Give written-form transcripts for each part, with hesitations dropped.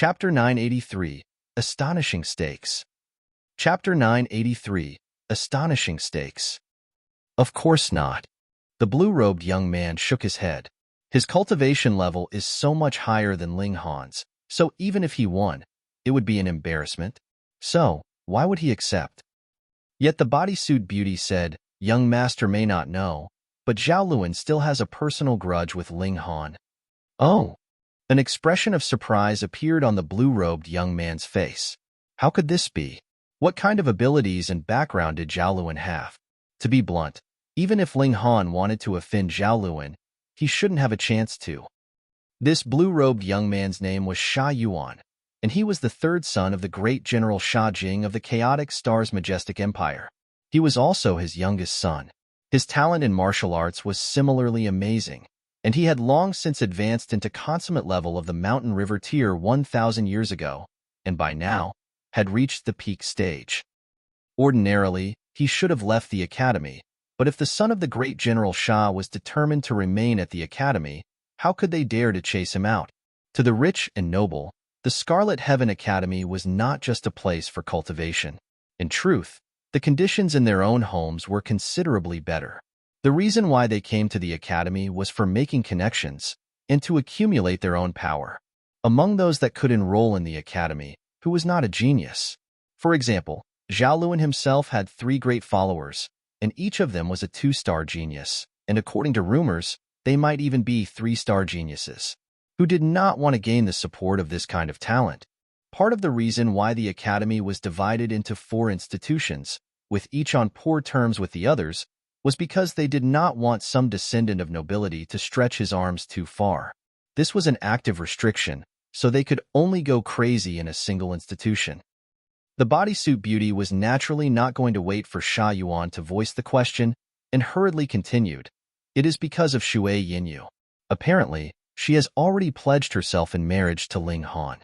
Chapter 983, Astonishing Stakes. Chapter 983, Astonishing Stakes. Of course not. The blue-robed young man shook his head. His cultivation level is so much higher than Ling Han's, so even if he won, it would be an embarrassment. So, why would he accept? Yet the bodysuit beauty said, "Young master may not know, but Zhao Luan still has a personal grudge with Ling Han." Oh! An expression of surprise appeared on the blue-robed young man's face. How could this be? What kind of abilities and background did Zhao Luan have? To be blunt, even if Ling Han wanted to offend Zhao Luan, he shouldn't have a chance to. This blue-robed young man's name was Sha Yuan, and he was the third son of the great General Sha Jing of the Chaotic Star's majestic empire. He was also his youngest son. His talent in martial arts was similarly amazing, and he had long since advanced into consummate level of the Mountain River tier 1,000 years ago, and by now, had reached the peak stage. Ordinarily, he should have left the academy, but if the son of the great General Sha was determined to remain at the academy, how could they dare to chase him out? To the rich and noble, the Scarlet Heaven Academy was not just a place for cultivation. In truth, the conditions in their own homes were considerably better. The reason why they came to the academy was for making connections and to accumulate their own power. Among those that could enroll in the academy, who was not a genius. For example, Zhao Luan himself had 3 great followers, and each of them was a 2-star genius, and according to rumors, they might even be 3-star geniuses, who did not want to gain the support of this kind of talent. Part of the reason why the academy was divided into 4 institutions, with each on poor terms with the others, was because they did not want some descendant of nobility to stretch his arms too far. This was an active restriction, so they could only go crazy in a single institution. The bodysuit beauty was naturally not going to wait for Sha Yuan to voice the question, and hurriedly continued, "It is because of Shui Yinyu. Apparently, she has already pledged herself in marriage to Ling Han.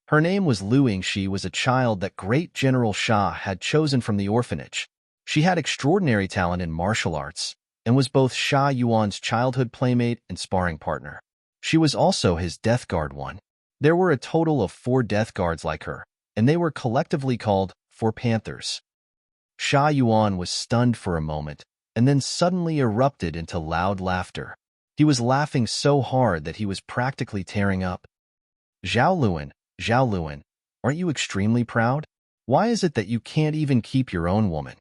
Her name was Luing. She was a child that great General Sha had chosen from the orphanage. She had extraordinary talent in martial arts, and was both Sha Yuan's childhood playmate and sparring partner. She was also his Death Guard one. There were a total of 4 Death Guards like her, and they were collectively called 4 Panthers." Sha Yuan was stunned for a moment, and then suddenly erupted into loud laughter. He was laughing so hard that he was practically tearing up. Zhao Luan, aren't you extremely proud? Why is it that you can't even keep your own woman?"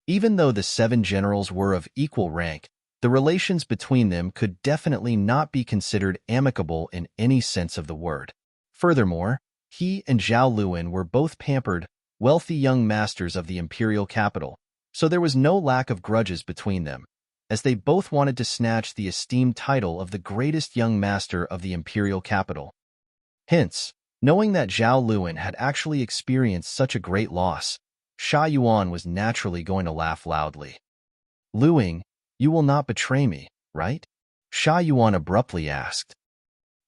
Even though the 7 generals were of equal rank, the relations between them could definitely not be considered amicable in any sense of the word. Furthermore, he and Zhao Luan were both pampered, wealthy young masters of the imperial capital, so there was no lack of grudges between them, as they both wanted to snatch the esteemed title of the greatest young master of the imperial capital. Hence, knowing that Zhao Luan had actually experienced such a great loss, Sha Yuan was naturally going to laugh loudly. "Luing, you will not betray me, right?" Sha Yuan abruptly asked.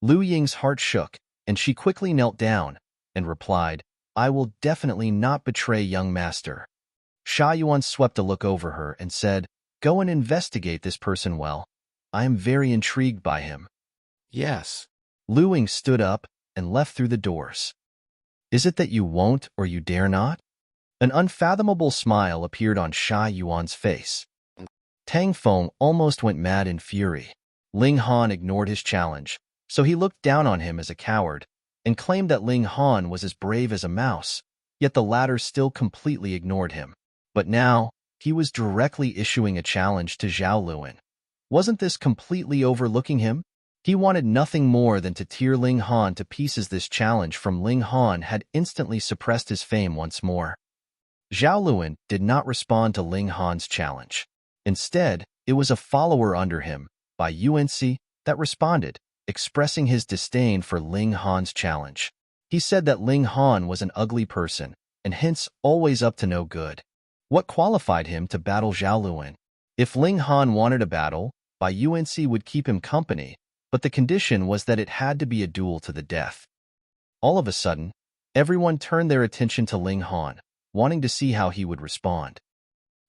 Lu Ying's heart shook, and she quickly knelt down and replied, "I will definitely not betray young master." Sha Yuan swept a look over her and said, "Go and investigate this person well. I am very intrigued by him." Yes. Lu Ying stood up and left through the doors. "Is it that you won't or you dare not?" An unfathomable smile appeared on Sha Yuan's face. Tang Feng almost went mad in fury. Ling Han ignored his challenge, so he looked down on him as a coward, and claimed that Ling Han was as brave as a mouse, yet the latter still completely ignored him. But now, he was directly issuing a challenge to Zhao Luan. Wasn't this completely overlooking him? He wanted nothing more than to tear Ling Han to pieces. This challenge from Ling Han had instantly suppressed his fame once more. Zhao Luan did not respond to Ling Han's challenge. Instead, it was a follower under him, by Yuansi, that responded, expressing his disdain for Ling Han's challenge. He said that Ling Han was an ugly person, and hence always up to no good. What qualified him to battle Zhao Luan? If Ling Han wanted a battle, Bai Yuansi would keep him company, but the condition was that it had to be a duel to the death. All of a sudden, everyone turned their attention to Ling Han, wanting to see how he would respond.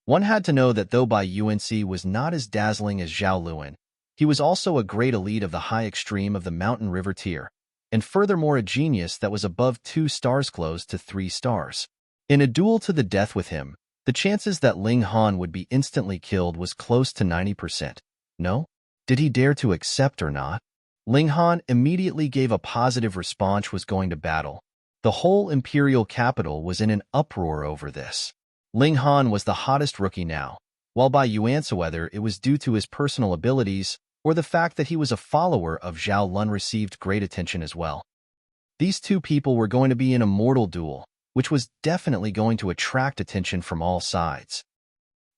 One had to know that though Bai Yuansi was not as dazzling as Zhao Luan, he was also a great elite of the high extreme of the Mountain River tier, and furthermore a genius that was above 2 stars close to 3 stars. In a duel to the death with him, the chances that Ling Han would be instantly killed was close to 90%. No? Did he dare to accept or not? Ling Han immediately gave a positive response, was going to battle. The whole imperial capital was in an uproar over this. Ling Han was the hottest rookie now, while by Yuansi whether it was due to his personal abilities or the fact that he was a follower of Zhao Lun received great attention as well. These two people were going to be in a mortal duel, which was definitely going to attract attention from all sides.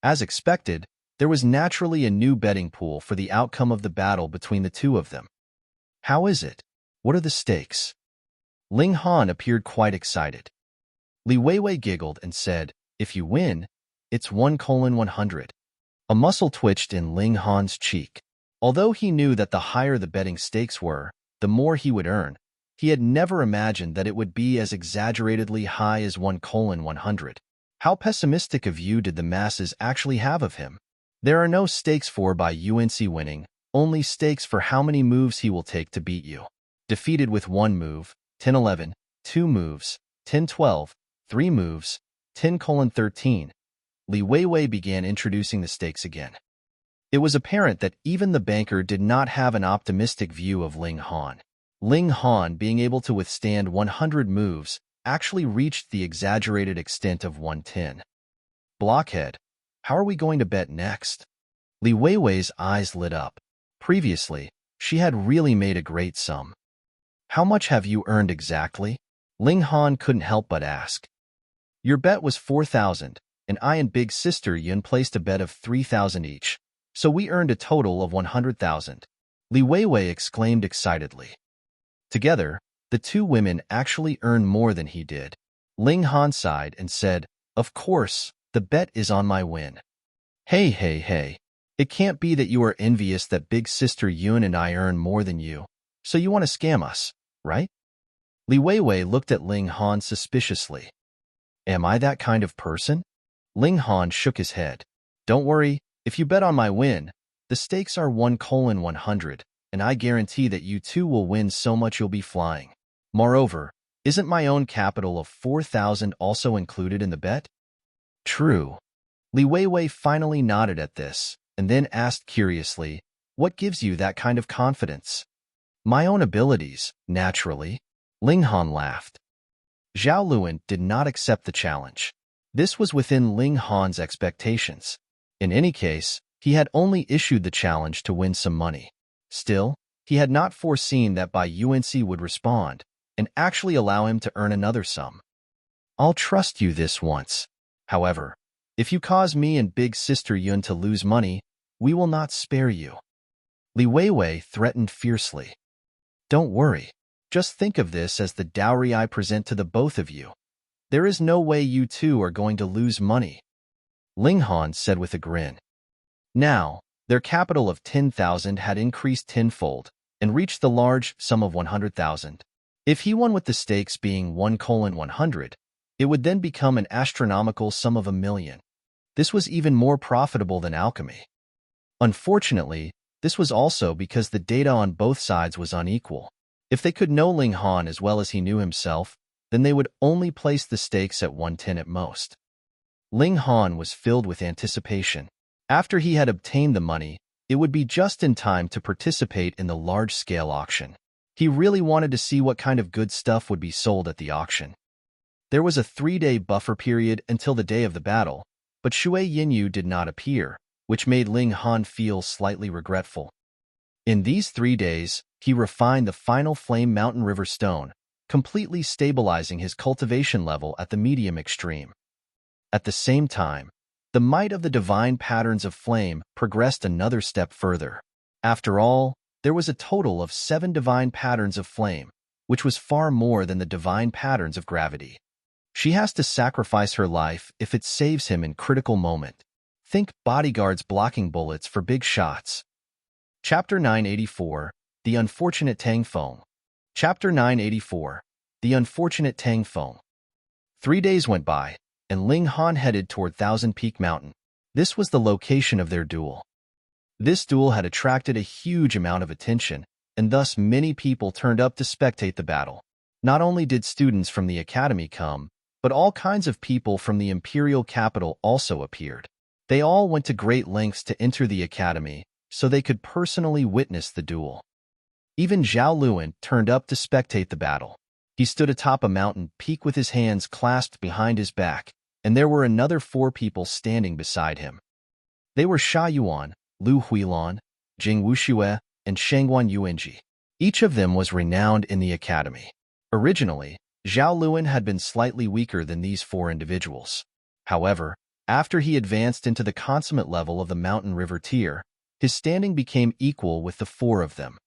As expected, there was naturally a new betting pool for the outcome of the battle between the two of them. How is it? What are the stakes? Ling Han appeared quite excited. Li Weiwei giggled and said, if you win, it's 1:100. A muscle twitched in Ling Han's cheek. Although he knew that the higher the betting stakes were, the more he would earn, he had never imagined that it would be as exaggeratedly high as 1:100. How pessimistic a view did the masses actually have of him? There are no stakes for by Yuansi winning, only stakes for how many moves he will take to beat you. Defeated with 1 move, 10-11, 2 moves, 10-12, 3 moves, 10:13. Li Weiwei began introducing the stakes again. It was apparent that even the banker did not have an optimistic view of Ling Han. Ling Han, being able to withstand 100 moves, actually reached the exaggerated extent of 110. Blockhead, how are we going to bet next? Li Weiwei's eyes lit up. Previously, she had really made a great sum. How much have you earned exactly? Ling Han couldn't help but ask. Your bet was 4,000, and I and big sister Yuan placed a bet of 3,000 each, so we earned a total of 100,000. Li Weiwei exclaimed excitedly. Together, the two women actually earned more than he did. Ling Han sighed and said, of course, the bet is on my win. Hey. It can't be that you are envious that big sister Yuan and I earn more than you, so you want to scam us, right? Li Weiwei looked at Ling Han suspiciously. Am I that kind of person? Ling Han shook his head. Don't worry, if you bet on my win, the stakes are 1:100, and I guarantee that you two will win so much you'll be flying. Moreover, isn't my own capital of 4,000 also included in the bet? True. Li Weiwei finally nodded at this, and then asked curiously, what gives you that kind of confidence? My own abilities, naturally. Ling Han laughed. Zhao Luan did not accept the challenge. This was within Ling Han's expectations. In any case, he had only issued the challenge to win some money. Still, he had not foreseen that Bai Yuansi would respond and actually allow him to earn another sum. I'll trust you this once. However, if you cause me and big sister Yuan to lose money, we will not spare you. Li Weiwei threatened fiercely. Don't worry. Just think of this as the dowry I present to the both of you. There is no way you two are going to lose money. Ling Han said with a grin. Now, their capital of 10,000 had increased tenfold and reached the large sum of 100,000. If he won with the stakes being 1:100, it would then become an astronomical sum of 1,000,000. This was even more profitable than alchemy. Unfortunately, this was also because the data on both sides was unequal. If they could know Ling Han as well as he knew himself, then they would only place the stakes at 110 at most. Ling Han was filled with anticipation. After he had obtained the money, it would be just in time to participate in the large-scale auction. He really wanted to see what kind of good stuff would be sold at the auction. There was a 3-day buffer period until the day of the battle, but Shui Yinyu did not appear, which made Ling Han feel slightly regretful. In these 3 days, he refined the final Flame Mountain River Stone, completely stabilizing his cultivation level at the medium extreme. At the same time, the might of the divine patterns of flame progressed another step further. After all, there was a total of 7 divine patterns of flame, which was far more than the divine patterns of gravity. She has to sacrifice her life if it saves him in critical moment. Think bodyguards blocking bullets for big shots. Chapter 984, The Unfortunate Tang Feng. Chapter 984, The Unfortunate Tang Feng. 3 days went by, and Ling Han headed toward Thousand Peak Mountain. This was the location of their duel. This duel had attracted a huge amount of attention, and thus many people turned up to spectate the battle. Not only did students from the academy come, but all kinds of people from the imperial capital also appeared. They all went to great lengths to enter the academy, so they could personally witness the duel. Even Zhao Luan turned up to spectate the battle. He stood atop a mountain peak with his hands clasped behind his back, and there were another 4 people standing beside him. They were Sha Yuan, Lu Huilan, Jing Wuxue, and Shengguan Yuanji. Each of them was renowned in the academy. Originally, Zhao Luan had been slightly weaker than these 4 individuals. However, after he advanced into the consummate level of the mountain river tier, his standing became equal with the 4 of them.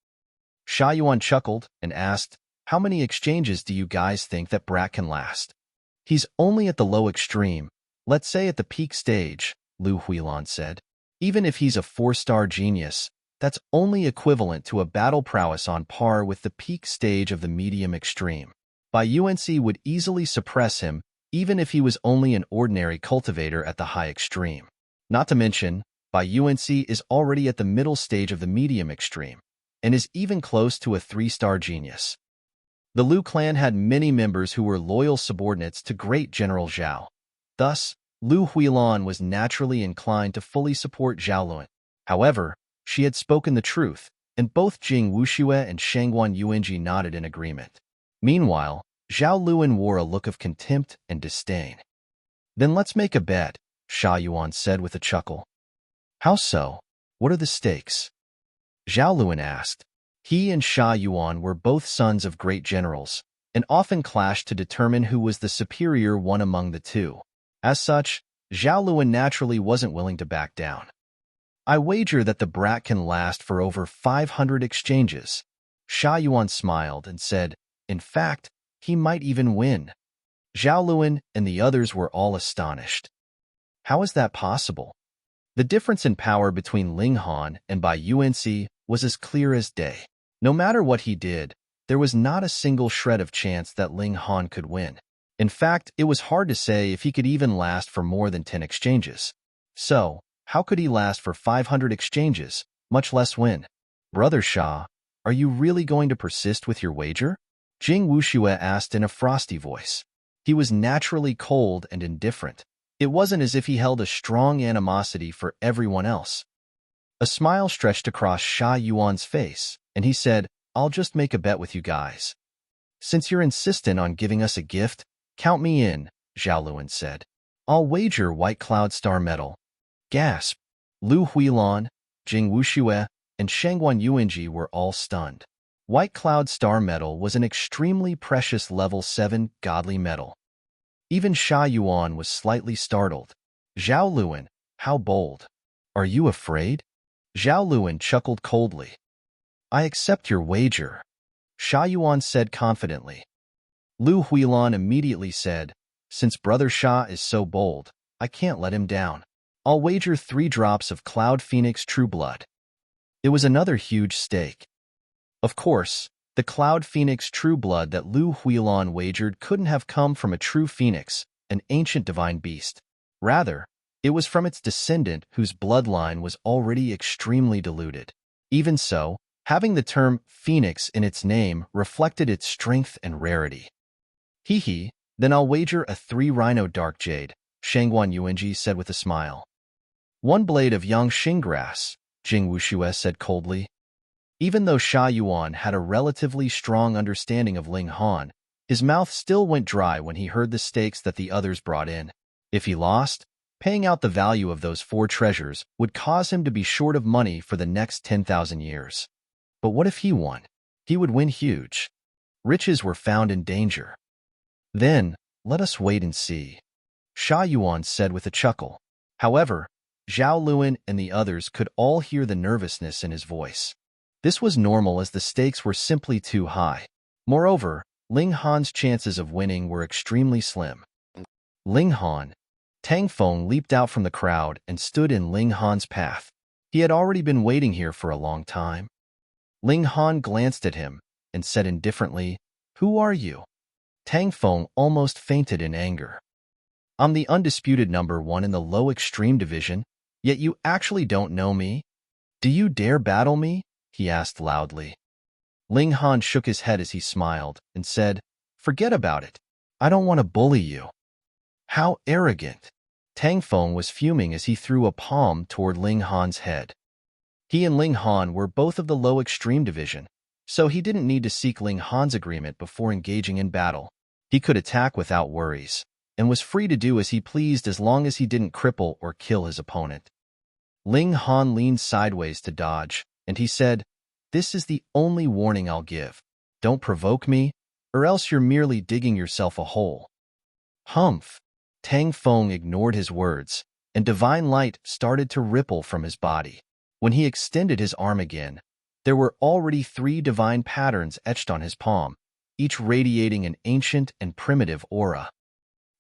Sha Yuan chuckled and asked, "How many exchanges do you guys think that brat can last?" "He's only at the low extreme, let's say at the peak stage," Lu Huilan said. "Even if he's a 4-star genius, that's only equivalent to a battle prowess on par with the peak stage of the medium extreme. Yuansi would easily suppress him even if he was only an ordinary cultivator at the high extreme. Not to mention, Yuansi is already at the middle stage of the medium extreme, and is even close to a 3-star genius." The Lu clan had many members who were loyal subordinates to Great General Zhao. Thus, Lu Huilan was naturally inclined to fully support Zhao Luan. However, she had spoken the truth, and both Jing Wuxue and Shengguan Yuanji nodded in agreement. Meanwhile, Zhao Luan wore a look of contempt and disdain. "Then let's make a bet," Sha Yuan said with a chuckle. "How so? What are the stakes?" Zhao Luan asked. He and Sha Yuan were both sons of great generals, and often clashed to determine who was the superior one among the two. As such, Zhao Luan naturally wasn't willing to back down. "I wager that the brat can last for over 500 exchanges." Sha Yuan smiled and said, "In fact, he might even win." Zhao Luan and the others were all astonished. How is that possible? The difference in power between Ling Han and Yuansi was as clear as day. No matter what he did, there was not a single shred of chance that Ling Han could win. In fact, it was hard to say if he could even last for more than 10 exchanges. So, how could he last for 500 exchanges, much less win? "Brother Sha, are you really going to persist with your wager?" Jing Wuxue asked in a frosty voice. He was naturally cold and indifferent. It wasn't as if he held a strong animosity for everyone else. A smile stretched across Sha Yuan's face, and he said, "I'll just make a bet with you guys." "Since you're insistent on giving us a gift, count me in," Zhao Luan said. "I'll wager White Cloud Star Medal." Gasp! Lu Huilan, Jing Wuxue, and Shengguan Yuanji were all stunned. White Cloud Star Medal was an extremely precious level 7 godly medal. Even Sha Yuan was slightly startled. "Zhao Luan, how bold. Are you afraid?" Zhao Luan chuckled coldly. "I accept your wager," Sha Yuan said confidently. Lu Huilan immediately said, "Since Brother Sha is so bold, I can't let him down. I'll wager 3 drops of Cloud Phoenix True Blood." It was another huge stake. Of course, the Cloud Phoenix True Blood that Lu Huilan wagered couldn't have come from a true phoenix, an ancient divine beast. Rather, it was from its descendant whose bloodline was already extremely diluted. Even so, having the term phoenix in its name reflected its strength and rarity. "Hee, then I'll wager a 3 Rhino Dark Jade," Shengguan Yuanji said with a smile. "1 blade of Yangxing grass," Jing Wuxue said coldly. Even though Sha Yuan had a relatively strong understanding of Ling Han, his mouth still went dry when he heard the stakes that the others brought in. If he lost, paying out the value of those 4 treasures would cause him to be short of money for the next 10,000 years. But what if he won? He would win huge. Riches were found in danger. "Then, let us wait and see," Sha Yuan said with a chuckle. However, Zhao Luan and the others could all hear the nervousness in his voice. This was normal as the stakes were simply too high. Moreover, Ling Han's chances of winning were extremely slim. "Ling Han." Tang Feng leaped out from the crowd and stood in Ling Han's path. He had already been waiting here for a long time. Ling Han glanced at him and said indifferently, "Who are you?" Tang Feng almost fainted in anger. "I'm the undisputed #1 in the low extreme division, yet you actually don't know me? Do you dare battle me?" he asked loudly. Ling Han shook his head as he smiled and said, "Forget about it. I don't want to bully you." How arrogant! Tang Feng was fuming as he threw a palm toward Ling Han's head. He and Ling Han were both of the low extreme division, so he didn't need to seek Ling Han's agreement before engaging in battle. He could attack without worries, and was free to do as he pleased as long as he didn't cripple or kill his opponent. Ling Han leaned sideways to dodge, and he said, "This is the only warning I'll give. Don't provoke me, or else you're merely digging yourself a hole." Humph! Tang Feng ignored his words, and divine light started to ripple from his body. When he extended his arm again, there were already 3 divine patterns etched on his palm, each radiating an ancient and primitive aura.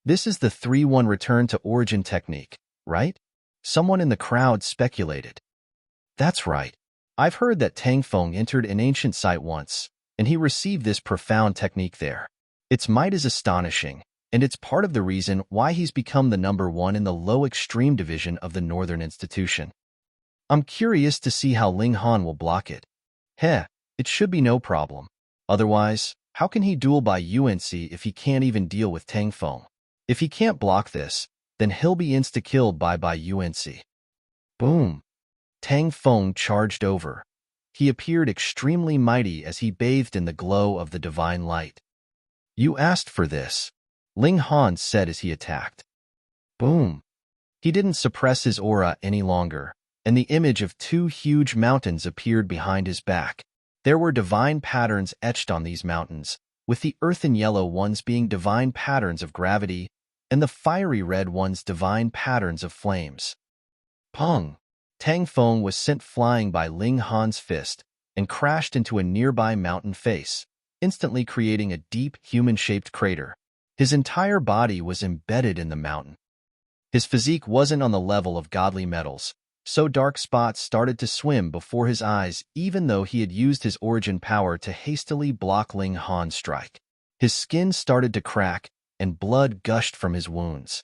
This is the 3-1 return to origin technique, right? Someone in the crowd speculated. That's right. I've heard that Tang Feng entered an ancient site once, and he received this profound technique there. Its might is astonishing, and it's part of the reason why he's become the #1 in the low extreme division of the Northern Institution. I'm curious to see how Ling Han will block it. Heh, it should be no problem. Otherwise, how can he duel by Yuansi if he can't even deal with Tang Feng? If he can't block this, then he'll be insta-killed by Yuansi. Boom! Tang Feng charged over. He appeared extremely mighty as he bathed in the glow of the divine light. "You asked for this," Ling Han said as he attacked. Boom! He didn't suppress his aura any longer, and the image of 2 huge mountains appeared behind his back. There were divine patterns etched on these mountains, with the earthen yellow ones being divine patterns of gravity, and the fiery red ones divine patterns of flames. Pong! Tang Feng was sent flying by Ling Han's fist and crashed into a nearby mountain face, instantly creating a deep, human-shaped crater. His entire body was embedded in the mountain. His physique wasn't on the level of godly metals, so dark spots started to swim before his eyes even though he had used his origin power to hastily block Ling Han's strike. His skin started to crack, and blood gushed from his wounds.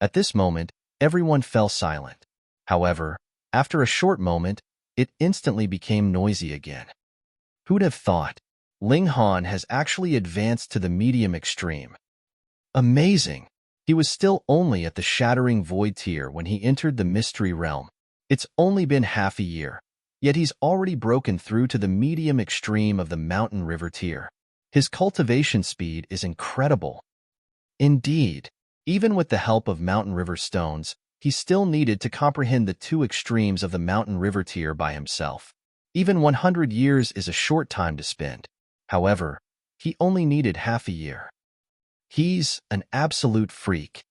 At this moment, everyone fell silent. However, after a short moment, it instantly became noisy again. Who'd have thought? Ling Han has actually advanced to the medium extreme. Amazing! He was still only at the Shattering Void tier when he entered the Mystery Realm. It's only been half a year, yet he's already broken through to the medium extreme of the Mountain River tier. His cultivation speed is incredible. Indeed, even with the help of Mountain River stones, he still needed to comprehend the 2 extremes of the Mountain River tier by himself. Even 100 years is a short time to spend. However, he only needed half a year. He's an absolute freak.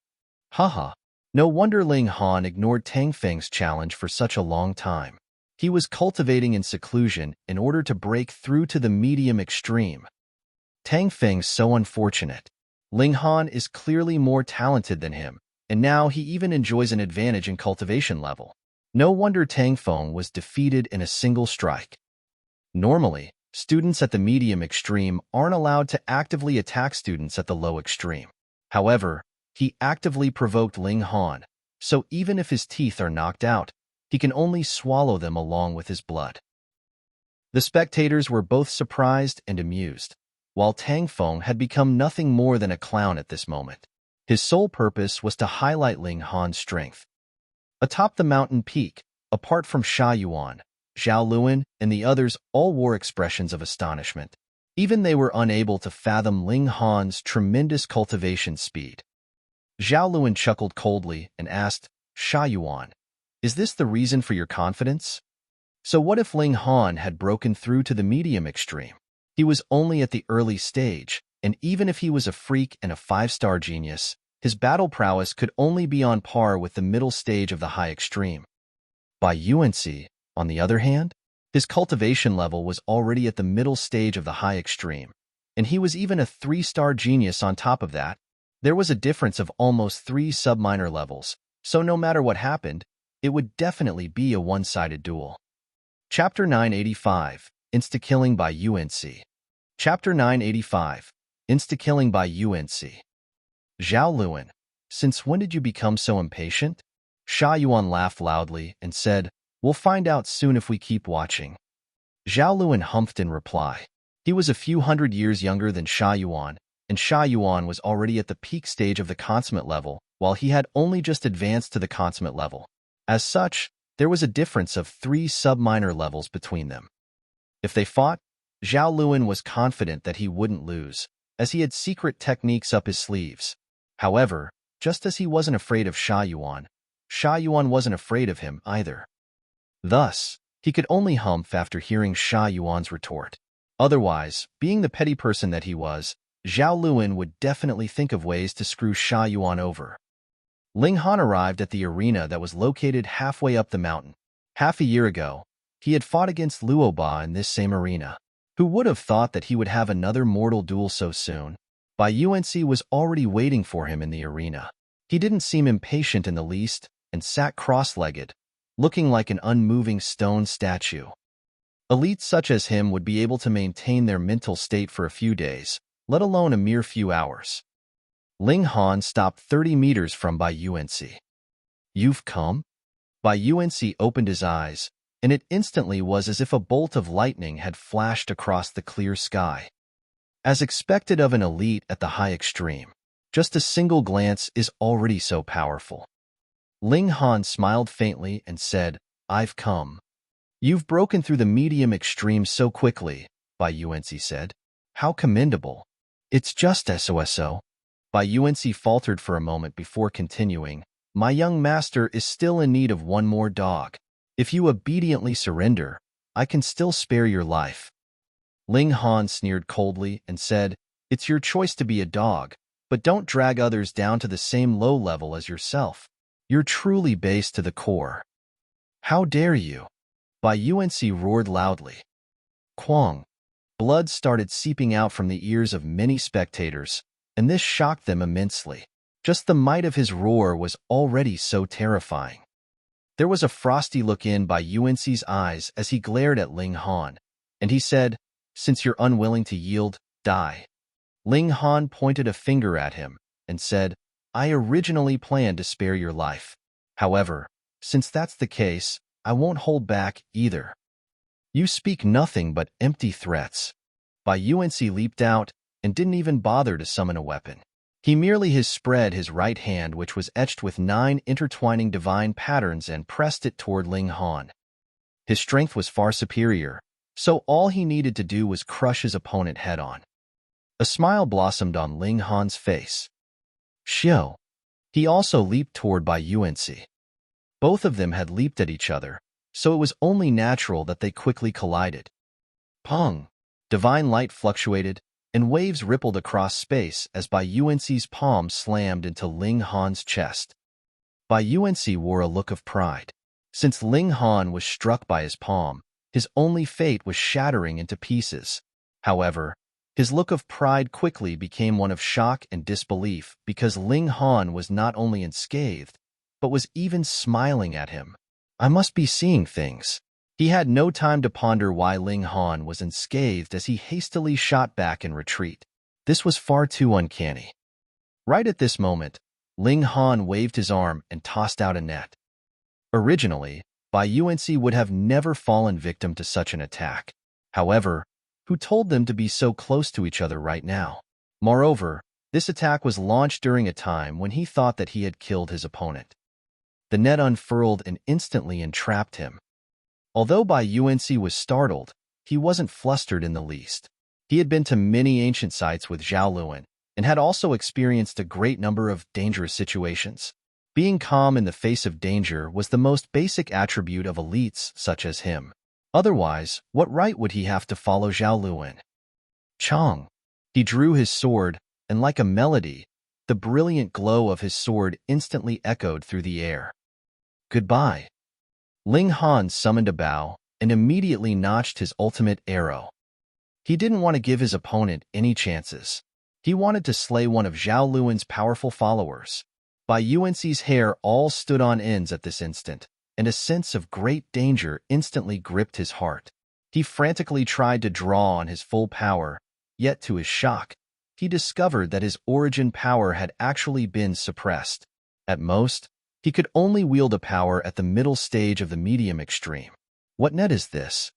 Haha. No wonder Ling Han ignored Tang Feng's challenge for such a long time. He was cultivating in seclusion in order to break through to the medium extreme. Tang Feng's so unfortunate. Ling Han is clearly more talented than him, and now he even enjoys an advantage in cultivation level. No wonder Tang Feng was defeated in a single strike. Normally, students at the medium extreme aren't allowed to actively attack students at the low extreme. However, he actively provoked Ling Han, so even if his teeth are knocked out, he can only swallow them along with his blood. The spectators were both surprised and amused, while Tang Feng had become nothing more than a clown at this moment. His sole purpose was to highlight Ling Han's strength. Atop the mountain peak, apart from Yuan, Zhao, and the others all wore expressions of astonishment. Even they were unable to fathom Ling Han's tremendous cultivation speed. Zhao chuckled coldly and asked, "Yuan, is this the reason for your confidence? So what if Ling Han had broken through to the medium extreme? He was only at the early stage, and even if he was a freak and a 5-star genius, his battle prowess could only be on par with the middle stage of the high extreme. By Yuansi, on the other hand, his cultivation level was already at the middle stage of the high extreme, and he was even a 3-star genius on top of that. There was a difference of almost 3 sub-minor levels, so no matter what happened, it would definitely be a one-sided duel. Chapter 985, Insta-killing by Yuansi. Chapter 985, Insta-killing by Yuansi. Zhao, since when did you become so impatient? Yuan laughed loudly and said, "We'll find out soon if we keep watching." Zhao humphed in reply. He was a few hundred years younger than Sha Yuan, and Sha Yuan was already at the peak stage of the consummate level, while he had only just advanced to the consummate level. As such, there was a difference of 3 sub-minor levels between them. If they fought, Zhao Luan was confident that he wouldn't lose, as he had secret techniques up his sleeves. However, just as he wasn't afraid of Sha Yuan wasn't afraid of him either. Thus, he could only humph after hearing Sha Yuan's retort. Otherwise, being the petty person that he was, Zhao Luan would definitely think of ways to screw Sha Yuan over. Ling Han arrived at the arena that was located halfway up the mountain. Half a year ago, he had fought against Luoba in this same arena. Who would have thought that he would have another mortal duel so soon? Yuansi was already waiting for him in the arena. He didn't seem impatient in the least, and sat cross-legged, looking like an unmoving stone statue. Elites such as him would be able to maintain their mental state for a few days, let alone a mere few hours. Ling Han stopped 30 meters from Yuansi. "You've come?" Yuansi opened his eyes, and it instantly was as if a bolt of lightning had flashed across the clear sky. As expected of an elite at the high extreme, just a single glance is already so powerful. Ling Han smiled faintly and said, "I've come." "You've broken through the medium extreme so quickly," Yuansi said. "How commendable." "It's just so." Yuansi faltered for a moment before continuing, "My young master is still in need of one more dog. If you obediently surrender, I can still spare your life." Ling Han sneered coldly and said, "It's your choice to be a dog, but don't drag others down to the same low level as yourself. You're truly base to the core." "How dare you?" Yuansi roared loudly. Quang. Blood started seeping out from the ears of many spectators, and this shocked them immensely. Just the might of his roar was already so terrifying. There was a frosty look in Yuansi's eyes as he glared at Ling Han, and he said, "Since you're unwilling to yield, die." Ling Han pointed a finger at him and said, "I originally planned to spare your life. However, since that's the case, I won't hold back either." "You speak nothing but empty threats." Yuansi leaped out and didn't even bother to summon a weapon. He merely spread his right hand, which was etched with 9 intertwining divine patterns, and pressed it toward Ling Han. His strength was far superior, so all he needed to do was crush his opponent head-on. A smile blossomed on Ling Han's face. "Xiao." He also leaped toward Yuansi. Both of them had leaped at each other, so it was only natural that they quickly collided. Pong! Divine light fluctuated, and waves rippled across space as Yuansi's palm slammed into Ling Han's chest. Yuansi wore a look of pride. Since Ling Han was struck by his palm, his only fate was shattering into pieces. However, his look of pride quickly became one of shock and disbelief because Ling Han was not only unscathed, but was even smiling at him. I must be seeing things. He had no time to ponder why Ling Han was unscathed as he hastily shot back in retreat. This was far too uncanny. Right at this moment, Ling Han waved his arm and tossed out a net. Originally, Yuansi would have never fallen victim to such an attack. However, who told them to be so close to each other right now? Moreover, this attack was launched during a time when he thought that he had killed his opponent. The net unfurled and instantly entrapped him. Although Yuansi was startled, he wasn't flustered in the least. He had been to many ancient sites with Zhao Luan, and had also experienced a great number of dangerous situations. Being calm in the face of danger was the most basic attribute of elites such as him. Otherwise, what right would he have to follow Zhao Luan? Chong. He drew his sword, and like a melody, the brilliant glow of his sword instantly echoed through the air. Goodbye. Ling Han summoned a bow and immediately notched his ultimate arrow. He didn't want to give his opponent any chances. He wanted to slay one of Zhao Luan's powerful followers. Yuansi's hair all stood on ends at this instant, and a sense of great danger instantly gripped his heart. He frantically tried to draw on his full power, yet to his shock, he discovered that his origin power had actually been suppressed. At most, he could only wield a power at the middle stage of the medium extreme. What net is this?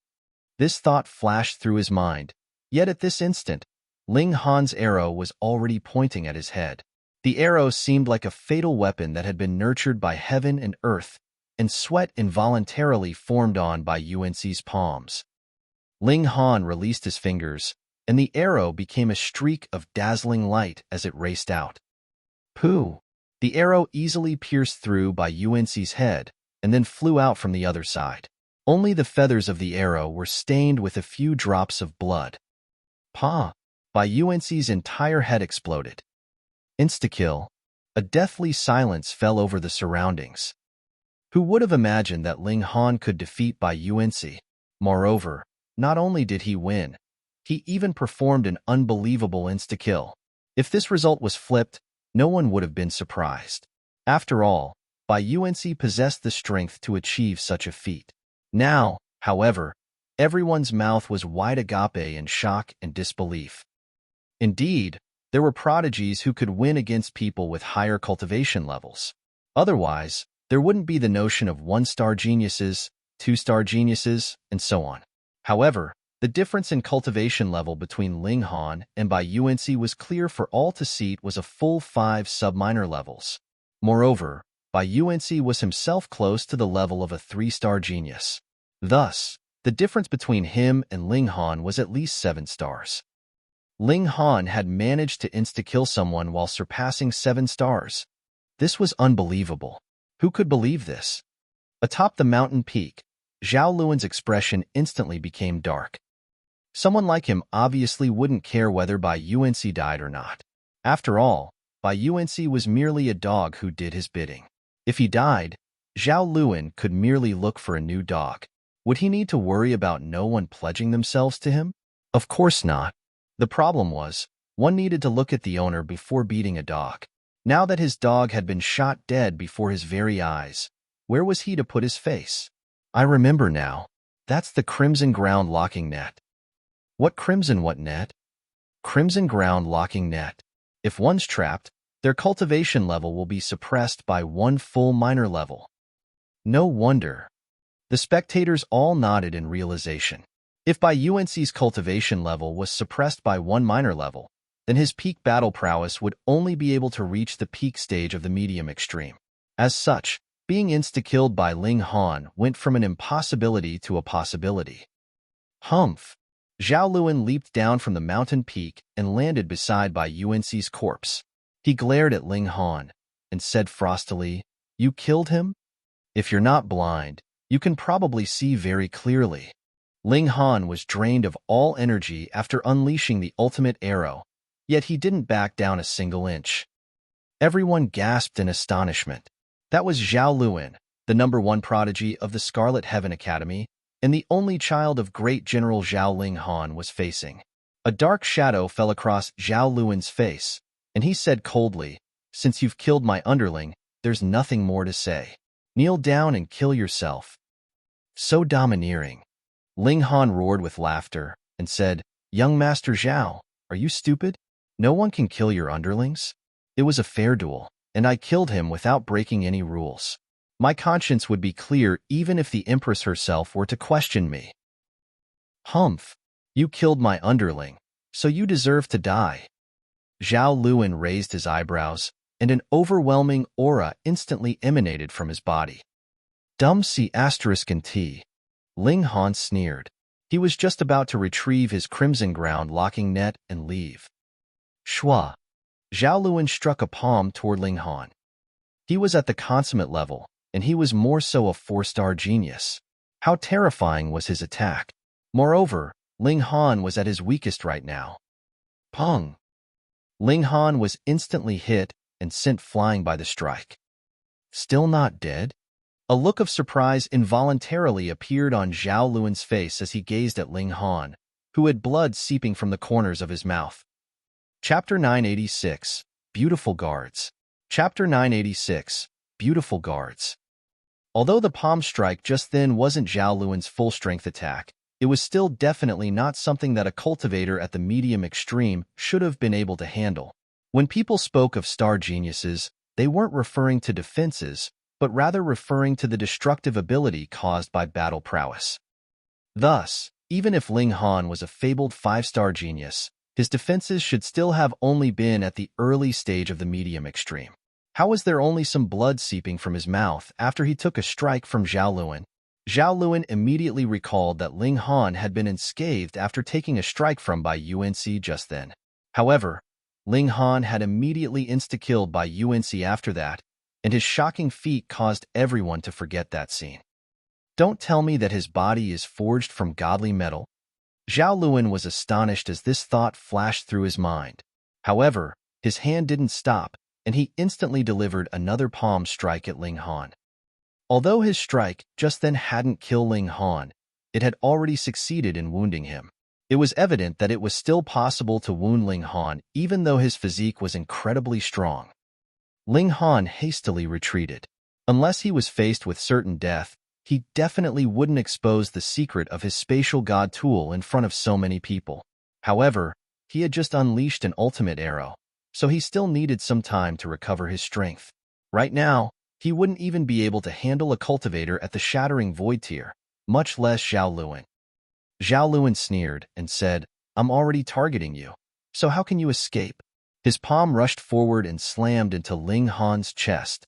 This thought flashed through his mind, Yet at this instant, Ling Han's arrow was already pointing at his head. The arrow seemed like a fatal weapon that had been nurtured by heaven and earth, and sweat involuntarily formed on by Yuansi's palms. Ling Han released his fingers, and the arrow became a streak of dazzling light as it raced out. Pooh! The arrow easily pierced through by Yuansi's head, and then flew out from the other side. Only the feathers of the arrow were stained with a few drops of blood. Pa! By Yuansi's entire head exploded. Insta-kill. A deathly silence fell over the surroundings. Who would have imagined that Ling Han could defeat Bai Yuansi? Moreover, not only did he win, he even performed an unbelievable insta-kill. If this result was flipped, no one would have been surprised. After all, Bai Yuansi possessed the strength to achieve such a feat. Now, however, everyone's mouth was wide agape in shock and disbelief. Indeed, there were prodigies who could win against people with higher cultivation levels. Otherwise, there wouldn't be the notion of 1-star geniuses, 2-star geniuses, and so on. However, the difference in cultivation level between Ling Han and Bai Yuansi was clear for all to see. It was a full 5 sub-minor levels. Moreover, Bai Yuansi was himself close to the level of a 3-star genius. Thus, the difference between him and Ling Han was at least 7 stars. Ling Han had managed to insta-kill someone while surpassing 7 stars. This was unbelievable. Who could believe this? Atop the mountain peak, Zhao Luan's expression instantly became dark. Someone like him obviously wouldn't care whether Bai Yuansi died or not. After all, Bai Yuansi was merely a dog who did his bidding. If he died, Zhao Luan could merely look for a new dog. Would he need to worry about no one pledging themselves to him? Of course not. The problem was, one needed to look at the owner before beating a dog. Now that his dog had been shot dead before his very eyes, where was he to put his face? I remember now. That's the crimson ground locking net. What crimson what net? Crimson ground locking net. If one's trapped, their cultivation level will be suppressed by 1 full minor level. No wonder. The spectators all nodded in realization. If Bai Yuansi's cultivation level was suppressed by 1 minor level, then his peak battle prowess would only be able to reach the peak stage of the medium extreme. As such, being insta-killed by Ling Han went from an impossibility to a possibility. Humph! Zhao Luan leaped down from the mountain peak and landed beside Bai Yuansi's corpse. He glared at Ling Han and said frostily, "You killed him? If you're not blind, you can probably see very clearly." Ling Han was drained of all energy after unleashing the ultimate arrow, yet he didn't back down a single inch. Everyone gasped in astonishment. That was Zhao Luan, the #1 prodigy of the Scarlet Heaven Academy, and the only child of great General Zhao Ling Han was facing. A dark shadow fell across Zhao Luan's face, and he said coldly, "Since you've killed my underling, there's nothing more to say. Kneel down and kill yourself." So domineering. Ling Han roared with laughter and said, "Young Master Zhao, are you stupid? No one can kill your underlings. It was a fair duel, and I killed him without breaking any rules. My conscience would be clear even if the Empress herself were to question me." Humph! You killed my underling, so you deserve to die. Zhao Luan raised his eyebrows, and an overwhelming aura instantly emanated from his body. Dumb C***T. Ling Han sneered. He was just about to retrieve his crimson ground locking net and leave. Shua! Zhao Luan struck a palm toward Ling Han. He was at the consummate level, and he was more so a 4-star genius. How terrifying was his attack! Moreover, Ling Han was at his weakest right now. Pong! Ling Han was instantly hit and sent flying by the strike. Still not dead? A look of surprise involuntarily appeared on Zhao Luan's face as he gazed at Ling Han, who had blood seeping from the corners of his mouth. Chapter 986, Beautiful Guards. Chapter 986, Beautiful Guards. Although the palm strike just then wasn't Zhao Luan's full-strength attack, it was still definitely not something that a cultivator at the medium extreme should have been able to handle. When people spoke of star geniuses, they weren't referring to defenses, but rather referring to the destructive ability caused by battle prowess. Thus, Even if Ling Han was a fabled 5-star genius, his defenses should still have only been at the early stage of the medium extreme. How was there only some blood seeping from his mouth after he took a strike from Zhao Luan? Zhao Luan immediately recalled that Ling Han had been unscathed after taking a strike from by Yuansi just then. However, Ling Han had immediately insta-killed by Yuansi after that, and his shocking feat caused everyone to forget that scene. Don't tell me that his body is forged from godly metal. Zhao Luan was astonished as this thought flashed through his mind. However, his hand didn't stop, and he instantly delivered another palm strike at Ling Han. Although his strike just then hadn't killed Ling Han, it had already succeeded in wounding him. It was evident that it was still possible to wound Ling Han even though his physique was incredibly strong. Ling Han hastily retreated. Unless he was faced with certain death, he definitely wouldn't expose the secret of his spatial god tool in front of so many people. However, he had just unleashed an ultimate arrow, so he still needed some time to recover his strength. Right now, he wouldn't even be able to handle a cultivator at the Shattering Void tier, much less Zhao Luan. Zhao Luan sneered and said, "I'm already targeting you, so how can you escape?" His palm rushed forward and slammed into Ling Han's chest.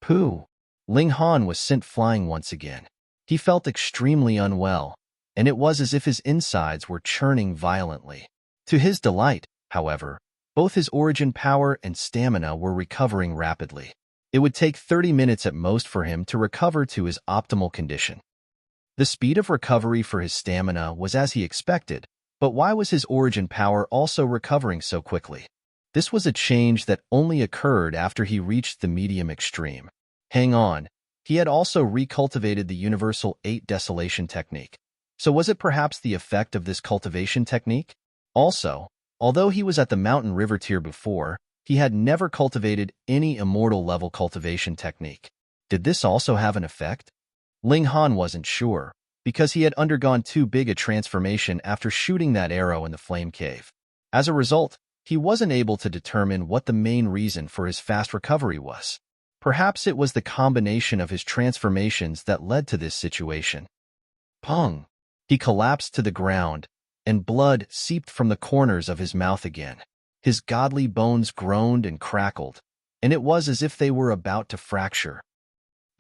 Pooh! Ling Han was sent flying once again. He felt extremely unwell, and it was as if his insides were churning violently. To his delight, however, both his origin power and stamina were recovering rapidly. It would take 30 minutes at most for him to recover to his optimal condition. The speed of recovery for his stamina was as he expected, but why was his origin power also recovering so quickly? This was a change that only occurred after he reached the medium extreme. Hang on, he had also recultivated the Universal 8 Desolation technique. So was it perhaps the effect of this cultivation technique? Also, although he was at the Mountain River tier before, he had never cultivated any immortal level cultivation technique. Did this also have an effect? Ling Han wasn't sure, because he had undergone too big a transformation after shooting that arrow in the flame cave. As a result, he wasn't able to determine what the main reason for his fast recovery was. Perhaps it was the combination of his transformations that led to this situation. Pung! He collapsed to the ground, and blood seeped from the corners of his mouth again. His godly bones groaned and crackled, and it was as if they were about to fracture.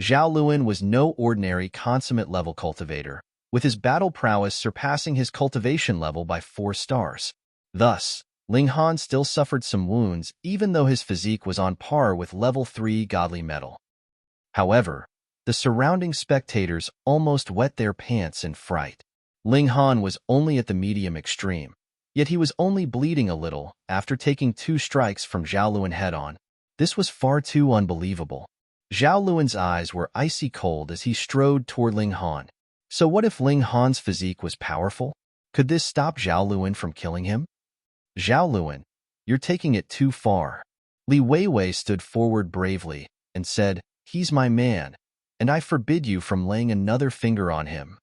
Zhao Luan was no ordinary consummate level cultivator, with his battle prowess surpassing his cultivation level by 4 stars. Thus, Ling Han still suffered some wounds even though his physique was on par with level 3 godly metal. However, the surrounding spectators almost wet their pants in fright. Ling Han was only at the medium extreme, yet he was only bleeding a little after taking 2 strikes from Zhao Luan head-on. This was far too unbelievable. Zhao Luan's eyes were icy cold as he strode toward Ling Han. So what if Ling Han's physique was powerful? Could this stop Zhao Luan from killing him? Zhao Luan, you're taking it too far. Li Weiwei stood forward bravely and said, "He's my man, and I forbid you from laying another finger on him."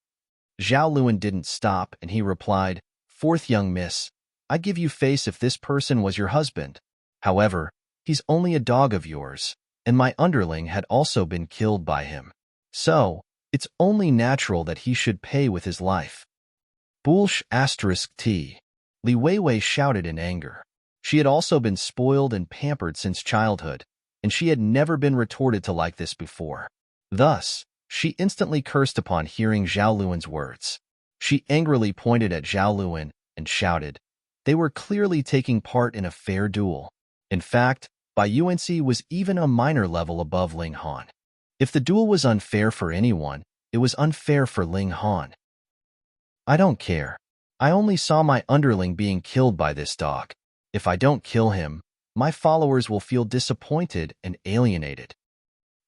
Zhao Luan didn't stop, and he replied, "Fourth young miss, I'd give you face if this person was your husband. However, he's only a dog of yours, and my underling had also been killed by him. So, it's only natural that he should pay with his life." Bullsh *T. Li Weiwei shouted in anger. She had also been spoiled and pampered since childhood, and she had never been retorted to like this before. Thus, she instantly cursed upon hearing Zhao Luan's words. She angrily pointed at Zhao Luan and shouted. They were clearly taking part in a fair duel. In fact, Yuansi was even a minor level above Ling Han. If the duel was unfair for anyone, it was unfair for Ling Han. I don't care. I only saw my underling being killed by this dog. If I don't kill him, my followers will feel disappointed and alienated.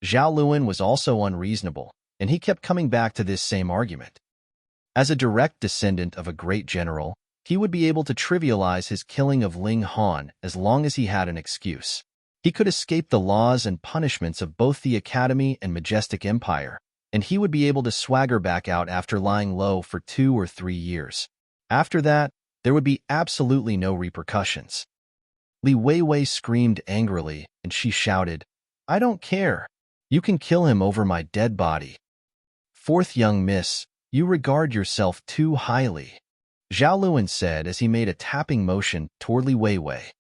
Zhao Luan was also unreasonable, and he kept coming back to this same argument. As a direct descendant of a great general, he would be able to trivialize his killing of Ling Han as long as he had an excuse. He could escape the laws and punishments of both the Academy and Majestic Empire, and he would be able to swagger back out after lying low for 2 or 3 years. After that, there would be absolutely no repercussions. Li Weiwei screamed angrily, and she shouted, I don't care. You can kill him over my dead body. Fourth young miss, You regard yourself too highly, Zhao Luan said as he made a tapping motion toward Li Weiwei.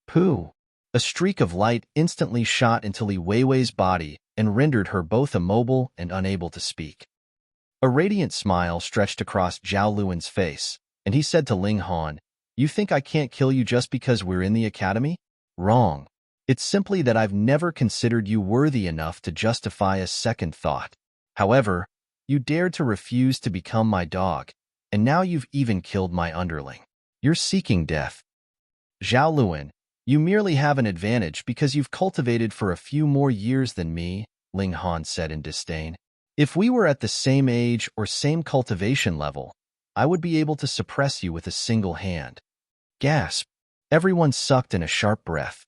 Pooh! A streak of light instantly shot into Li Weiwei's body and rendered her both immobile and unable to speak. A radiant smile stretched across Zhao Luan's face, and he said to Ling Han, "You think I can't kill you just because we're in the academy? Wrong. It's simply that I've never considered you worthy enough to justify a second thought. However, you dared to refuse to become my dog, and now you've even killed my underling. You're seeking death. Zhao Luan, you merely have an advantage because you've cultivated for a few more years than me," Ling Han said in disdain. "If we were at the same age or same cultivation level, I would be able to suppress you with a single hand." Gasp! Everyone sucked in a sharp breath.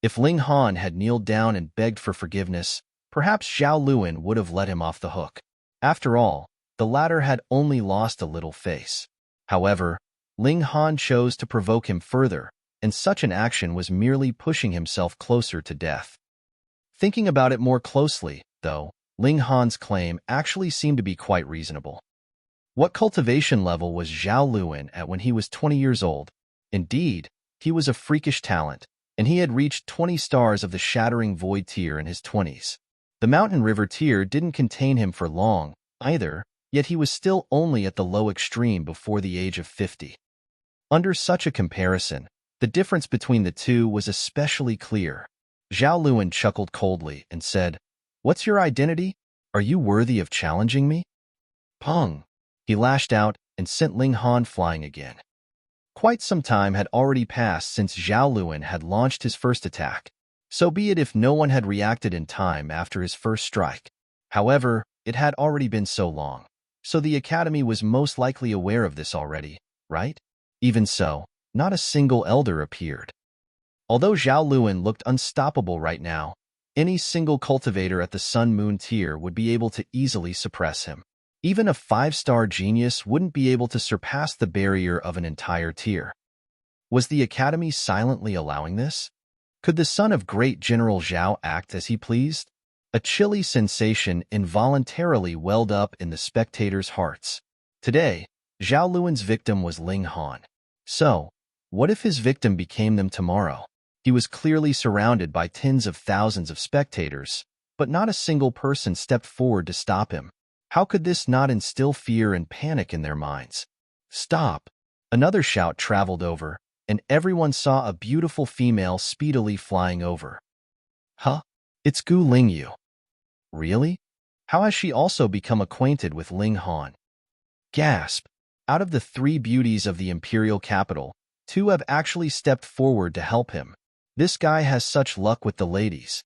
If Ling Han had kneeled down and begged for forgiveness, perhaps Zhao Luan would have let him off the hook. After all, the latter had only lost a little face. However, Ling Han chose to provoke him further, and such an action was merely pushing himself closer to death. Thinking about it more closely, though, Ling Han's claim actually seemed to be quite reasonable. What cultivation level was Zhao Luan at when he was 20 years old? Indeed, he was a freakish talent, and he had reached 20 stars of the Shattering Void tier in his 20s. The Mountain River tier didn't contain him for long, either, yet he was still only at the low extreme before the age of 50. Under such a comparison, the difference between the two was especially clear. Zhao Luan chuckled coldly and said, "What's your identity? Are you worthy of challenging me?" Pong! He lashed out and sent Ling Han flying again. Quite some time had already passed since Zhao Luan had launched his first attack. So be it if no one had reacted in time after his first strike. However, it had already been so long, so the Academy was most likely aware of this already, right? Even so, not a single elder appeared. Although Zhao Luan looked unstoppable right now, any single cultivator at the Sun-Moon tier would be able to easily suppress him. Even a 5-star genius wouldn't be able to surpass the barrier of an entire tier. Was the Academy silently allowing this? Could the son of great General Zhao act as he pleased? A chilly sensation involuntarily welled up in the spectators' hearts. Today, Zhao Luan's victim was Ling Han. So, what if his victim became them tomorrow? He was clearly surrounded by tens of thousands of spectators, but not a single person stepped forward to stop him. How could this not instill fear and panic in their minds? "Stop!" Another shout traveled over, and everyone saw a beautiful female speedily flying over. Huh? It's Gu Lingyu. Really? How has she also become acquainted with Ling Han? Gasp! Out of the 3 beauties of the imperial capital, 2 have actually stepped forward to help him. This guy has such luck with the ladies.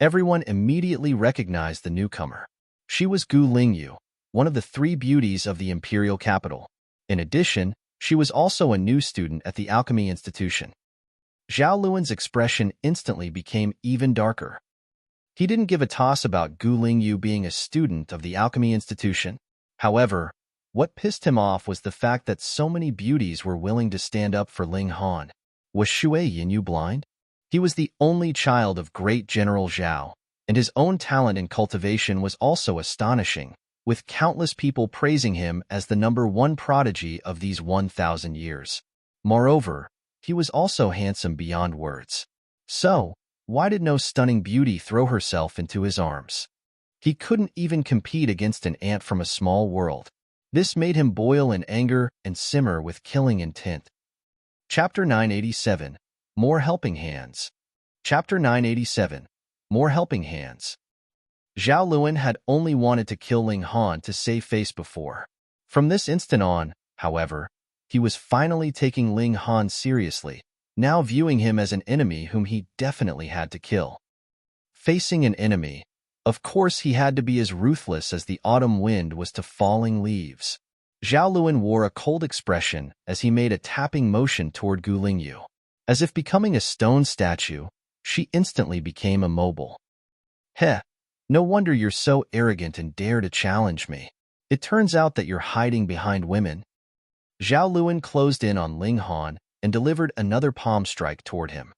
Everyone immediately recognized the newcomer. She was Gu Lingyu, one of the 3 beauties of the imperial capital. In addition, she was also a new student at the Alchemy Institution. Zhao Luan's expression instantly became even darker. He didn't give a toss about Gu Lingyu being a student of the Alchemy Institution. However, what pissed him off was the fact that so many beauties were willing to stand up for Ling Han. Was Shui Yinyu blind? He was the only child of great General Zhao, and his own talent in cultivation was also astonishing, with countless people praising him as the #1 prodigy of these 1,000 years. Moreover, he was also handsome beyond words. So, why did no stunning beauty throw herself into his arms? He couldn't even compete against an ant from a small world. This made him boil in anger and simmer with killing intent. Chapter 987, More Helping Hands. Chapter 987, More Helping Hands. Zhao Luan had only wanted to kill Ling Han to save face before. From this instant on, however, he was finally taking Ling Han seriously, now viewing him as an enemy whom he definitely had to kill. Facing an enemy, of course he had to be as ruthless as the autumn wind was to falling leaves. Zhao Luan wore a cold expression as he made a tapping motion toward Gu Lingyu. As if becoming a stone statue, she instantly became immobile. Heh, no wonder you're so arrogant and dare to challenge me. It turns out that you're hiding behind women. Zhao Luan closed in on Ling Han and delivered another palm strike toward him.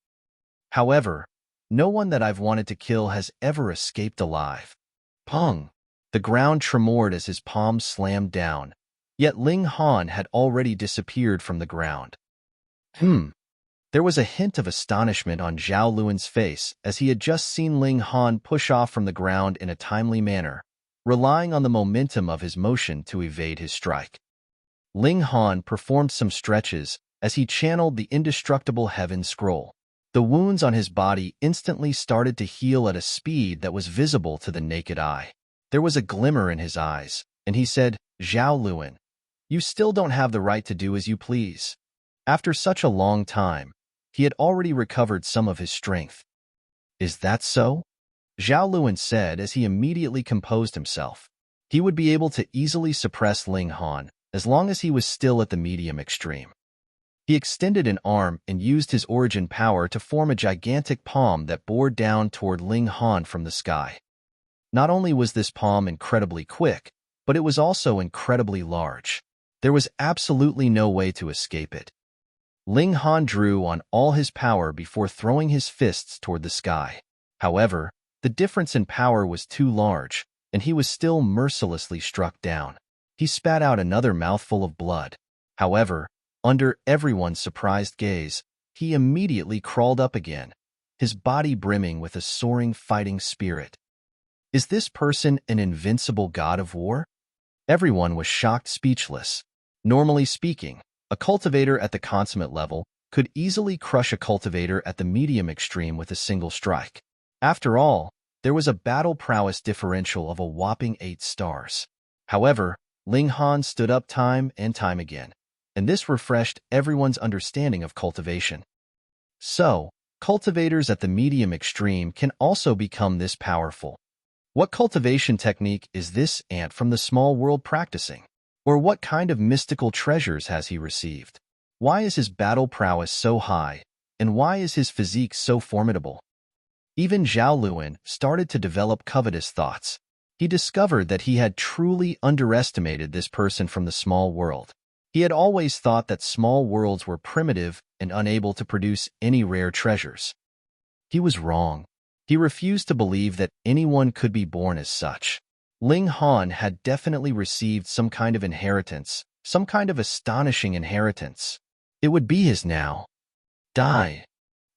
However, no one that I've wanted to kill has ever escaped alive. Pong! The ground tremored as his palms slammed down, yet Ling Han had already disappeared from the ground. There was a hint of astonishment on Zhao Luan's face as he had just seen Ling Han push off from the ground in a timely manner, relying on the momentum of his motion to evade his strike. Ling Han performed some stretches as he channeled the indestructible heaven scroll. The wounds on his body instantly started to heal at a speed that was visible to the naked eye. There was a glimmer in his eyes, and he said, "Zhao Luan, you still don't have the right to do as you please." After such a long time, he had already recovered some of his strength. "Is that so?" Zhao Luan said as he immediately composed himself. He would be able to easily suppress Ling Han as long as he was still at the medium extreme. He extended an arm and used his origin power to form a gigantic palm that bore down toward Ling Han from the sky. Not only was this palm incredibly quick, but it was also incredibly large. There was absolutely no way to escape it. Ling Han drew on all his power before throwing his fists toward the sky. However, the difference in power was too large, and he was still mercilessly struck down. He spat out another mouthful of blood. However, under everyone's surprised gaze, he immediately crawled up again, his body brimming with a soaring fighting spirit. Is this person an invincible god of war? Everyone was shocked speechless. Normally speaking, a cultivator at the consummate level could easily crush a cultivator at the medium extreme with a single strike. After all, there was a battle prowess differential of a whopping 8 stars. However, Ling Han stood up time and time again, and this refreshed everyone's understanding of cultivation. So, cultivators at the medium extreme can also become this powerful. What cultivation technique is this ant from the small world practicing? Or what kind of mystical treasures has he received? Why is his battle prowess so high, and why is his physique so formidable? Even Zhao Luan started to develop covetous thoughts. He discovered that he had truly underestimated this person from the small world. He had always thought that small worlds were primitive and unable to produce any rare treasures. He was wrong. He refused to believe that anyone could be born as such. Ling Han had definitely received some kind of inheritance, some kind of astonishing inheritance. It would be his now. Die.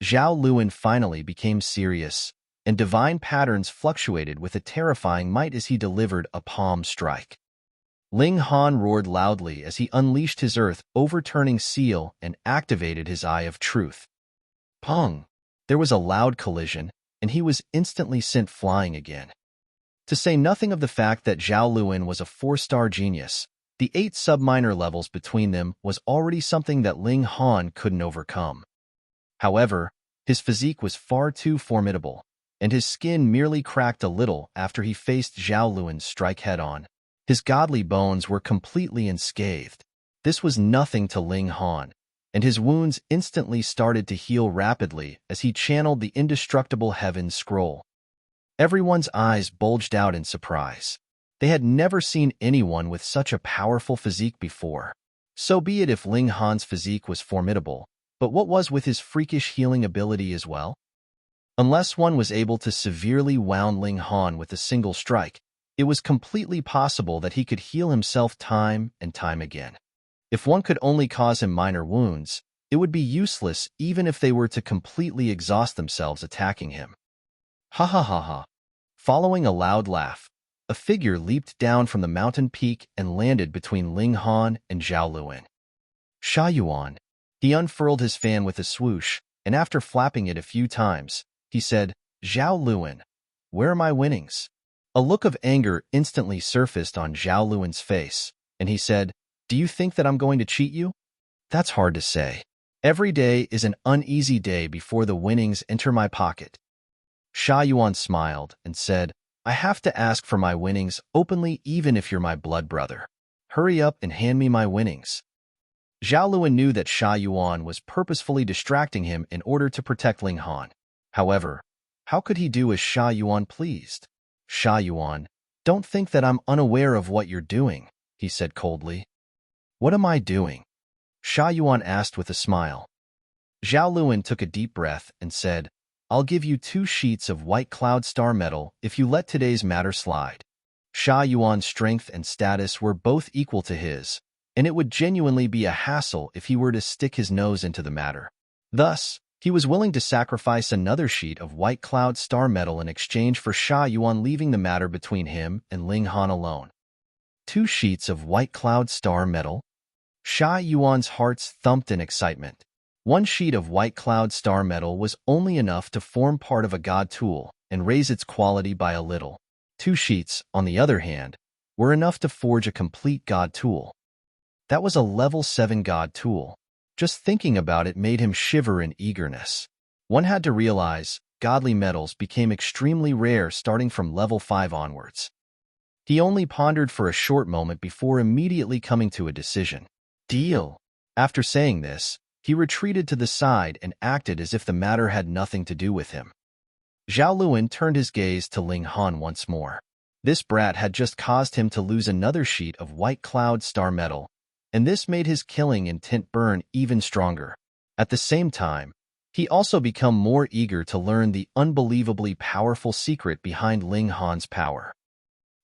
Zhao Luan finally became serious, and divine patterns fluctuated with a terrifying might as he delivered a palm strike. Ling Han roared loudly as he unleashed his earth-overturning seal and activated his Eye of Truth. Pong! There was a loud collision, and he was instantly sent flying again. To say nothing of the fact that Zhao Luan was a 4-star genius, the 8 sub-minor levels between them was already something that Ling Han couldn't overcome. However, his physique was far too formidable, and his skin merely cracked a little after he faced Zhao Luan's strike head-on. His godly bones were completely unscathed. This was nothing to Ling Han, and his wounds instantly started to heal rapidly as he channeled the indestructible heaven scroll. Everyone's eyes bulged out in surprise. They had never seen anyone with such a powerful physique before. So be it if Ling Han's physique was formidable, but what was with his freakish healing ability as well? Unless one was able to severely wound Ling Han with a single strike, it was completely possible that he could heal himself time and time again. If one could only cause him minor wounds, it would be useless even if they were to completely exhaust themselves attacking him. Ha ha ha ha. Following a loud laugh, a figure leaped down from the mountain peak and landed between Ling Han and Zhao Luan. Sha Yuan. He unfurled his fan with a swoosh, and after flapping it a few times, he said, "Zhao Luan, where are my winnings?" A look of anger instantly surfaced on Zhao Luan's face, and he said, "Do you think that I'm going to cheat you?" That's hard to say. Every day is an uneasy day before the winnings enter my pocket. Sha Yuan smiled and said, "I have to ask for my winnings openly even if you're my blood brother. Hurry up and hand me my winnings." Zhao Luan knew that Sha Yuan was purposefully distracting him in order to protect Ling Han. However, how could he do as Sha Yuan pleased? "Sha Yuan, don't think that I'm unaware of what you're doing," he said coldly. "What am I doing?" Sha Yuan asked with a smile. Zhao Luan took a deep breath and said, "I'll give you 2 sheets of white cloud star metal if you let today's matter slide." Sha Yuan's strength and status were both equal to his, and it would genuinely be a hassle if he were to stick his nose into the matter. Thus, he was willing to sacrifice another sheet of White Cloud Star Metal in exchange for Sha Yuan leaving the matter between him and Ling Han alone. 2 sheets of White Cloud Star Metal? Sha Yuan's hearts thumped in excitement. 1 sheet of White Cloud Star Metal was only enough to form part of a god tool and raise its quality by a little. 2 sheets, on the other hand, were enough to forge a complete god tool. That was a level 7 god tool. Just thinking about it made him shiver in eagerness. One had to realize godly metals became extremely rare starting from level 5 onwards. He only pondered for a short moment before immediately coming to a decision. Deal. After saying this, he retreated to the side and acted as if the matter had nothing to do with him. Zhao Luan turned his gaze to Ling Han once more. This brat had just caused him to lose another sheet of White Cloud Star Metal, and this made his killing intent burn even stronger. At the same time, he also became more eager to learn the unbelievably powerful secret behind Ling Han's power.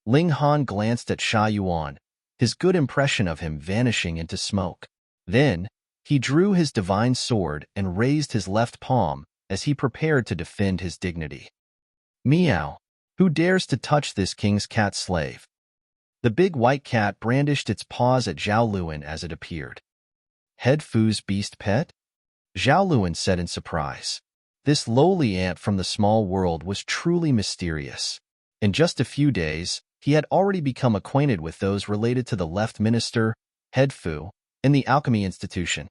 Ling Han glanced at Sha Yuan, his good impression of him vanishing into smoke. Then, he drew his divine sword and raised his left palm as he prepared to defend his dignity. Meow! Who dares to touch this king's cat slave? The big white cat brandished its paws at Zhao Luan as it appeared. Head Fu's beast pet? Zhao Luan said in surprise. This lowly ant from the small world was truly mysterious. In just a few days, he had already become acquainted with those related to the left minister, Head Fu, and the Alchemy Institution.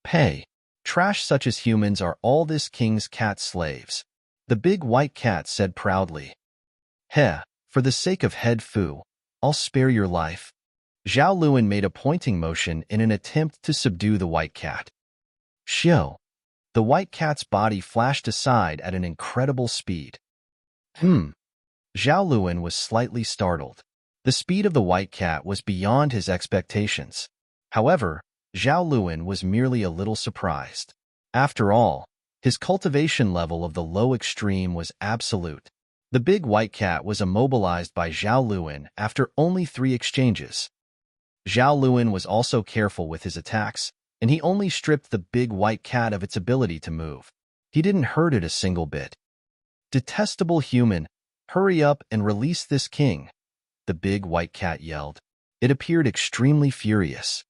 Pay. Trash such as humans are all this king's cat slaves, the big white cat said proudly. Heh, for the sake of Head Fu, I'll spare your life. Zhao Luan made a pointing motion in an attempt to subdue the white cat. Xiao. The white cat's body flashed aside at an incredible speed. Zhao Luan was slightly startled. The speed of the white cat was beyond his expectations. However, Zhao Luan was merely a little surprised. After all, his cultivation level of the low extreme was absolute. The big white cat was immobilized by Zhao Luan after only 3 exchanges. Zhao Luan was also careful with his attacks, and he only stripped the big white cat of its ability to move. He didn't hurt it a single bit. Detestable human, hurry up and release this king, the big white cat yelled. It appeared extremely furious.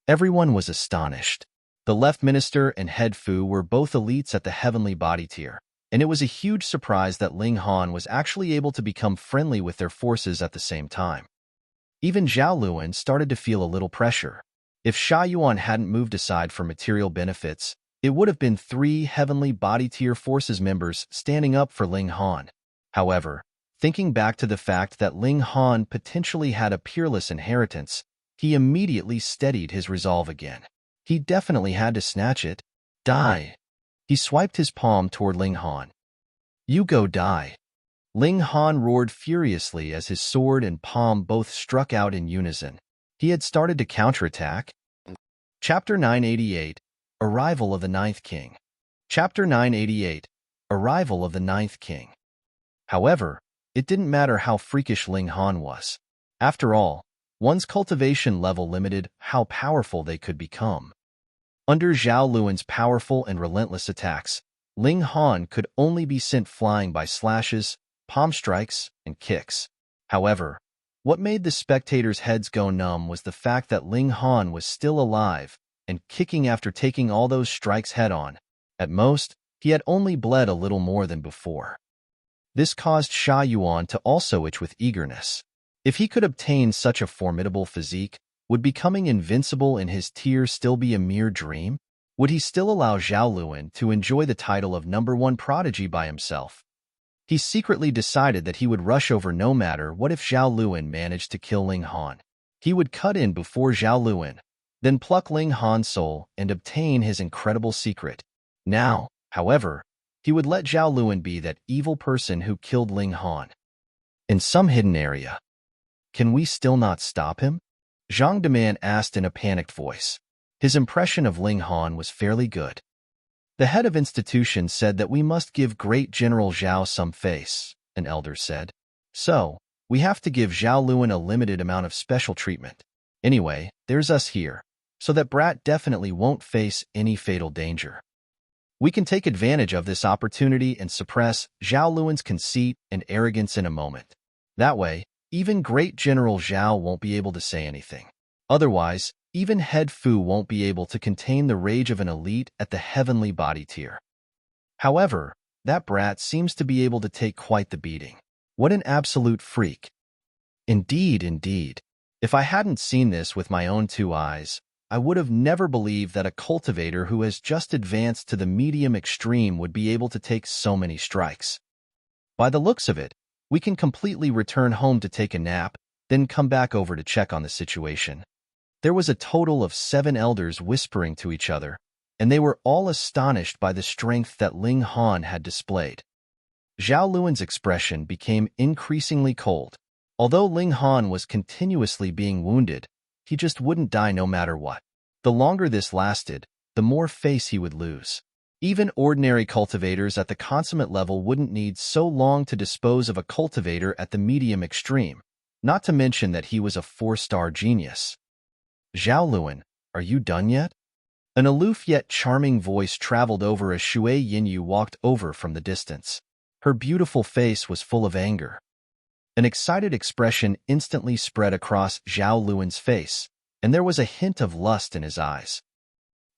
Everyone was astonished. The left minister and Head Fu were both elites at the heavenly body tier, and it was a huge surprise that Ling Han was actually able to become friendly with their forces at the same time. Even Zhao Luan started to feel a little pressure. If Sha Yuan hadn't moved aside for material benefits, it would have been 3 heavenly body tier forces members standing up for Ling Han. However, thinking back to the fact that Ling Han potentially had a peerless inheritance, he immediately steadied his resolve again. He definitely had to snatch it. Die. He swiped his palm toward Ling Han. You go die. Ling Han roared furiously as his sword and palm both struck out in unison. He had started to counterattack. Chapter 988, Arrival of the Ninth King. Chapter 988, Arrival of the Ninth King. However, it didn't matter how freakish Ling Han was. After all, one's cultivation level limited how powerful they could become. Under Zhao Luan's powerful and relentless attacks, Ling Han could only be sent flying by slashes, palm strikes, and kicks. However, what made the spectators' heads go numb was the fact that Ling Han was still alive and kicking after taking all those strikes head-on. At most, he had only bled a little more than before. This caused Sha Yuan to also itch with eagerness. If he could obtain such a formidable physique, would becoming invincible in his tier still be a mere dream? Would he still allow Zhao Luan to enjoy the title of #1 Prodigy by himself? He secretly decided that he would rush over no matter what if Zhao Luan managed to kill Ling Han. He would cut in before Zhao Luan, then pluck Ling Han's soul and obtain his incredible secret. Now, however, he would let Zhao Luan be that evil person who killed Ling Han. In some hidden area. Can we still not stop him? Zhang Deman asked in a panicked voice. His impression of Ling Han was fairly good. The head of institution said that we must give great General Zhao some face, an elder said. So, We have to give Zhao Luan a limited amount of special treatment. Anyway, there's us here, so that brat definitely won't face any fatal danger. We can take advantage of this opportunity and suppress Zhao Luan's conceit and arrogance in a moment. That way, even Great General Zhao won't be able to say anything. Otherwise, even Head Fu won't be able to contain the rage of an elite at the heavenly body tier. However, that brat seems to be able to take quite the beating. What an absolute freak. Indeed, indeed. If I hadn't seen this with my own two eyes, I would have never believed that a cultivator who has just advanced to the medium extreme would be able to take so many strikes. By the looks of it, we can completely return home to take a nap, then come back over to check on the situation. There was a total of 7 elders whispering to each other, and they were all astonished by the strength that Ling Han had displayed. Zhao Luan's expression became increasingly cold. Although Ling Han was continuously being wounded, he just wouldn't die no matter what. The longer this lasted, the more face he would lose. Even ordinary cultivators at the consummate level wouldn't need so long to dispose of a cultivator at the medium extreme, not to mention that he was a 4-star genius. Zhao Luan, are you done yet? An aloof yet charming voice traveled over as Shui Yinyu walked over from the distance. Her beautiful face was full of anger. An excited expression instantly spread across Zhao Luan's face, and there was a hint of lust in his eyes.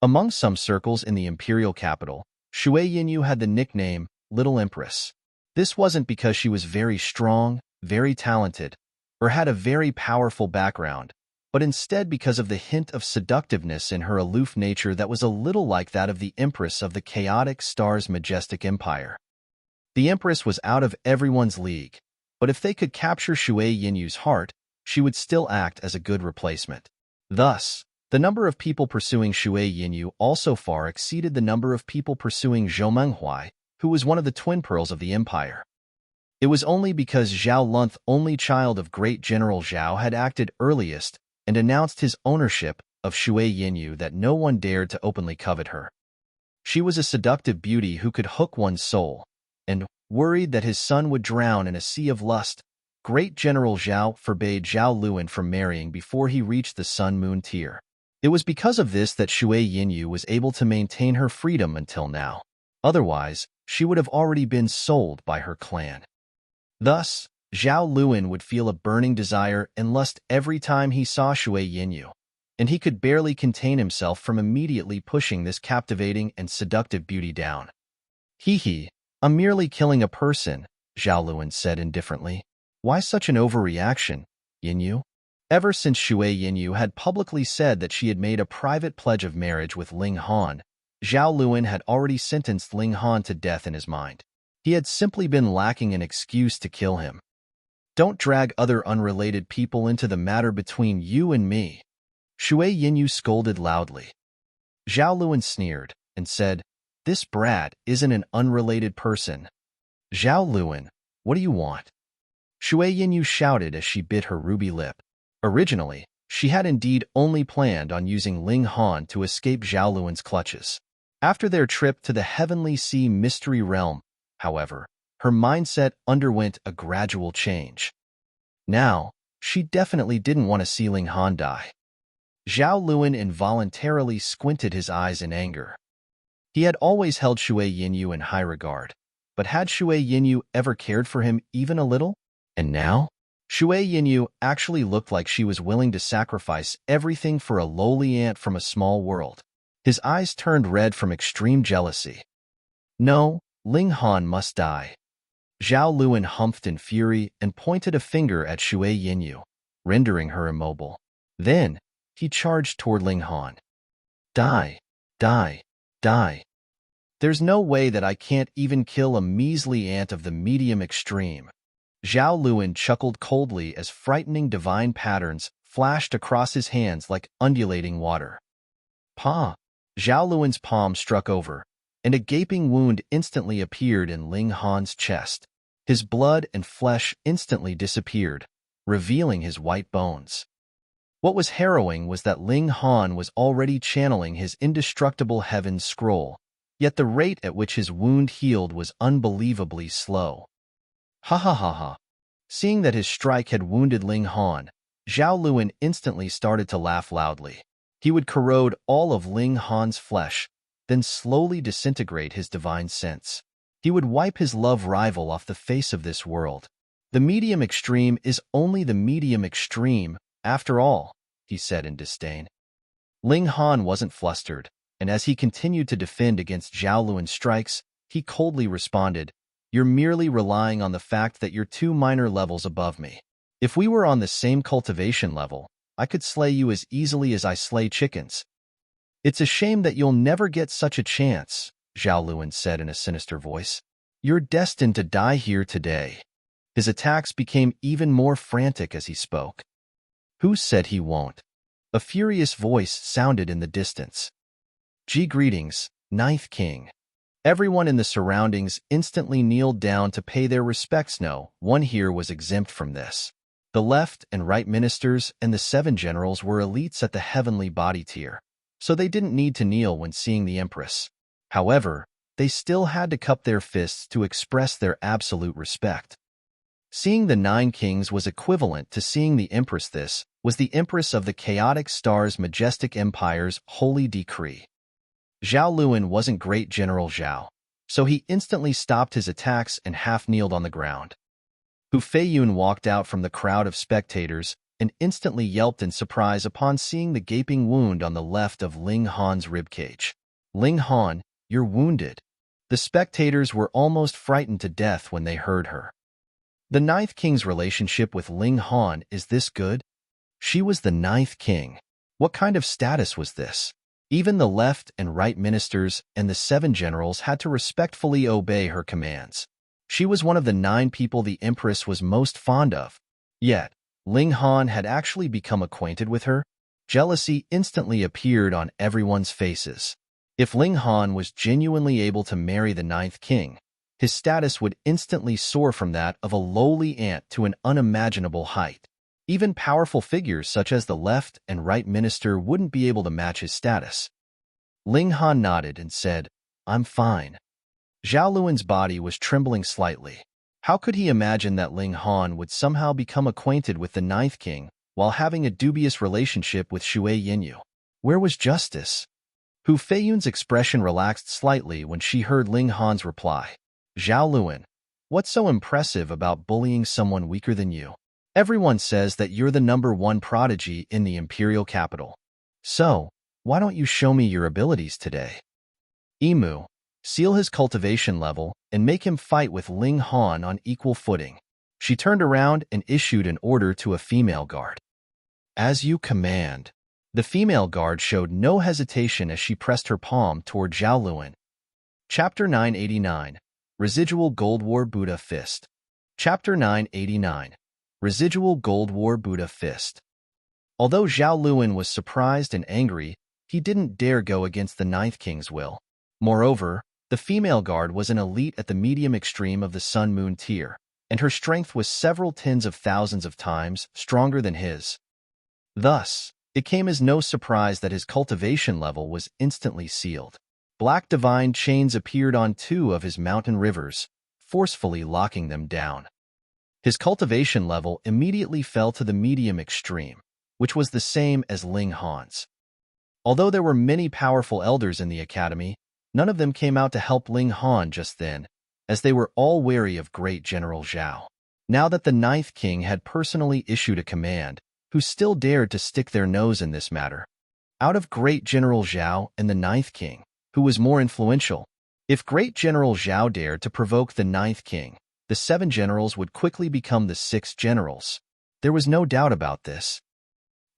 Among some circles in the imperial capital, Shui Yinyu had the nickname Little Empress. This wasn't because she was very strong, very talented, or had a very powerful background, but instead because of the hint of seductiveness in her aloof nature that was a little like that of the Empress of the chaotic star's majestic empire. The Empress was out of everyone's league, but if they could capture Shui Yinyu's heart, she would still act as a good replacement. Thus, the number of people pursuing Shui Yinyu also far exceeded the number of people pursuing Zhou Menghuai, who was one of the twin pearls of the empire. It was only because Zhao Lunth, only child of Great General Zhao, had acted earliest and announced his ownership of Shui Yinyu that no one dared to openly covet her. She was a seductive beauty who could hook one's soul, and, worried that his son would drown in a sea of lust, Great General Zhao forbade Zhao Luan from marrying before he reached the Sun-Moon tier. It was because of this that Shui Yinyu was able to maintain her freedom until now. Otherwise, she would have already been sold by her clan. Thus, Zhao Luan would feel a burning desire and lust every time he saw Shui Yinyu, and he could barely contain himself from immediately pushing this captivating and seductive beauty down. Hee, I'm merely killing a person, Zhao Luan said indifferently. Why such an overreaction, Yinyu? Ever since Shui Yinyu had publicly said that she had made a private pledge of marriage with Ling Han, Zhao Luan had already sentenced Ling Han to death in his mind. He had simply been lacking an excuse to kill him. Don't drag other unrelated people into the matter between you and me, Shui Yinyu scolded loudly. Zhao Luan sneered and said, This brat isn't an unrelated person. Zhao Luan, what do you want? Shui Yinyu shouted as she bit her ruby lip. Originally, she had indeed only planned on using Ling Han to escape Zhao Luan's clutches. After their trip to the Heavenly Sea Mystery Realm, however, her mindset underwent a gradual change. Now, she definitely didn't want to see Ling Han die. Zhao Luan involuntarily squinted his eyes in anger. He had always held Shui Yinyu in high regard, but had Shui Yinyu ever cared for him even a little? And now? Shui Yinyu actually looked like she was willing to sacrifice everything for a lowly ant from a small world. His eyes turned red from extreme jealousy. No, Ling Han must die. Zhao Luan humphed in fury and pointed a finger at Shui Yinyu, rendering her immobile. Then, he charged toward Ling Han. Die, die, die. There's no way that I can't even kill a measly ant of the medium extreme. Zhao Luan chuckled coldly as frightening divine patterns flashed across his hands like undulating water. Pa! Zhao Luan's palm struck over, and a gaping wound instantly appeared in Ling Han's chest. His blood and flesh instantly disappeared, revealing his white bones. What was harrowing was that Ling Han was already channeling his indestructible heaven scroll, yet the rate at which his wound healed was unbelievably slow. Ha ha ha ha. Seeing that his strike had wounded Ling Han, Zhao Luan instantly started to laugh loudly. He would corrode all of Ling Han's flesh, then slowly disintegrate his divine sense. He would wipe his love rival off the face of this world. The medium extreme is only the medium extreme, after all, he said in disdain. Ling Han wasn't flustered, and as he continued to defend against Zhao Luan's strikes, he coldly responded, "You're merely relying on the fact that you're 2 minor levels above me. If we were on the same cultivation level, I could slay you as easily as I slay chickens." "It's a shame that you'll never get such a chance," Zhao Luan said in a sinister voice. "You're destined to die here today." His attacks became even more frantic as he spoke. "Who said he won't?" A furious voice sounded in the distance. "Greetings, Ninth King." Everyone in the surroundings instantly kneeled down to pay their respects. No one here was exempt from this. The left and right ministers and the 7 generals were elites at the heavenly body tier, so they didn't need to kneel when seeing the Empress. However, they still had to cup their fists to express their absolute respect. Seeing the 9 kings was equivalent to seeing the Empress. This was the Empress of the Chaotic Star's Majestic Empire's holy decree. Zhao Luan wasn't Great General Zhao, so he instantly stopped his attacks and half-kneeled on the ground. Hu Feiyun walked out from the crowd of spectators and instantly yelped in surprise upon seeing the gaping wound on the left of Ling Han's ribcage. "Ling Han, you're wounded." The spectators were almost frightened to death when they heard her. The 9th King's relationship with Ling Han is this good? She was the 9th King. What kind of status was this? Even the left and right ministers and the 7 generals had to respectfully obey her commands. She was one of the 9 people the Empress was most fond of. Yet, Ling Han had actually become acquainted with her. Jealousy instantly appeared on everyone's faces. If Ling Han was genuinely able to marry the 9th King, his status would instantly soar from that of a lowly ant to an unimaginable height. Even powerful figures such as the left and right minister wouldn't be able to match his status. Ling Han nodded and said, "I'm fine." Zhao Luan's body was trembling slightly. How could he imagine that Ling Han would somehow become acquainted with the 9th King while having a dubious relationship with Shui Yinyu? Where was justice? Hu Feiyun's expression relaxed slightly when she heard Ling Han's reply. "Zhao Luan, what's so impressive about bullying someone weaker than you? Everyone says that you're the #1 prodigy in the imperial capital. So, why don't you show me your abilities today? Emu, seal his cultivation level and make him fight with Ling Han on equal footing." She turned around and issued an order to a female guard. "As you command." The female guard showed no hesitation as she pressed her palm toward Zhao Luan. Chapter 989. Residual Gold War Buddha Fist. Chapter 989. Residual Gold War Buddha Fist. Although Zhao Luan was surprised and angry, he didn't dare go against the 9th King's will. Moreover, the female guard was an elite at the medium extreme of the Sun-Moon tier, and her strength was several tens of thousands of times stronger than his. Thus, it came as no surprise that his cultivation level was instantly sealed. Black divine chains appeared on 2 of his mountain rivers, forcefully locking them down. His cultivation level immediately fell to the medium extreme, which was the same as Ling Han's. Although there were many powerful elders in the academy, none of them came out to help Ling Han just then, as they were all wary of Great General Zhao. Now that the 9th King had personally issued a command, who still dared to stick their nose in this matter? Out of Great General Zhao and the 9th King, who was more influential? If Great General Zhao dared to provoke the 9th King, the 7 generals would quickly become the 6 generals. There was no doubt about this.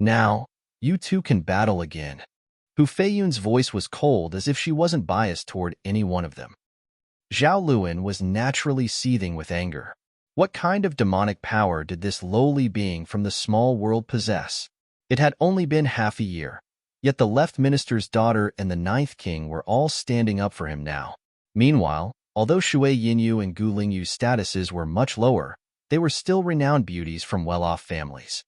"Now, you 2 can battle again." Hu Feiyun's voice was cold as if she wasn't biased toward any one of them. Zhao Luan was naturally seething with anger. What kind of demonic power did this lowly being from the small world possess? It had only been half a year, yet the left minister's daughter and the 9th King were all standing up for him now. Meanwhile, although Shui Yinyu and Gu Lingyu's statuses were much lower, they were still renowned beauties from well-off families.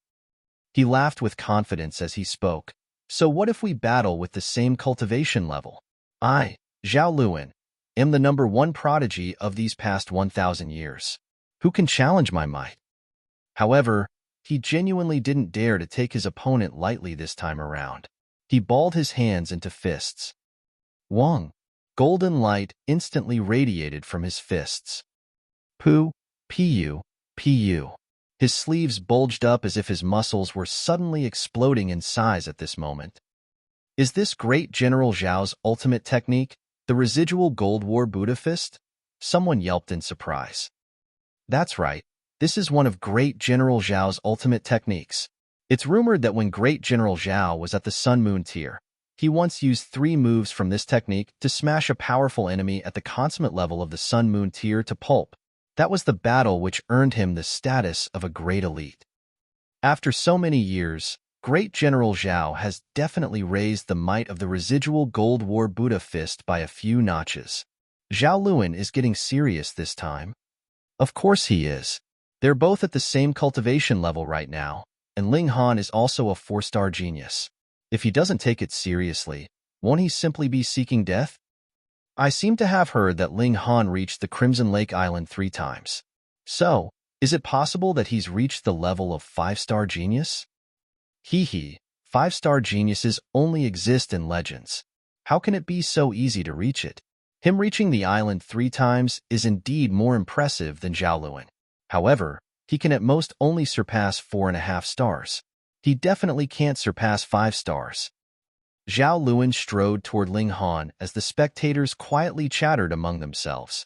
He laughed with confidence as he spoke. "So what if we battle with the same cultivation level? I, Zhao Luan, am the #1 prodigy of these past 1,000 years. Who can challenge my might?" However, he genuinely didn't dare to take his opponent lightly this time around. He balled his hands into fists. Wong. Golden light instantly radiated from his fists. Pu, pu, pu. His sleeves bulged up as if his muscles were suddenly exploding in size at this moment. Is this great General Zhao's ultimate technique, the residual Gold War Buddha Fist? Someone yelped in surprise. That's right, this is one of great General Zhao's ultimate techniques. It's rumored that when great General Zhao was at the Sun Moon tier, he once used 3 moves from this technique to smash a powerful enemy at the consummate level of the Sun Moon tier to pulp. That was the battle which earned him the status of a great elite. After so many years, Great General Zhao has definitely raised the might of the residual Gold War Buddha Fist by a few notches. Zhao Luan is getting serious this time. Of course he is. They're both at the same cultivation level right now, and Ling Han is also a 4-star genius. If he doesn't take it seriously, won't he simply be seeking death? I seem to have heard that Ling Han reached the Crimson Lake Island 3 times. So, is it possible that he's reached the level of 5-star genius? Hee hee, 5-star geniuses only exist in legends. How can it be so easy to reach it? Him reaching the island 3 times is indeed more impressive than Zhao Luan. However, he can at most only surpass 4.5 stars. He definitely can't surpass 5 stars. Zhao Luan strode toward Ling Han as the spectators quietly chattered among themselves.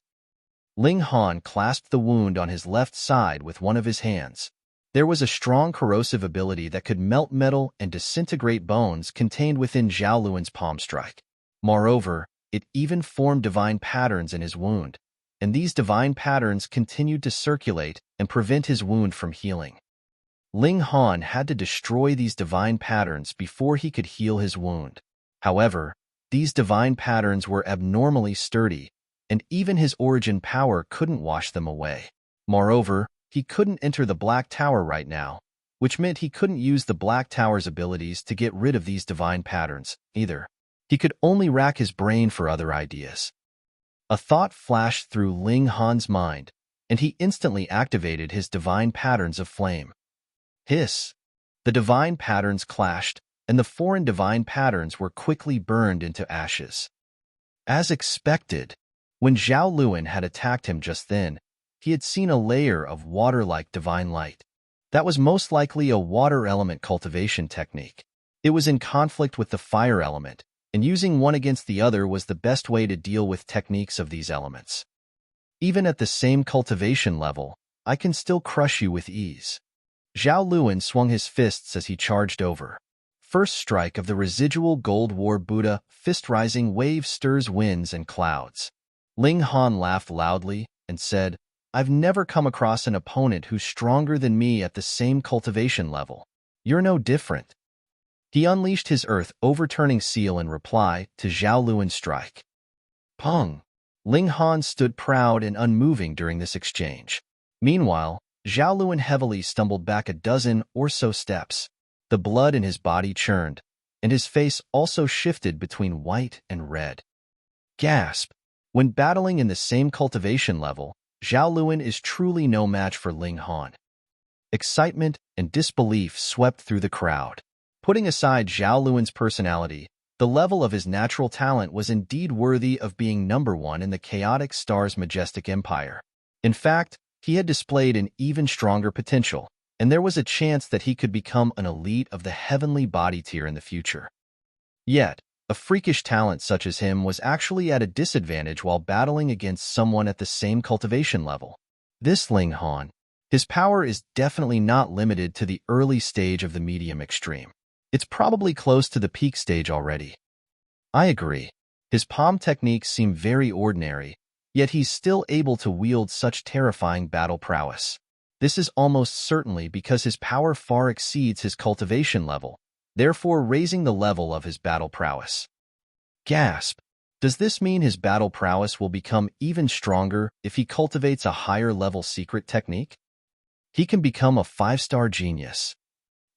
Ling Han clasped the wound on his left side with one of his hands. There was a strong corrosive ability that could melt metal and disintegrate bones contained within Zhao Luan's palm strike. Moreover, it even formed divine patterns in his wound, and these divine patterns continued to circulate and prevent his wound from healing. Ling Han had to destroy these divine patterns before he could heal his wound. However, these divine patterns were abnormally sturdy, and even his origin power couldn't wash them away. Moreover, he couldn't enter the Black Tower right now, which meant he couldn't use the Black Tower's abilities to get rid of these divine patterns, either. He could only rack his brain for other ideas. A thought flashed through Ling Han's mind, and he instantly activated his divine patterns of flame. Hiss! The divine patterns clashed, and the foreign divine patterns were quickly burned into ashes. As expected, when Zhao Luan had attacked him just then, he had seen a layer of water-like divine light. That was most likely a water element cultivation technique. It was in conflict with the fire element, and using one against the other was the best way to deal with techniques of these elements. Even at the same cultivation level, I can still crush you with ease. Zhao Luan swung his fists as he charged over. First strike of the residual Gold War Buddha Fist rising wave stirs winds and clouds. Ling Han laughed loudly and said, I've never come across an opponent who's stronger than me at the same cultivation level. You're no different. He unleashed his earth overturning seal in reply to Zhao Luan's strike. Pong! Ling Han stood proud and unmoving during this exchange. Meanwhile, Zhao Luan heavily stumbled back a dozen or so steps. The blood in his body churned, and his face also shifted between white and red. Gasp! When battling in the same cultivation level, Zhao Luan is truly no match for Ling Han. Excitement and disbelief swept through the crowd. Putting aside Zhao Luan's personality, the level of his natural talent was indeed worthy of being #1 in the Chaotic Star's majestic empire. In fact, he had displayed an even stronger potential, and there was a chance that he could become an elite of the heavenly body tier in the future. Yet, a freakish talent such as him was actually at a disadvantage while battling against someone at the same cultivation level. This Ling Han, his power is definitely not limited to the early stage of the medium extreme. It's probably close to the peak stage already. I agree. His palm techniques seem very ordinary, yet he's still able to wield such terrifying battle prowess. This is almost certainly because his power far exceeds his cultivation level, therefore raising the level of his battle prowess. Gasp! Does this mean his battle prowess will become even stronger if he cultivates a higher-level secret technique? He can become a 5-star genius.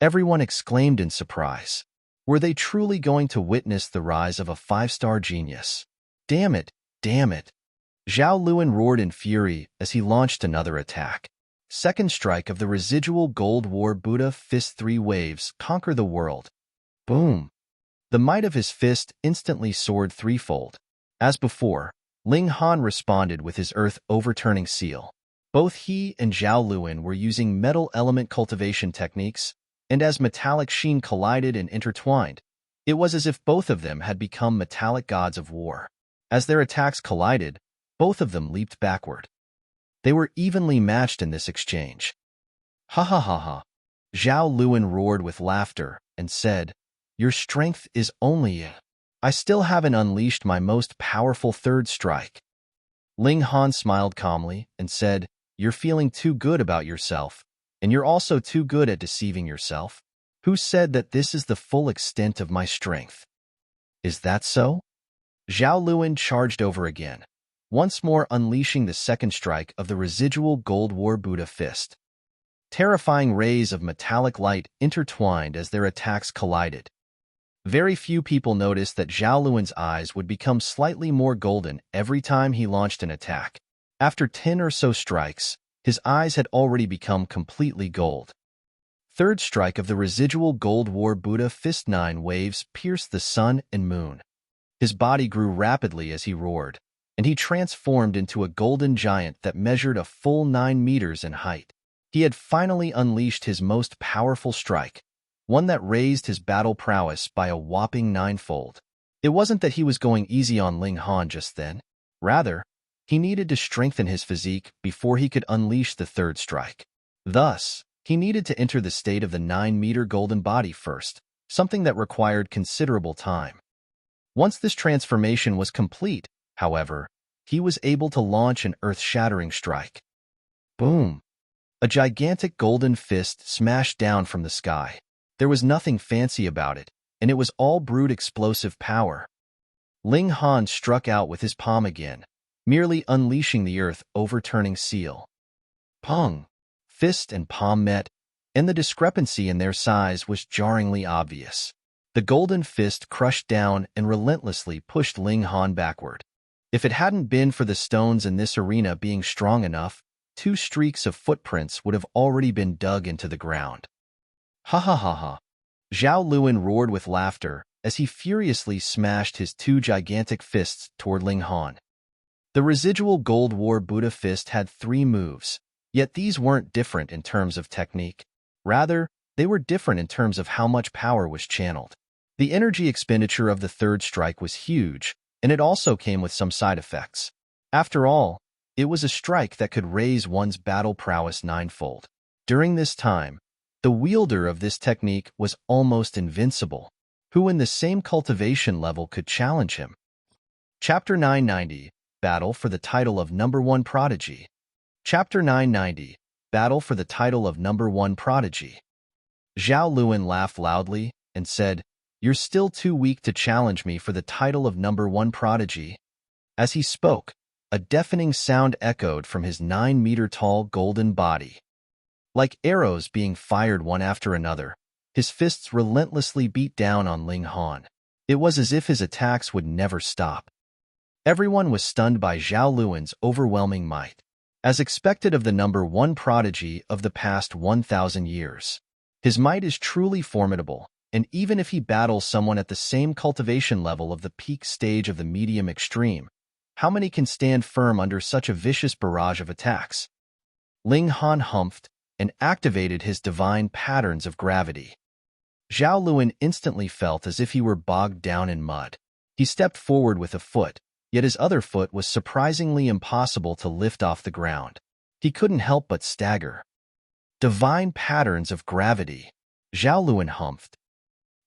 Everyone exclaimed in surprise. Were they truly going to witness the rise of a 5-star genius? Damn it! Damn it! Zhao Luan roared in fury as he launched another attack. Second strike of the residual Gold War Buddha fist 3 waves, conquer the world. Boom! The might of his fist instantly soared threefold. As before, Ling Han responded with his earth overturning seal. Both he and Zhao Luan were using metal element cultivation techniques, and as metallic sheen collided and intertwined, it was as if both of them had become metallic gods of war. As their attacks collided, both of them leaped backward. They were evenly matched in this exchange. Ha ha ha ha. Zhao Luan roared with laughter and said, "Your strength is only it. I still haven't unleashed my most powerful third strike." Ling Han smiled calmly and said, "You're feeling too good about yourself, and you're also too good at deceiving yourself. Who said that this is the full extent of my strength?" "Is that so?" Zhao Luan charged over again, once more unleashing the second strike of the residual Gold War Buddha fist. Terrifying rays of metallic light intertwined as their attacks collided. Very few people noticed that Zhao Luan's eyes would become slightly more golden every time he launched an attack. After 10 or so strikes, his eyes had already become completely gold. Third strike of the residual Gold War Buddha fist 9 waves pierced the sun and moon. His body grew rapidly as he roared, and he transformed into a golden giant that measured a full 9 meters in height. He had finally unleashed his most powerful strike, one that raised his battle prowess by a whopping 9-fold. It wasn't that he was going easy on Ling Han just then. Rather, he needed to strengthen his physique before he could unleash the third strike. Thus, he needed to enter the state of the 9-meter golden body first, something that required considerable time. Once this transformation was complete, however, he was able to launch an earth-shattering strike. Boom! A gigantic golden fist smashed down from the sky. There was nothing fancy about it, and it was all brute explosive power. Ling Han struck out with his palm again, merely unleashing the earth overturning seal. Pong! Fist and palm met, and the discrepancy in their size was jarringly obvious. The golden fist crushed down and relentlessly pushed Ling Han backward. If it hadn't been for the stones in this arena being strong enough, 2 streaks of footprints would have already been dug into the ground. Ha ha ha ha. Zhao Luan roared with laughter as he furiously smashed his 2 gigantic fists toward Ling Han. The residual Gold War Buddha fist had 3 moves, yet these weren't different in terms of technique. Rather, they were different in terms of how much power was channeled. The energy expenditure of the third strike was huge, and it also came with some side effects. After all, it was a strike that could raise one's battle prowess 9-fold. During this time, the wielder of this technique was almost invincible. Who in the same cultivation level could challenge him? Chapter 990, Battle for the title of number 1 Prodigy. Chapter 990, Battle for the title of number 1 Prodigy. Zhao Luan laughed loudly and said, "You're still too weak to challenge me for the title of number 1 Prodigy." As he spoke, a deafening sound echoed from his 9-meter-tall golden body. Like arrows being fired one after another, his fists relentlessly beat down on Ling Han. It was as if his attacks would never stop. Everyone was stunned by Zhao Luan's overwhelming might, as expected of the number 1 prodigy of the past 1,000 years. His might is truly formidable, and even if he battles someone at the same cultivation level of the peak stage of the medium extreme, how many can stand firm under such a vicious barrage of attacks? Ling Han humphed and activated his divine patterns of gravity. Zhao Luan instantly felt as if he were bogged down in mud. He stepped forward with a foot, yet his other foot was surprisingly impossible to lift off the ground. He couldn't help but stagger. Divine patterns of gravity. Zhao Luan humphed.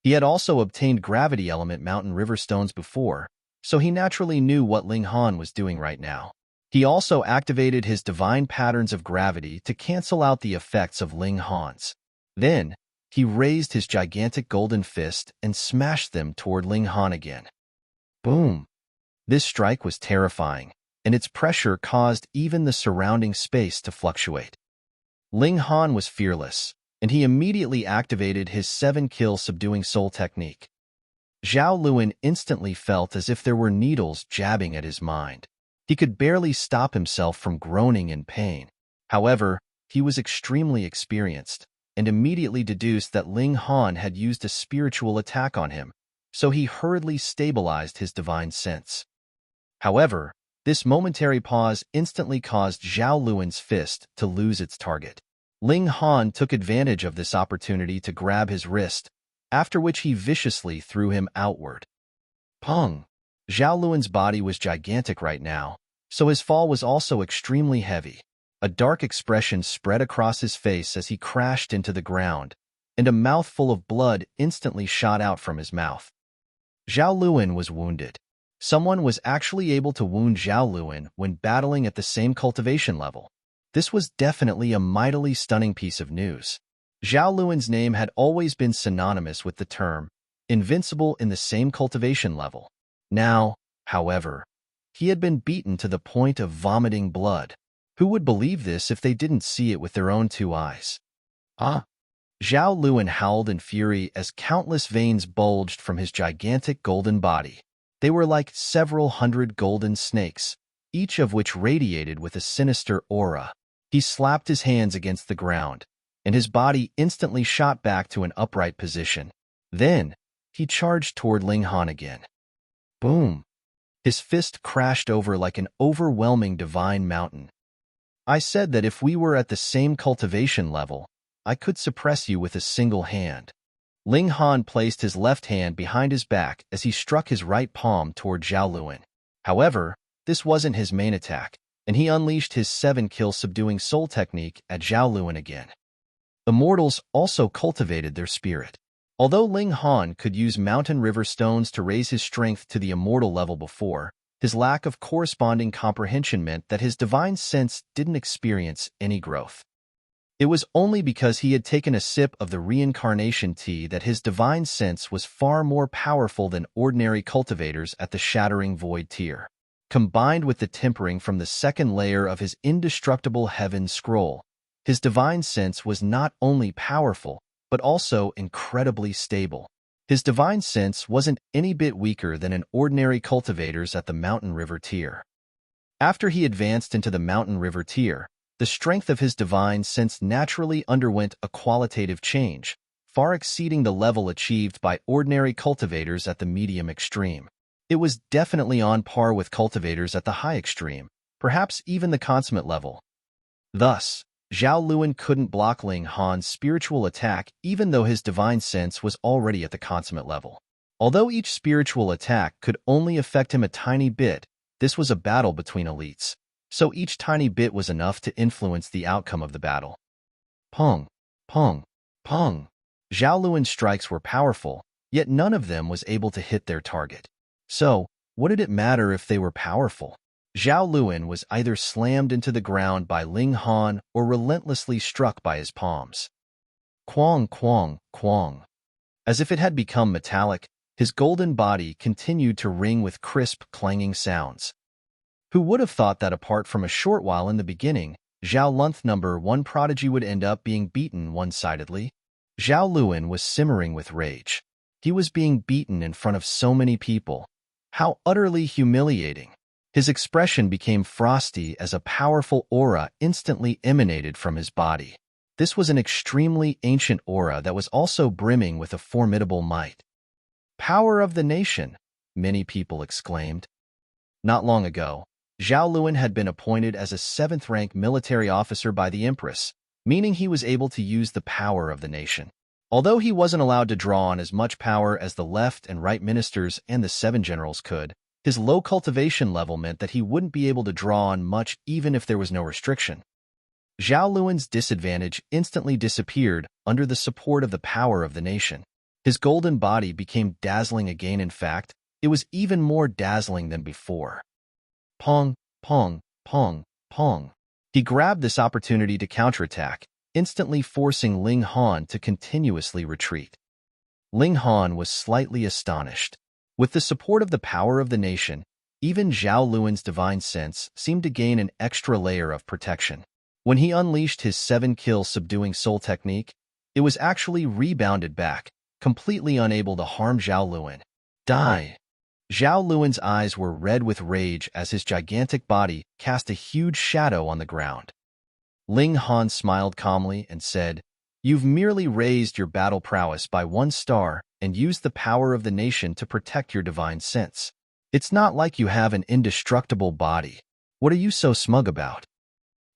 He had also obtained gravity element mountain river stones before, so he naturally knew what Ling Han was doing right now. He also activated his divine patterns of gravity to cancel out the effects of Ling Han's. Then, he raised his gigantic golden fist and smashed them toward Ling Han again. Boom! This strike was terrifying, and its pressure caused even the surrounding space to fluctuate. Ling Han was fearless, and he immediately activated his 7-kill subduing soul technique. Zhao Luan instantly felt as if there were needles jabbing at his mind. He could barely stop himself from groaning in pain. However, he was extremely experienced, and immediately deduced that Ling Han had used a spiritual attack on him, so he hurriedly stabilized his divine sense. However, this momentary pause instantly caused Zhao Luan's fist to lose its target. Ling Han took advantage of this opportunity to grab his wrist, after which he viciously threw him outward. Peng! Zhao Luan's body was gigantic right now, so his fall was also extremely heavy. A dark expression spread across his face as he crashed into the ground, and a mouthful of blood instantly shot out from his mouth. Zhao Luan was wounded. Someone was actually able to wound Zhao Luan when battling at the same cultivation level. This was definitely a mightily stunning piece of news. Zhao Luan's name had always been synonymous with the term invincible in the same cultivation level. Now, however, he had been beaten to the point of vomiting blood. Who would believe this if they didn't see it with their own two eyes? Ah! Zhao Luan howled in fury as countless veins bulged from his gigantic golden body. They were like several hundred golden snakes, each of which radiated with a sinister aura. He slapped his hands against the ground, and his body instantly shot back to an upright position. Then, he charged toward Ling Han again. Boom! His fist crashed over like an overwhelming divine mountain. I said that if we were at the same cultivation level, I could suppress you with a single hand. Ling Han placed his left hand behind his back as he struck his right palm toward Zhao Luan. However, this wasn't his main attack, and he unleashed his 7-kill subduing soul technique at Zhao Luan again. Immortals also cultivated their spirit. Although Ling Han could use mountain river stones to raise his strength to the immortal level before, his lack of corresponding comprehension meant that his divine sense didn't experience any growth. It was only because he had taken a sip of the Reincarnation tea that his divine sense was far more powerful than ordinary cultivators at the Shattering Void tier. Combined with the tempering from the second layer of his indestructible Heaven Scroll, his divine sense was not only powerful, but also incredibly stable. His divine sense wasn't any bit weaker than an ordinary cultivator's at the Mountain River tier. After he advanced into the Mountain River tier, the strength of his divine sense naturally underwent a qualitative change, far exceeding the level achieved by ordinary cultivators at the medium extreme. It was definitely on par with cultivators at the high extreme, perhaps even the consummate level. Thus, Zhao Luan couldn't block Ling Han's spiritual attack even though his divine sense was already at the consummate level. Although each spiritual attack could only affect him a tiny bit, this was a battle between elites, so each tiny bit was enough to influence the outcome of the battle. Peng, peng, peng. Zhao Luan's strikes were powerful, yet none of them was able to hit their target. So, what did it matter if they were powerful? Zhao Luan was either slammed into the ground by Ling Han or relentlessly struck by his palms. Quang, quang, quang. As if it had become metallic, his golden body continued to ring with crisp, clanging sounds. Who would have thought that apart from a short while in the beginning, Zhao Lunth #1 Prodigy would end up being beaten one-sidedly? Zhao Luan was simmering with rage. He was being beaten in front of so many people. How utterly humiliating. His expression became frosty as a powerful aura instantly emanated from his body. This was an extremely ancient aura that was also brimming with a formidable might. Power of the nation, many people exclaimed. Not long ago, Zhao Luan had been appointed as a 7th-rank military officer by the Empress, meaning he was able to use the power of the nation. Although he wasn't allowed to draw on as much power as the left and right ministers and the 7 generals could, his low cultivation level meant that he wouldn't be able to draw on much even if there was no restriction. Zhao Luan's disadvantage instantly disappeared under the support of the power of the nation. His golden body became dazzling again. In fact, it was even more dazzling than before. Pong, pong, pong, pong. He grabbed this opportunity to counterattack, instantly forcing Ling Han to continuously retreat. Ling Han was slightly astonished. With the support of the power of the nation, even Zhao Luan's divine sense seemed to gain an extra layer of protection. When he unleashed his 7-kill subduing soul technique, it was actually rebounded back, completely unable to harm Zhao Luan. Die! Zhao Luan's eyes were red with rage as his gigantic body cast a huge shadow on the ground. Ling Han smiled calmly and said, "You've merely raised your battle prowess by 1 star and used the power of the nation to protect your divine sense. It's not like you have an indestructible body. What are you so smug about?"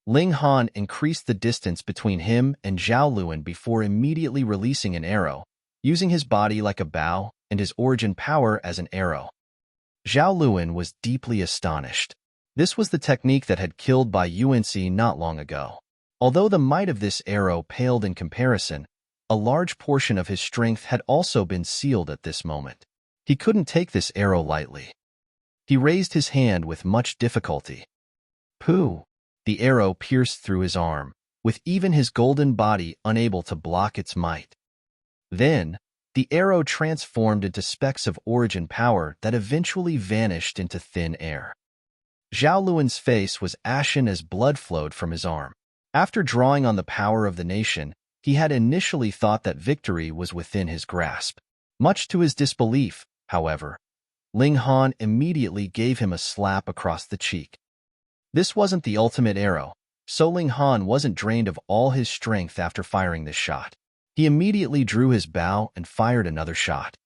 Ling Han increased the distance between him and Zhao Luan before immediately releasing an arrow, using his body like a bow and his origin power as an arrow. Zhao Luan was deeply astonished. This was the technique that had killed by Yuansi not long ago. Although the might of this arrow paled in comparison, a large portion of his strength had also been sealed at this moment. He couldn't take this arrow lightly. He raised his hand with much difficulty. Pooh! The arrow pierced through his arm, with even his golden body unable to block its might. Then, the arrow transformed into specks of origin power that eventually vanished into thin air. Zhao Luan's face was ashen as blood flowed from his arm. After drawing on the power of the nation, he had initially thought that victory was within his grasp. Much to his disbelief, however, Ling Han immediately gave him a slap across the cheek. This wasn't the ultimate arrow, so Ling Han wasn't drained of all his strength after firing this shot. He immediately drew his bow and fired another shot.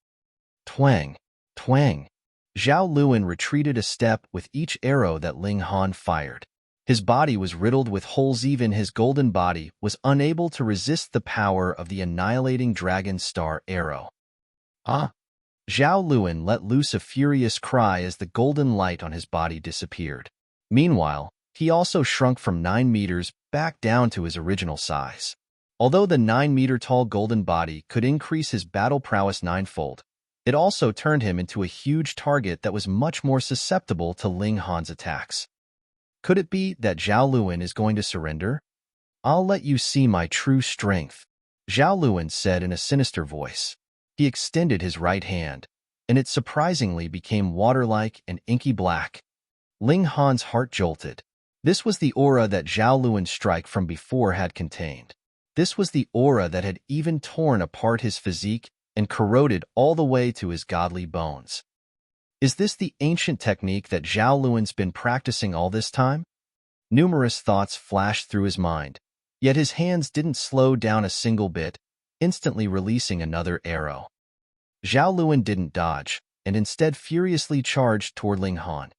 Twang! Twang! Zhao Luan retreated a step with each arrow that Ling Han fired. His body was riddled with holes. Even his golden body was unable to resist the power of the annihilating dragon star arrow. Ah! Zhao Luan let loose a furious cry as the golden light on his body disappeared. Meanwhile, he also shrunk from 9 meters back down to his original size. Although the 9-meter-tall golden body could increase his battle prowess 9-fold, it also turned him into a huge target that was much more susceptible to Ling Han's attacks. Could it be that Zhao Luan is going to surrender? "I'll let you see my true strength," Zhao Luan said in a sinister voice. He extended his right hand, and it surprisingly became water-like and inky black. Ling Han's heart jolted. This was the aura that Zhao Luan's strike from before had contained. This was the aura that had even torn apart his physique and corroded all the way to his godly bones. Is this the ancient technique that Zhao Luan's been practicing all this time? Numerous thoughts flashed through his mind, yet his hands didn't slow down a single bit, instantly releasing another arrow. Zhao Luan didn't dodge, and instead furiously charged toward Ling Han.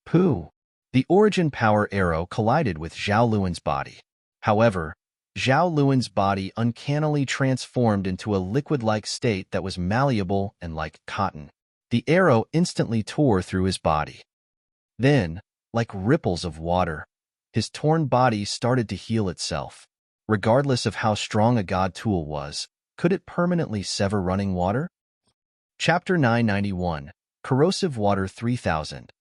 Pooh! The origin power arrow collided with Zhao Luan's body. However, Zhao Luan's body uncannily transformed into a liquid-like state that was malleable and like cotton. The arrow instantly tore through his body. Then, like ripples of water, his torn body started to heal itself. Regardless of how strong a god tool was, could it permanently sever running water? Chapter 991, Corrosive Water 3000.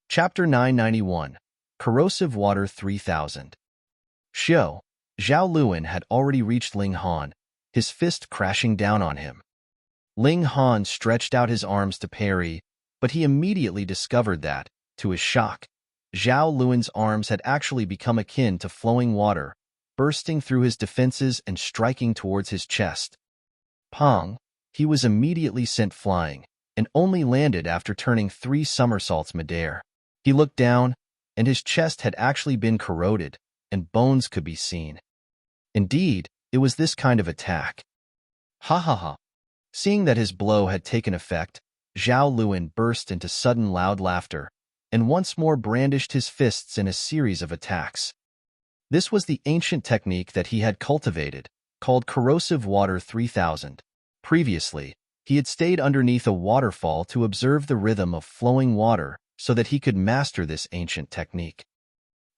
Chapter 991, Corrosive Water 3000. Zhao Luan had already reached Ling Han, his fist crashing down on him. Ling Han stretched out his arms to parry, but he immediately discovered that, to his shock, Zhao Luan's arms had actually become akin to flowing water, bursting through his defenses and striking towards his chest. Pong! He was immediately sent flying, and only landed after turning 3 somersaults midair. He looked down, and his chest had actually been corroded, and bones could be seen. Indeed, it was this kind of attack. Ha ha ha! Seeing that his blow had taken effect, Zhao Luan burst into sudden loud laughter, and once more brandished his fists in a series of attacks. This was the ancient technique that he had cultivated, called Corrosive Water 3000. Previously, he had stayed underneath a waterfall to observe the rhythm of flowing water so that he could master this ancient technique.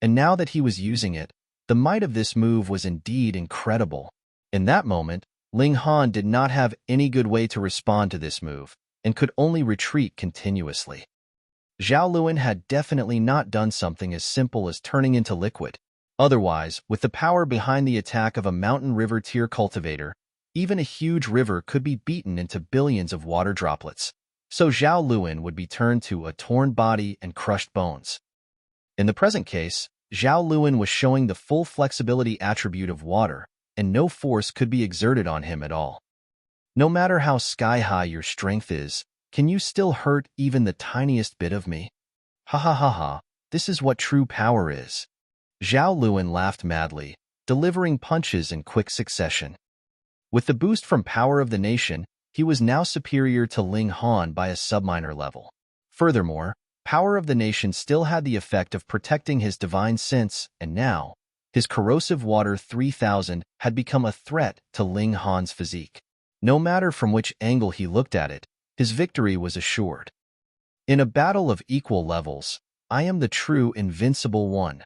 And now that he was using it, the might of this move was indeed incredible. In that moment, Ling Han did not have any good way to respond to this move, and could only retreat continuously. Zhao Luan had definitely not done something as simple as turning into liquid. Otherwise, with the power behind the attack of a mountain river tier cultivator, even a huge river could be beaten into billions of water droplets. So Zhao Luan would be turned to a torn body and crushed bones. In the present case, Zhao Luan was showing the full flexibility attribute of water, and no force could be exerted on him at all. No matter how sky-high your strength is, can you still hurt even the tiniest bit of me? Ha ha ha ha, this is what true power is. Zhao Luan laughed madly, delivering punches in quick succession. With the boost from Power of the Nation, he was now superior to Ling Han by a subminor level. Furthermore, Power of the Nation still had the effect of protecting his divine sense, and now, his Corrosive Water 3000 had become a threat to Ling Han's physique. No matter from which angle he looked at it, his victory was assured. In a battle of equal levels, I am the true invincible one.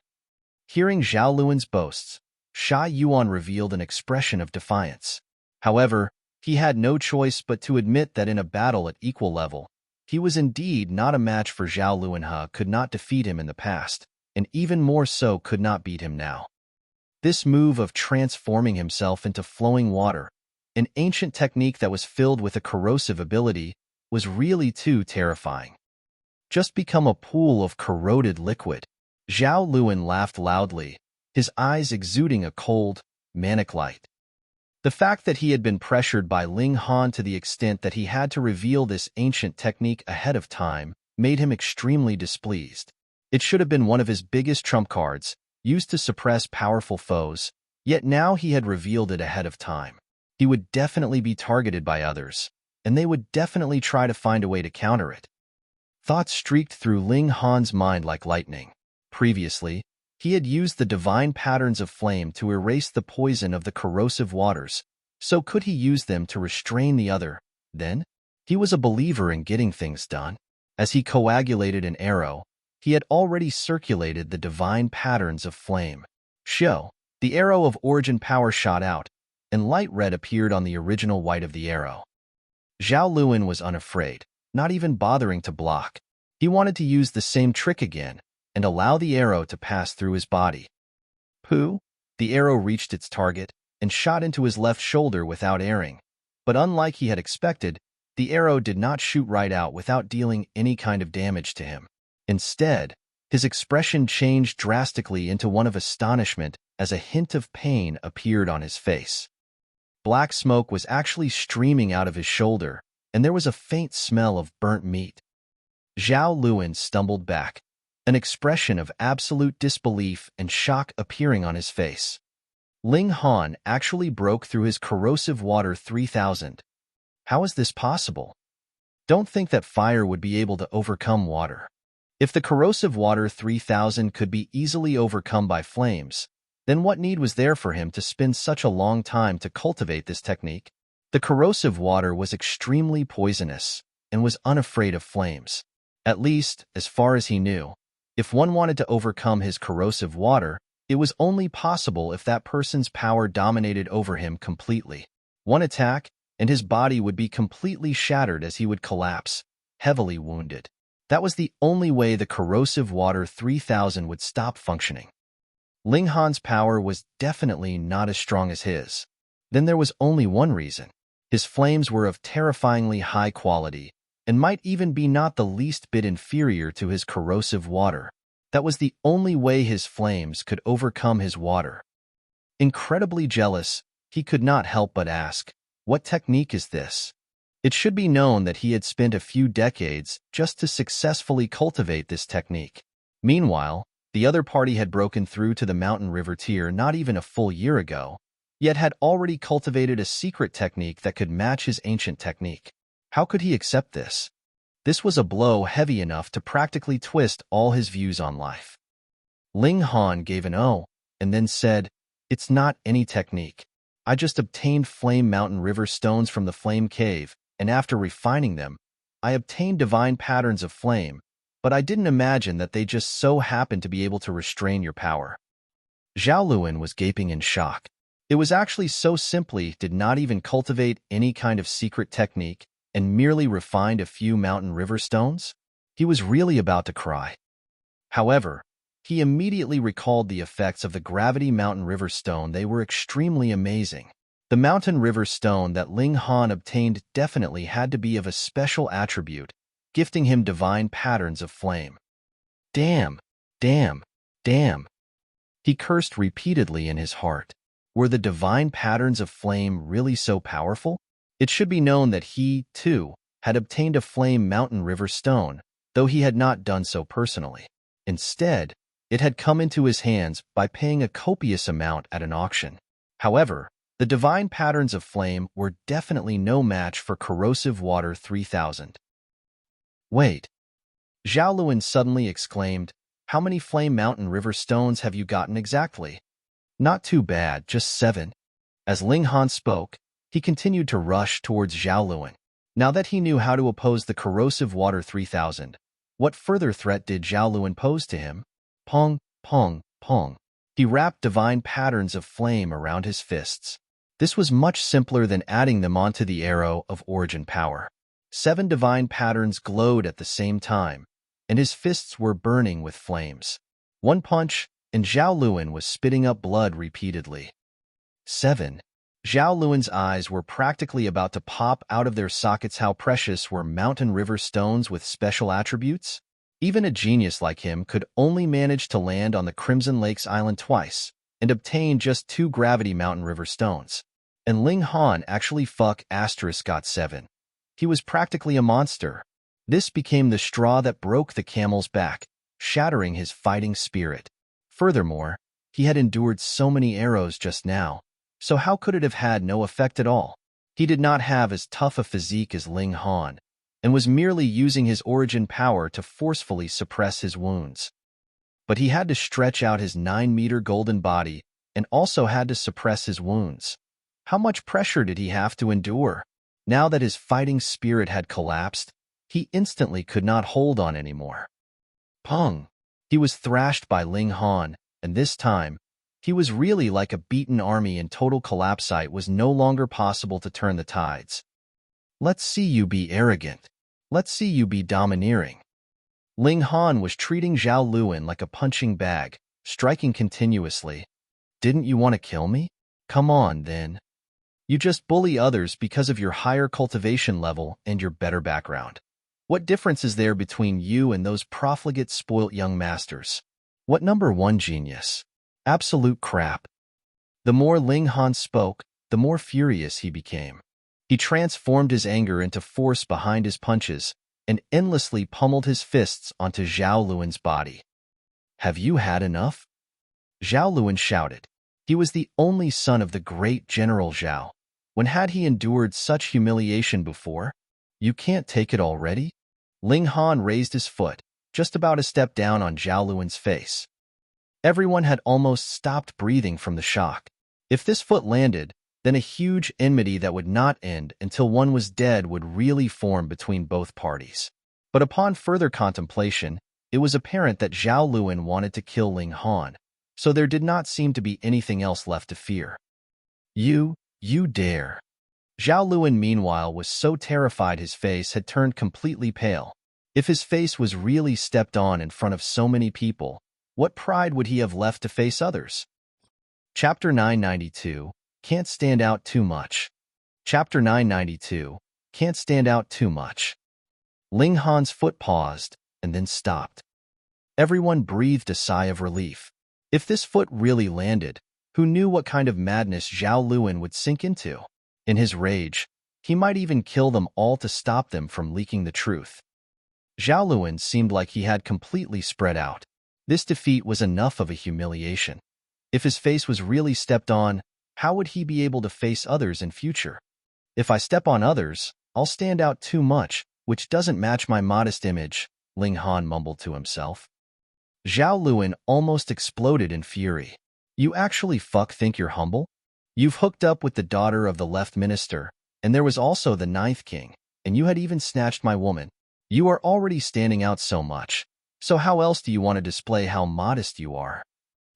Hearing Zhao Luan's boasts, Yuan revealed an expression of defiance. However, he had no choice but to admit that in a battle at equal level, he was indeed not a match for Zhao Luan. He could not defeat him in the past, and even more so could not beat him now. This move of transforming himself into flowing water, an ancient technique that was filled with a corrosive ability, was really too terrifying. Just become a pool of corroded liquid. Zhao Luan laughed loudly, his eyes exuding a cold, manic light. The fact that he had been pressured by Ling Han to the extent that he had to reveal this ancient technique ahead of time made him extremely displeased. It should have been one of his biggest trump cards, used to suppress powerful foes, yet now he had revealed it ahead of time. He would definitely be targeted by others, and they would definitely try to find a way to counter it. Thoughts streaked through Ling Han's mind like lightning. Previously, he had used the divine patterns of flame to erase the poison of the corrosive waters, so could he use them to restrain the other? Then, he was a believer in getting things done. As he coagulated an arrow, he had already circulated the divine patterns of flame. Show, the arrow of origin power shot out, and light red appeared on the original white of the arrow. Zhao Luan was unafraid, not even bothering to block. He wanted to use the same trick again, and allow the arrow to pass through his body. Pooh! The arrow reached its target and shot into his left shoulder without erring. But unlike he had expected, the arrow did not shoot right out without dealing any kind of damage to him. Instead, his expression changed drastically into one of astonishment as a hint of pain appeared on his face. Black smoke was actually streaming out of his shoulder, and there was a faint smell of burnt meat. Zhao Luan stumbled back, an expression of absolute disbelief and shock appearing on his face. Ling Han actually broke through his Corrosive Water 3000. How is this possible? Don't think that fire would be able to overcome water. If the Corrosive Water 3000 could be easily overcome by flames, then what need was there for him to spend such a long time to cultivate this technique? The corrosive water was extremely poisonous and was unafraid of flames. At least, as far as he knew. If one wanted to overcome his corrosive water, it was only possible if that person's power dominated over him completely. One attack, and his body would be completely shattered as he would collapse, heavily wounded. That was the only way the Corrosive Water 3000 would stop functioning. Ling Han's power was definitely not as strong as his. Then there was only one reason. His flames were of terrifyingly high quality, and might even be not the least bit inferior to his corrosive water. That was the only way his flames could overcome his water. Incredibly jealous, he could not help but ask, "What technique is this?" It should be known that he had spent a few decades just to successfully cultivate this technique. Meanwhile, the other party had broken through to the mountain river tier not even a full year ago, yet had already cultivated a secret technique that could match his ancient technique. How could he accept this? This was a blow heavy enough to practically twist all his views on life. Ling Han gave an "oh," and then said, "It's not any technique. I just obtained Flame Mountain River stones from the Flame Cave, and after refining them, I obtained divine patterns of flame, but I didn't imagine that they just so happened to be able to restrain your power." Zhao Luan was gaping in shock. It was actually so simply did not even cultivate any kind of secret technique, and merely refined a few mountain river stones? He was really about to cry. However, he immediately recalled the effects of the gravity mountain river stone. They were extremely amazing. The mountain river stone that Ling Han obtained definitely had to be of a special attribute, gifting him divine patterns of flame. Damn, damn, damn. He cursed repeatedly in his heart. Were the divine patterns of flame really so powerful? It should be known that he, too, had obtained a Flame Mountain River stone, though he had not done so personally. Instead, It had come into his hands by paying a copious amount at an auction. However, the divine patterns of flame were definitely no match for corrosive water 3000. Wait. Zhao Luan suddenly exclaimed, "How many flame mountain river stones have you gotten exactly?" "Not too bad, just 7. As Ling Han spoke, he continued to rush towards Zhao Luan. Now that he knew how to oppose the corrosive water 3000, what further threat did Zhao Luan pose to him? Pong, pong, pong. He wrapped divine patterns of flame around his fists. This was much simpler than adding them onto the arrow of origin power. 7 divine patterns glowed at the same time, and his fists were burning with flames. One punch, and Zhao Luan was spitting up blood repeatedly. 7. Zhao Luan's eyes were practically about to pop out of their sockets. How precious were mountain river stones with special attributes? Even a genius like him could only manage to land on the Crimson Lakes Island twice and obtain just 2 gravity mountain river stones. And Ling Han actually got 7. He was practically a monster. This became the straw that broke the camel's back, shattering his fighting spirit. Furthermore, he had endured so many arrows just now, so how could it have had no effect at all? He did not have as tough a physique as Ling Han, and was merely using his origin power to forcefully suppress his wounds. But he had to stretch out his 9-meter golden body and also had to suppress his wounds. How much pressure did he have to endure? Now that his fighting spirit had collapsed, he instantly could not hold on anymore. Pong! He was thrashed by Ling Han, and this time, he was really like a beaten army and total collapse. It was no longer possible to turn the tides. Let's see you be arrogant. Let's see you be domineering. Ling Han was treating Zhao Luan like a punching bag, striking continuously. Didn't you want to kill me? Come on, then. You just bully others because of your higher cultivation level and your better background. What difference is there between you and those profligate spoilt young masters? What number 1 genius? Absolute crap. The more Ling Han spoke, the more furious he became. He transformed his anger into force behind his punches and endlessly pummeled his fists onto Zhao Luan's body. Have you had enough? Zhao Luan shouted. He was the only son of the great General Zhao. When had he endured such humiliation before? You can't take it already? Ling Han raised his foot, just about to step down on Zhao Luan's face. Everyone had almost stopped breathing from the shock. If this foot landed, then a huge enmity that would not end until one was dead would really form between both parties. But upon further contemplation, it was apparent that Zhao Luan wanted to kill Ling Han, so there did not seem to be anything else left to fear. You dare. Zhao Luan, meanwhile, was so terrified his face had turned completely pale. If his face was really stepped on in front of so many people, what pride would he have left to face others? Chapter 992, Can't Stand Out Too Much. Chapter 992, Can't Stand Out Too Much. Ling Han's foot paused, and then stopped. Everyone breathed a sigh of relief. If this foot really landed, who knew what kind of madness Zhao Luan would sink into? In his rage, he might even kill them all to stop them from leaking the truth. Zhao Luan seemed like he had completely spread out. This defeat was enough of a humiliation. If his face was really stepped on, how would he be able to face others in future? If I step on others, I'll stand out too much, which doesn't match my modest image, Ling Han mumbled to himself. Zhao Luan almost exploded in fury. You actually think you're humble? You've hooked up with the daughter of the left minister, and there was also the 9th king, and you had even snatched my woman. You are already standing out so much, so how else do you want to display how modest you are?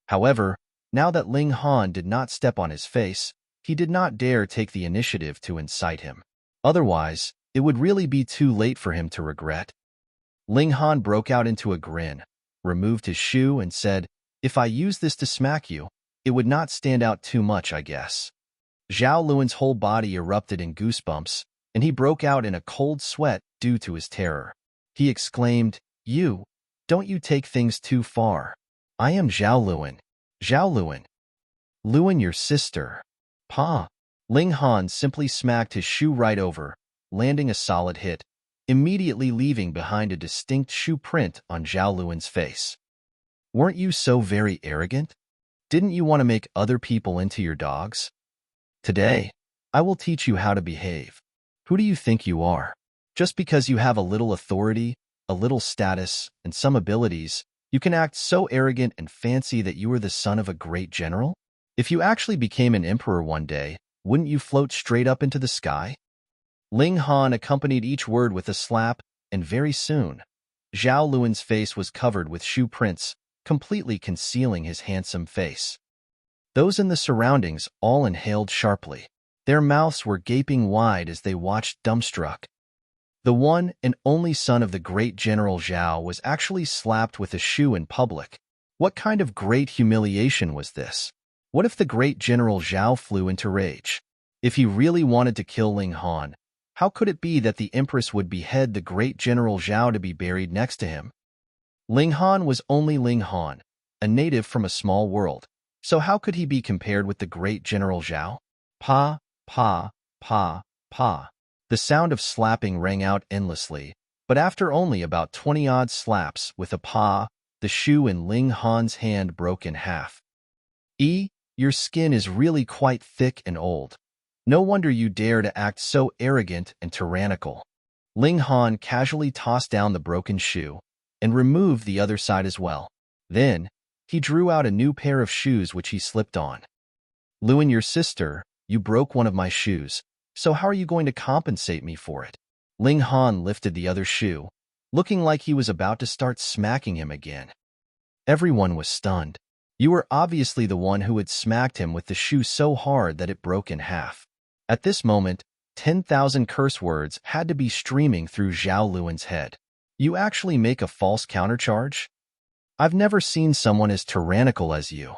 However, now that Ling Han did not step on his face, he did not dare take the initiative to incite him. Otherwise, it would really be too late for him to regret. Ling Han broke out into a grin, removed his shoe, and said, "If I use this to smack you, it would not stand out too much, I guess." Zhao Luan's whole body erupted in goosebumps, and he broke out in a cold sweat due to his terror. He exclaimed, Don't you take things too far. I am Zhao Luan. Zhao Luan. Luan, your sister. Pa. Ling Han simply smacked his shoe right over, landing a solid hit, immediately leaving behind a distinct shoe print on Zhao Luan's face. Weren't you so very arrogant? Didn't you want to make other people into your dogs? Today, I will teach you how to behave. Who do you think you are? Just because you have a little authority, a little status, and some abilities, you can act so arrogant and fancy that you are the son of a great general? If you actually became an emperor one day, wouldn't you float straight up into the sky? Ling Han accompanied each word with a slap, and very soon, Zhao Luan's face was covered with shoe prints, completely concealing his handsome face. Those in the surroundings all inhaled sharply. Their mouths were gaping wide as they watched dumbstruck. The one and only son of the great General Zhao was actually slapped with a shoe in public. What kind of great humiliation was this? What if the great General Zhao flew into rage? If he really wanted to kill Ling Han, how could it be that the Empress would behead the great General Zhao to be buried next to him? Ling Han was only Ling Han, a native from a small world. So how could he be compared with the great General Zhao? Pa, pa, pa, pa. The sound of slapping rang out endlessly, but after only about 20-odd slaps with a pa, the shoe in Ling Han's hand broke in half. Your skin is really quite thick and old. No wonder you dare to act so arrogant and tyrannical. Ling Han casually tossed down the broken shoe and removed the other side as well. Then, he drew out a new pair of shoes which he slipped on. Luan, your sister, you broke one of my shoes, so how are you going to compensate me for it? Ling Han lifted the other shoe, looking like he was about to start smacking him again. Everyone was stunned. You were obviously the one who had smacked him with the shoe so hard that it broke in half. At this moment, 10,000 curse words had to be streaming through Zhao Luan's head. You actually make a false countercharge? I've never seen someone as tyrannical as you.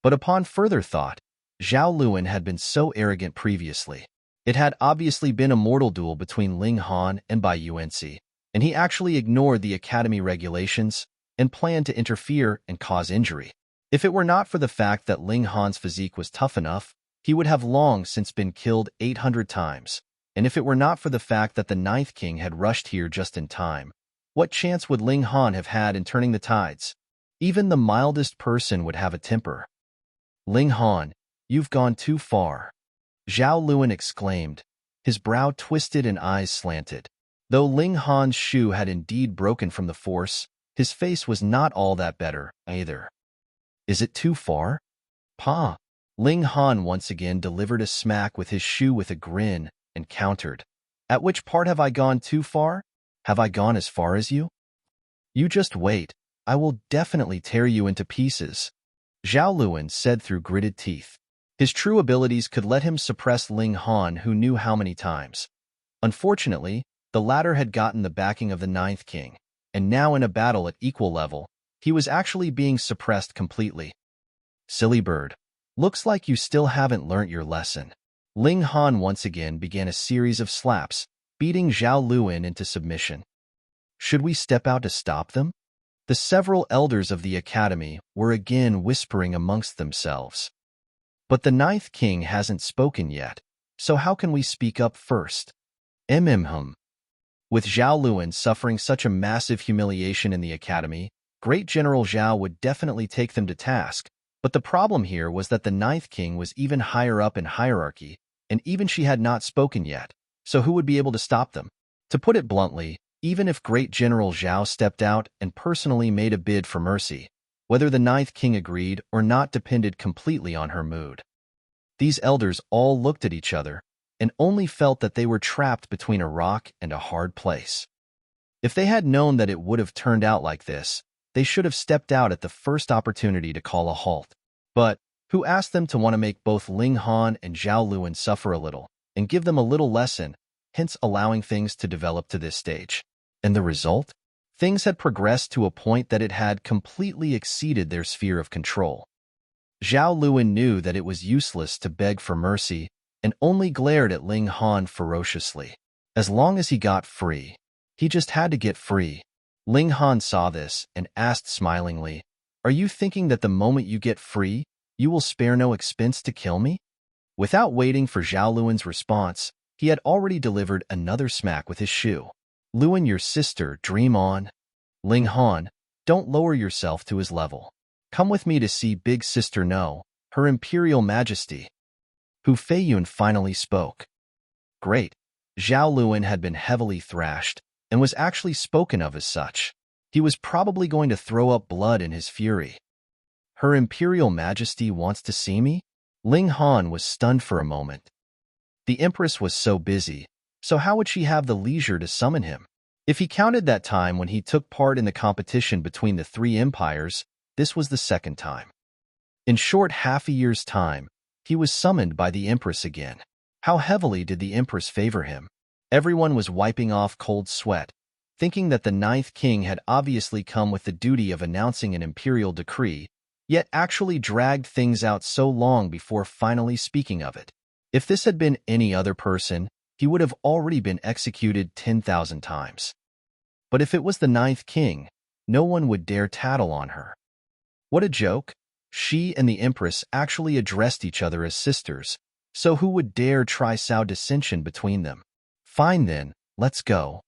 But upon further thought, Zhao Luan had been so arrogant previously. It had obviously been a mortal duel between Ling Han and Bai Yuansi, and he actually ignored the academy regulations and planned to interfere and cause injury. If it were not for the fact that Ling Han's physique was tough enough, he would have long since been killed 800 times. And if it were not for the fact that the Ninth King had rushed here just in time, what chance would Ling Han have had in turning the tides? Even the mildest person would have a temper. Ling Han, you've gone too far. Zhao Luan exclaimed, his brow twisted and eyes slanted. Though Ling Han's shoe had indeed broken from the force, his face was not all that better, either. Is it too far? Pa. Ling Han once again delivered a smack with his shoe with a grin and countered. At which part have I gone too far? Have I gone as far as you? You just wait. I will definitely tear you into pieces. Zhao Luan said through gritted teeth. His true abilities could let him suppress Ling Han who knew how many times. Unfortunately, the latter had gotten the backing of the Ninth King, and now in a battle at equal level, he was actually being suppressed completely. Silly bird. Looks like you still haven't learnt your lesson. Ling Han once again began a series of slaps, beating Zhao Luan into submission. Should we step out to stop them? The several elders of the academy were again whispering amongst themselves. But the Ninth King hasn't spoken yet, so how can we speak up first? With Zhao Luan suffering such a massive humiliation in the academy, Great General Zhao would definitely take them to task, but the problem here was that the Ninth King was even higher up in hierarchy, and even she had not spoken yet, so who would be able to stop them? To put it bluntly, even if Great General Zhao stepped out and personally made a bid for mercy, whether the Ninth King agreed or not depended completely on her mood. These elders all looked at each other and only felt that they were trapped between a rock and a hard place. If they had known that it would have turned out like this, they should have stepped out at the first opportunity to call a halt. But who asked them to want to make both Ling Han and Zhao Luan suffer a little and give them a little lesson, hence allowing things to develop to this stage? And the result? Things had progressed to a point that it had completely exceeded their sphere of control. Zhao Luan knew that it was useless to beg for mercy and only glared at Ling Han ferociously. As long as he got free, he just had to get free. Ling Han saw this and asked smilingly, "Are you thinking that the moment you get free, you will spare no expense to kill me?" Without waiting for Zhao Luan's response, he had already delivered another smack with his shoe. "Luan, your sister, dream on." Ling Han, Don't lower yourself to his level. Come with me to see Big Sister No, Her Imperial Majesty. Hu Feiyun finally spoke. Great. Zhao Luan had been heavily thrashed and was actually spoken of as such. He was probably going to throw up blood in his fury. Her Imperial Majesty wants to see me? Ling Han was stunned for a moment. The Empress was so busy, so how would she have the leisure to summon him? If he counted that time when he took part in the competition between the three empires, this was the second time. In short half a year's time, he was summoned by the Empress again. How heavily did the Empress favor him? Everyone was wiping off cold sweat, thinking that the ninth king had obviously come with the duty of announcing an imperial decree, yet actually dragged things out so long before finally speaking of it. If this had been any other person, he would have already been executed 10,000 times. But if it was the ninth king, no one would dare tattle on her. What a joke! She and the Empress actually addressed each other as sisters, so who would dare try sow dissension between them? Fine then, let's go.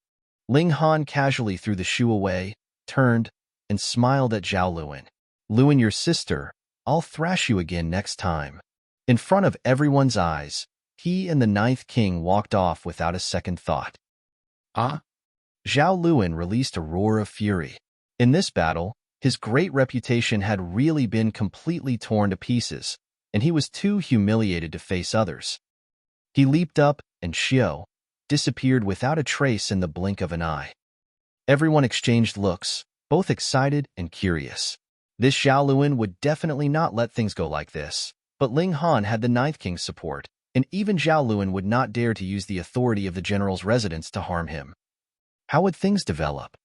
Ling Han casually threw the shoe away, turned, and smiled at Zhao Luan. Luan, your sister, I'll thrash you again next time. In front of everyone's eyes, he and the ninth king walked off without a second thought. Ah? Zhao Luan released a roar of fury. In this battle, his great reputation had really been completely torn to pieces, and he was too humiliated to face others. He leaped up, and Xiao disappeared without a trace in the blink of an eye. Everyone exchanged looks, both excited and curious. This Zhao Luan would definitely not let things go like this, but Ling Han had the ninth king's support, and even Zhao Luan would not dare to use the authority of the general's residence to harm him. How would things develop?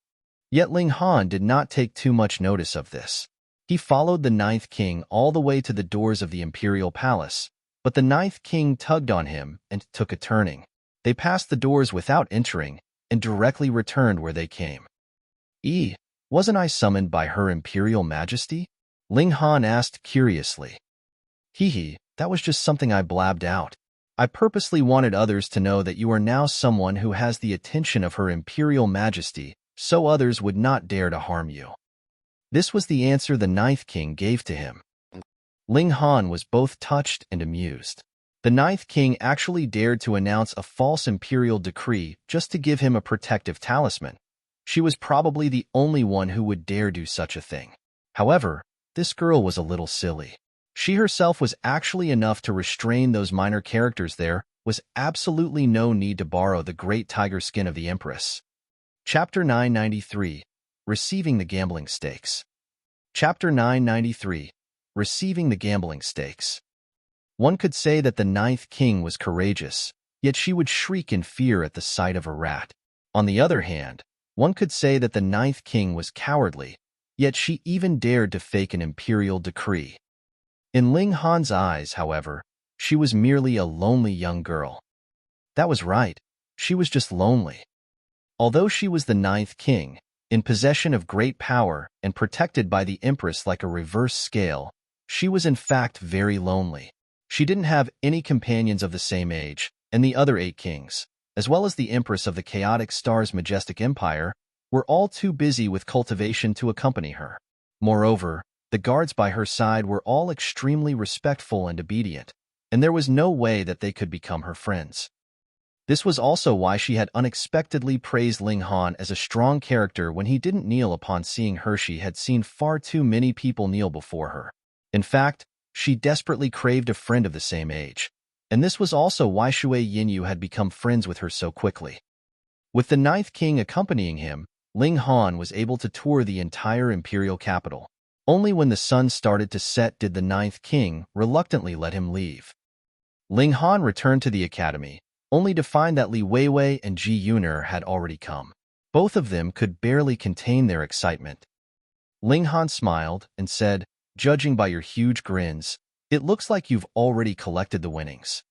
Yet Ling Han did not take too much notice of this. He followed the ninth king all the way to the doors of the imperial palace, but the ninth king tugged on him and took a turning. They passed the doors without entering and directly returned where they came. Wasn't I summoned by Her Imperial Majesty? Ling Han asked curiously. That was just something I blabbed out. I purposely wanted others to know that you are now someone who has the attention of Her Imperial Majesty, so others would not dare to harm you. This was the answer the ninth king gave to him. Ling Han was both touched and amused. The ninth king actually dared to announce a false imperial decree just to give him a protective talisman. She was probably the only one who would dare do such a thing. However, this girl was a little silly. She herself was actually enough to restrain those minor characters. There was absolutely no need to borrow the great tiger skin of the Empress. Chapter 993, Receiving the Gambling Stakes. Chapter 993, Receiving the Gambling Stakes. One could say that the ninth king was courageous, yet she would shriek in fear at the sight of a rat. On the other hand, one could say that the ninth king was cowardly, yet she even dared to fake an imperial decree. In Ling Han's eyes, however, she was merely a lonely young girl. That was right, she was just lonely. Although she was the ninth king, in possession of great power and protected by the Empress like a reverse scale, she was in fact very lonely. She didn't have any companions of the same age, and the other 8 kings, as well as the Empress of the Chaotic Star's majestic empire, were all too busy with cultivation to accompany her. Moreover, the guards by her side were all extremely respectful and obedient, and there was no way that they could become her friends. This was also why she had unexpectedly praised Ling Han as a strong character when he didn't kneel upon seeing her. She had seen far too many people kneel before her. In fact, she desperately craved a friend of the same age, and this was also why Shui Yinyu had become friends with her so quickly. With the ninth king accompanying him, Ling Han was able to tour the entire imperial capital. Only when the sun started to set did the ninth king reluctantly let him leave. Ling Han returned to the academy, only to find that Li Weiwei and Ji Yuner had already come. Both of them could barely contain their excitement. Ling Han smiled and said, "Judging by your huge grins, it looks like you've already collected the winnings."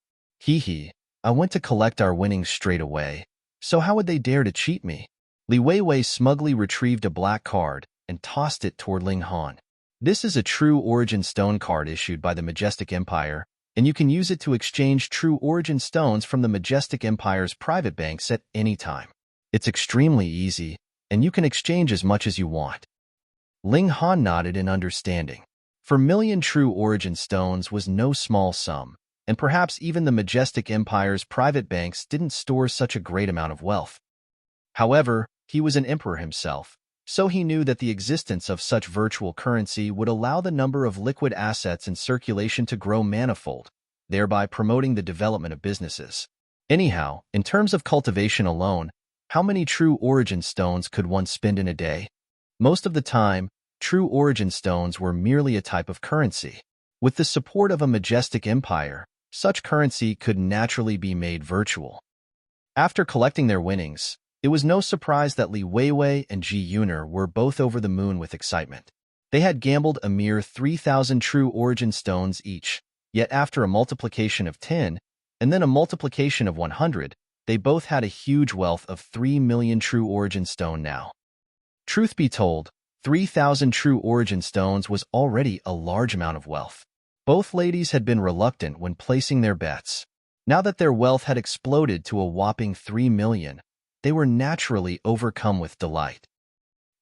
I went to collect our winnings straight away, so how would they dare to cheat me? Li Weiwei smugly retrieved a black card and tossed it toward Ling Han. This is a true origin stone card issued by the Majestic Empire, and you can use it to exchange true origin stones from the Majestic Empire's private banks at any time. It's extremely easy, and you can exchange as much as you want. Ling Han nodded in understanding. For million true origin stones was no small sum, and perhaps even the majestic empire's private banks didn't store such a great amount of wealth. However, he was an emperor himself, so he knew that the existence of such virtual currency would allow the number of liquid assets in circulation to grow manifold, thereby promoting the development of businesses. Anyhow, in terms of cultivation alone, how many true origin stones could one spend in a day? Most of the time, true origin stones were merely a type of currency. With the support of a majestic empire, such currency could naturally be made virtual. After collecting their winnings, it was no surprise that Li Weiwei and Ji Yuner were both over the moon with excitement. They had gambled a mere 3,000 true origin stones each, yet after a multiplication of 10, and then a multiplication of 100, they both had a huge wealth of 3 million true origin stone now. Truth be told, 3,000 true origin stones was already a large amount of wealth. Both ladies had been reluctant when placing their bets. Now that their wealth had exploded to a whopping 3 million, they were naturally overcome with delight.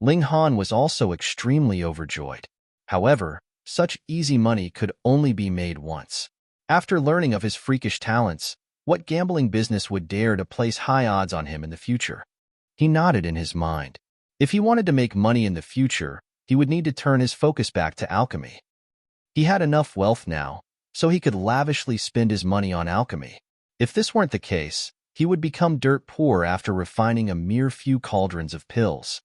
Ling Han was also extremely overjoyed. However, such easy money could only be made once. After learning of his freakish talents, what gambling business would dare to place high odds on him in the future? He nodded in his mind. If he wanted to make money in the future, he would need to turn his focus back to alchemy. He had enough wealth now, so he could lavishly spend his money on alchemy. If this weren't the case, he would become dirt poor after refining a mere few cauldrons of pills.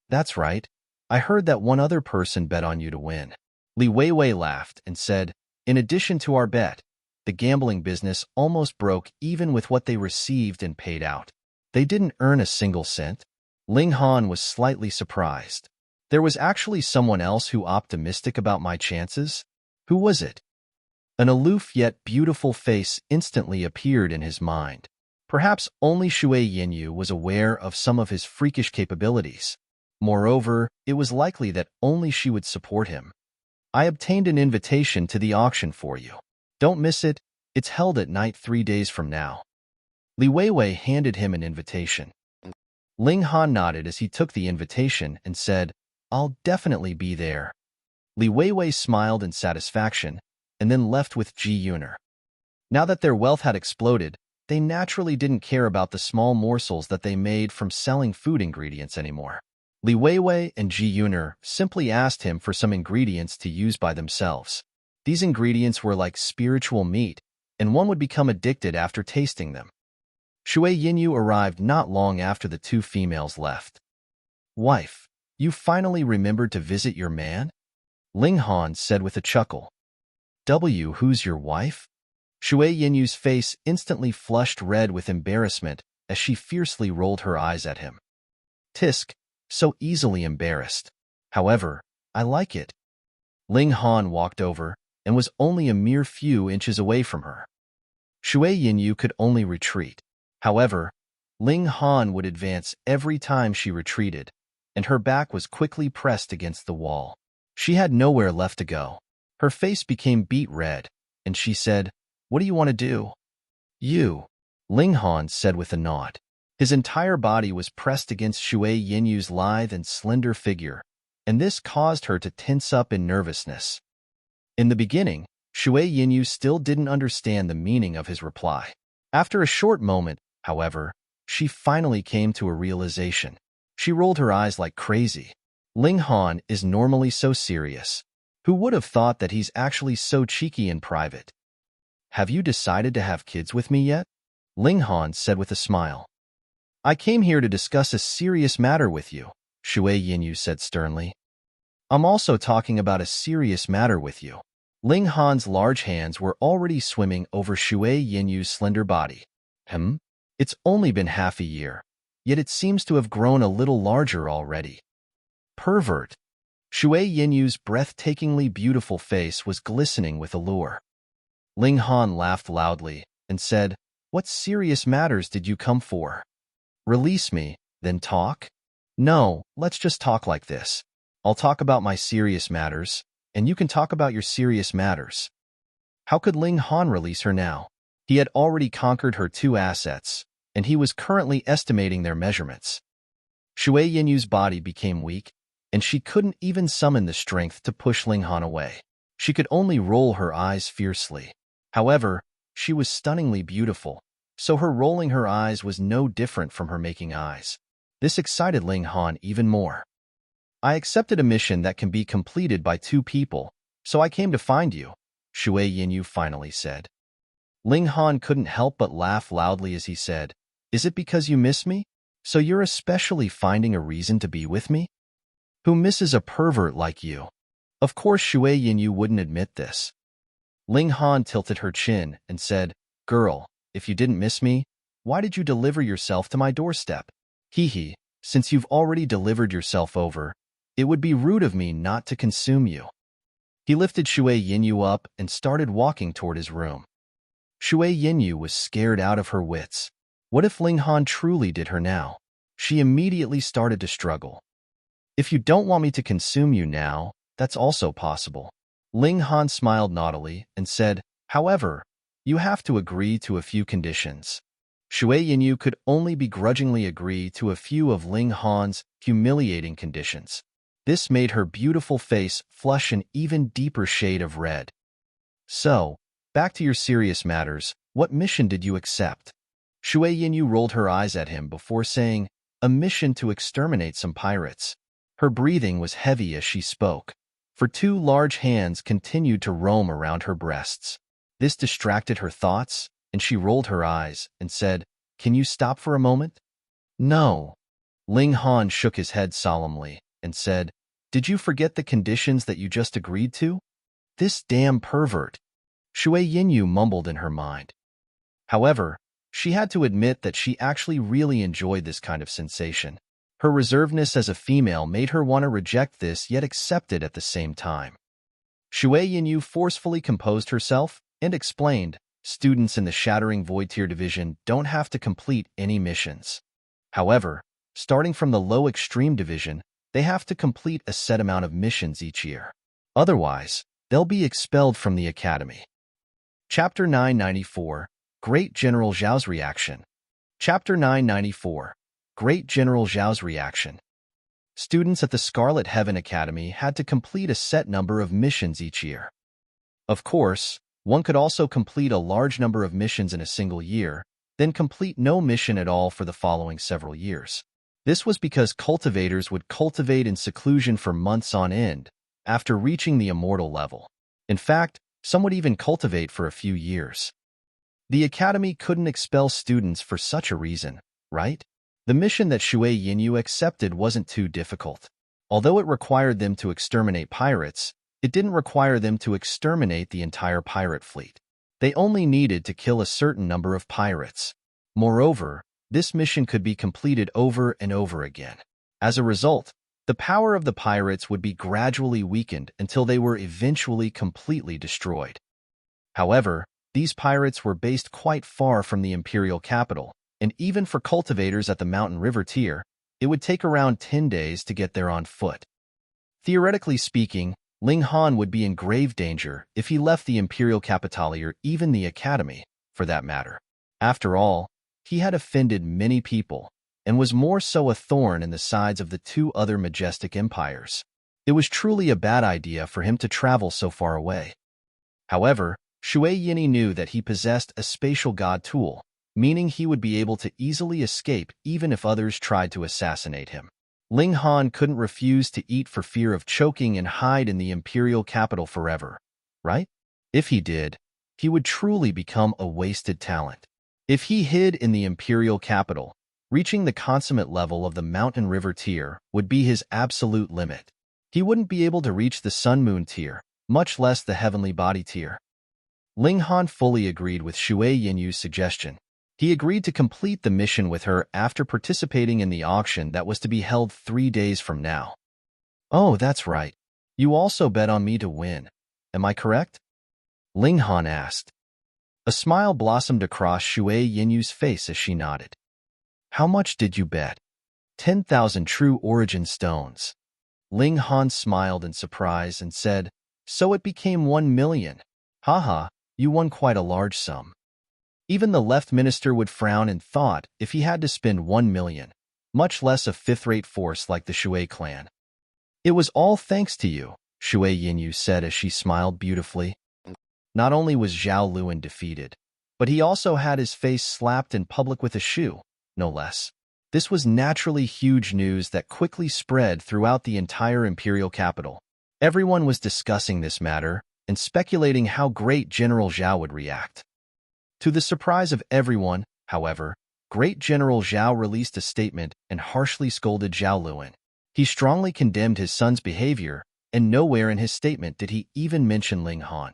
That's right. I heard that one other person bet on you to win. Li Weiwei laughed and said, in addition to our bet, the gambling business almost broke even with what they received and paid out. They didn't earn a single cent. Ling Han was slightly surprised. There was actually someone else who optimistic about my chances? Who was it? An aloof yet beautiful face instantly appeared in his mind. Perhaps only Shui Yinyu was aware of some of his freakish capabilities. Moreover, it was likely that only she would support him. I obtained an invitation to the auction for you. Don't miss it. It's held at night 3 days from now. Li Weiwei handed him an invitation. Ling Han nodded as he took the invitation and said, I'll definitely be there. Li Weiwei smiled in satisfaction and then left with Ji Yuner. Now that their wealth had exploded, they naturally didn't care about the small morsels that they made from selling food ingredients anymore. Li Weiwei and Ji Yuner simply asked him for some ingredients to use by themselves. These ingredients were like spiritual meat, and one would become addicted after tasting them. Shui Yinyu arrived not long after the two females left. Wife, you finally remembered to visit your man? Ling Han said with a chuckle. Who's your wife? Shui Yinyu's face instantly flushed red with embarrassment as she fiercely rolled her eyes at him. Tisk, so easily embarrassed. However, I like it. Ling Han walked over and was only a mere few inches away from her. Shui Yinyu could only retreat. However, Ling Han would advance every time she retreated, and her back was quickly pressed against the wall. She had nowhere left to go. Her face became beet red, and she said, What do you want to do? You, Ling Han said with a nod. His entire body was pressed against Shui Yinyu's lithe and slender figure, and this caused her to tense up in nervousness. In the beginning, Shui Yinyu still didn't understand the meaning of his reply. After a short moment, however, she finally came to a realization. She rolled her eyes like crazy. Ling Han is normally so serious. Who would have thought that he's actually so cheeky in private? Have you decided to have kids with me yet? Ling Han said with a smile. I came here to discuss a serious matter with you, Shui Yinyu said sternly. I'm also talking about a serious matter with you. Ling Han's large hands were already swimming over Shui Yinyu's slender body. It's only been half a year, yet it seems to have grown a little larger already. Pervert. Shui Yinyu's breathtakingly beautiful face was glistening with allure. Ling Han laughed loudly and said, What serious matters did you come for? Release me, then talk? No, let's just talk like this. I'll talk about my serious matters, and you can talk about your serious matters. How could Ling Han release her now? He had already conquered her 2 assets, and he was currently estimating their measurements. Shui Yinyu's body became weak, and she couldn't even summon the strength to push Ling Han away. She could only roll her eyes fiercely. However, she was stunningly beautiful, so her rolling her eyes was no different from her making eyes. This excited Ling Han even more. I accepted a mission that can be completed by 2 people, so I came to find you, Shui Yinyu finally said. Ling Han couldn't help but laugh loudly as he said, "Is it because you miss me? So you're especially finding a reason to be with me? Who misses a pervert like you?" Of course Shui Yinyu wouldn't admit this. Ling Han tilted her chin and said, "Girl, if you didn't miss me, why did you deliver yourself to my doorstep? Hee, since you've already delivered yourself over, it would be rude of me not to consume you." He lifted Shui Yinyu up and started walking toward his room. Shui Yinyu was scared out of her wits. What if Ling Han truly did her now? She immediately started to struggle. "If you don't want me to consume you now, that's also possible." Ling Han smiled naughtily and said, "However, you have to agree to a few conditions." Shui Yinyu could only begrudgingly agree to a few of Ling Han's humiliating conditions. This made her beautiful face flush an even deeper shade of red. "So, back to your serious matters, what mission did you accept?" Shui Yinyu rolled her eyes at him before saying, "A mission to exterminate some pirates." Her breathing was heavy as she spoke, for 2 large hands continued to roam around her breasts. This distracted her thoughts, and she rolled her eyes and said, "Can you stop for a moment?" "No." Ling Han shook his head solemnly and said, "Did you forget the conditions that you just agreed to? This damn pervert." Shui Yinyu mumbled in her mind. However, she had to admit that she actually really enjoyed this kind of sensation. Her reservedness as a female made her want to reject this yet accept it at the same time. Shui Yinyu forcefully composed herself and explained, "Students in the Shattering Void Tier Division don't have to complete any missions. However, starting from the Low Extreme Division, they have to complete a set amount of missions each year. Otherwise, they'll be expelled from the academy." Chapter 994, Great General Zhao's Reaction. Chapter 994, Great General Zhao's Reaction. Students at the Scarlet Heaven Academy had to complete a set number of missions each year. Of course, one could also complete a large number of missions in a single year, then complete no mission at all for the following several years. This was because cultivators would cultivate in seclusion for months on end after reaching the immortal level. In fact, some would even cultivate for a few years. The academy couldn't expel students for such a reason, right? The mission that Shui Yinyu accepted wasn't too difficult. Although it required them to exterminate pirates, it didn't require them to exterminate the entire pirate fleet. They only needed to kill a certain number of pirates. Moreover, this mission could be completed over and over again. As a result, the power of the pirates would be gradually weakened until they were eventually completely destroyed. However, these pirates were based quite far from the imperial capital, and even for cultivators at the Mountain River tier, it would take around 10 days to get there on foot. Theoretically speaking, Ling Han would be in grave danger if he left the imperial capital or even the academy, for that matter. After all, he had offended many people, and was more so a thorn in the sides of the 2 other majestic empires. It was truly a bad idea for him to travel so far away. However, Shui Yinyu knew that he possessed a spatial god tool, meaning he would be able to easily escape even if others tried to assassinate him. Ling Han couldn't refuse to eat for fear of choking and hide in the imperial capital forever, right? If he did, he would truly become a wasted talent. If he hid in the imperial capital, reaching the consummate level of the Mountain River tier would be his absolute limit. He wouldn't be able to reach the Sun Moon tier, much less the Heavenly Body tier. Ling Han fully agreed with Shui Yinyu's suggestion. He agreed to complete the mission with her after participating in the auction that was to be held 3 days from now. "Oh, that's right. You also bet on me to win. Am I correct?" Ling Han asked. A smile blossomed across Shui Yinyu's face as she nodded. "How much did you bet?" 10,000 true origin stones. Ling Han smiled in surprise and said, "So it became 1 million. Haha, you won quite a large sum." Even the left minister would frown in thought if he had to spend 1 million, much less a 5th-rate force like the Shui clan. It was all thanks to you, Shui Yinyu said as she smiled beautifully. Not only was Zhao Luan defeated, but he also had his face slapped in public with a shoe, no less. This was naturally huge news that quickly spread throughout the entire imperial capital. Everyone was discussing this matter and speculating how great General Zhao would react. To the surprise of everyone, however, Great General Zhao released a statement and harshly scolded Zhao Luan. He strongly condemned his son's behavior, and nowhere in his statement did he even mention Ling Han.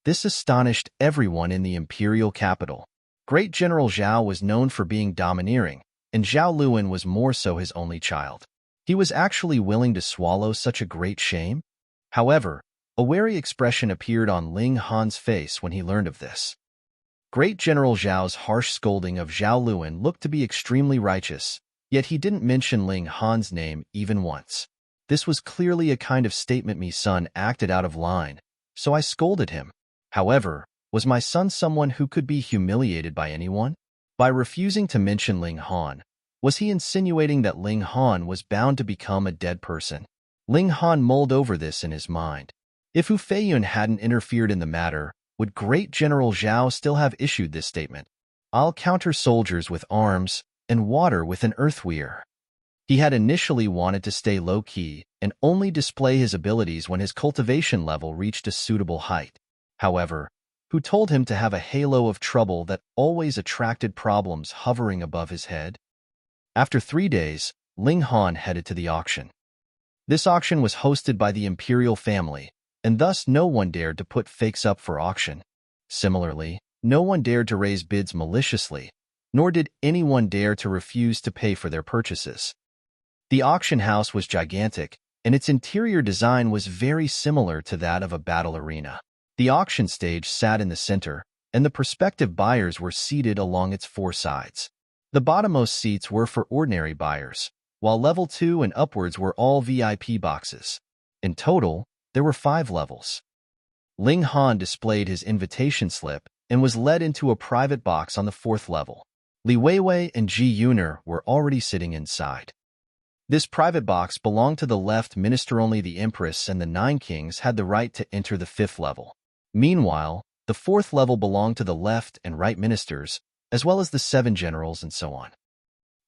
This astonished everyone in the imperial capital. Great General Zhao was known for being domineering, and Zhao Luan was more so his only child. He was actually willing to swallow such a great shame? However, a wary expression appeared on Ling Han's face when he learned of this. Great General Zhao's harsh scolding of Zhao Luan looked to be extremely righteous, yet he didn't mention Ling Han's name even once. This was clearly a kind of statement my son acted out of line, so I scolded him. However, was my son someone who could be humiliated by anyone? By refusing to mention Ling Han, was he insinuating that Ling Han was bound to become a dead person? Ling Han mulled over this in his mind. If Wu Feiyun hadn't interfered in the matter, would Great General Zhao still have issued this statement? I'll counter soldiers with arms and water with an earthweir. He had initially wanted to stay low-key and only display his abilities when his cultivation level reached a suitable height. However, who told him to have a halo of trouble that always attracted problems hovering above his head? After 3 days, Ling Han headed to the auction. This auction was hosted by the imperial family, and thus no one dared to put fakes up for auction. Similarly, no one dared to raise bids maliciously, nor did anyone dare to refuse to pay for their purchases. The auction house was gigantic, and its interior design was very similar to that of a battle arena. The auction stage sat in the center, and the prospective buyers were seated along its 4 sides. The bottommost seats were for ordinary buyers, while level 2 and upwards were all VIP boxes. In total, there were 5 levels. Ling Han displayed his invitation slip and was led into a private box on the 4th level. Li Weiwei and Ji Yuner were already sitting inside. This private box belonged to the left minister. Only the Empress and the 9 kings had the right to enter the 5th level. Meanwhile, the 4th level belonged to the left and right ministers, as well as the 7 generals and so on.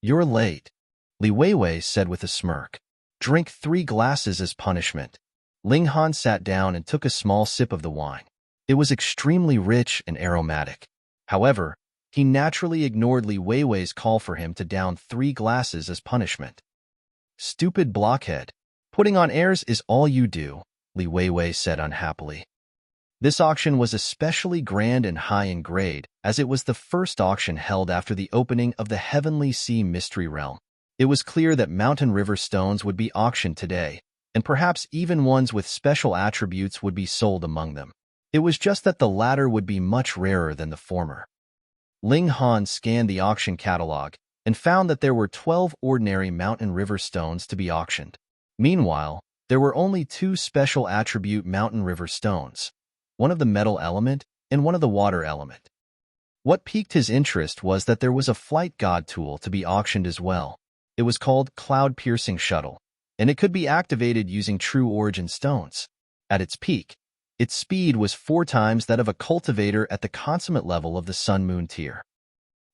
You're late, Li Weiwei said with a smirk. Drink 3 glasses as punishment. Ling Han sat down and took a small sip of the wine. It was extremely rich and aromatic. However, he naturally ignored Li Weiwei's call for him to down 3 glasses as punishment. Stupid blockhead. Putting on airs is all you do, Li Weiwei said unhappily. This auction was especially grand and high in grade, as it was the first auction held after the opening of the Heavenly Sea Mystery Realm. It was clear that mountain river stones would be auctioned today, and perhaps even ones with special attributes would be sold among them. It was just that the latter would be much rarer than the former. Ling Han scanned the auction catalog and found that there were 12 ordinary mountain river stones to be auctioned. Meanwhile, there were only 2 special attribute mountain river stones, one of the metal element and one of the water element. What piqued his interest was that there was a flight god tool to be auctioned as well. It was called Cloud Piercing Shuttle, and it could be activated using true origin stones. At its peak, its speed was 4 times that of a cultivator at the consummate level of the Sun-Moon tier.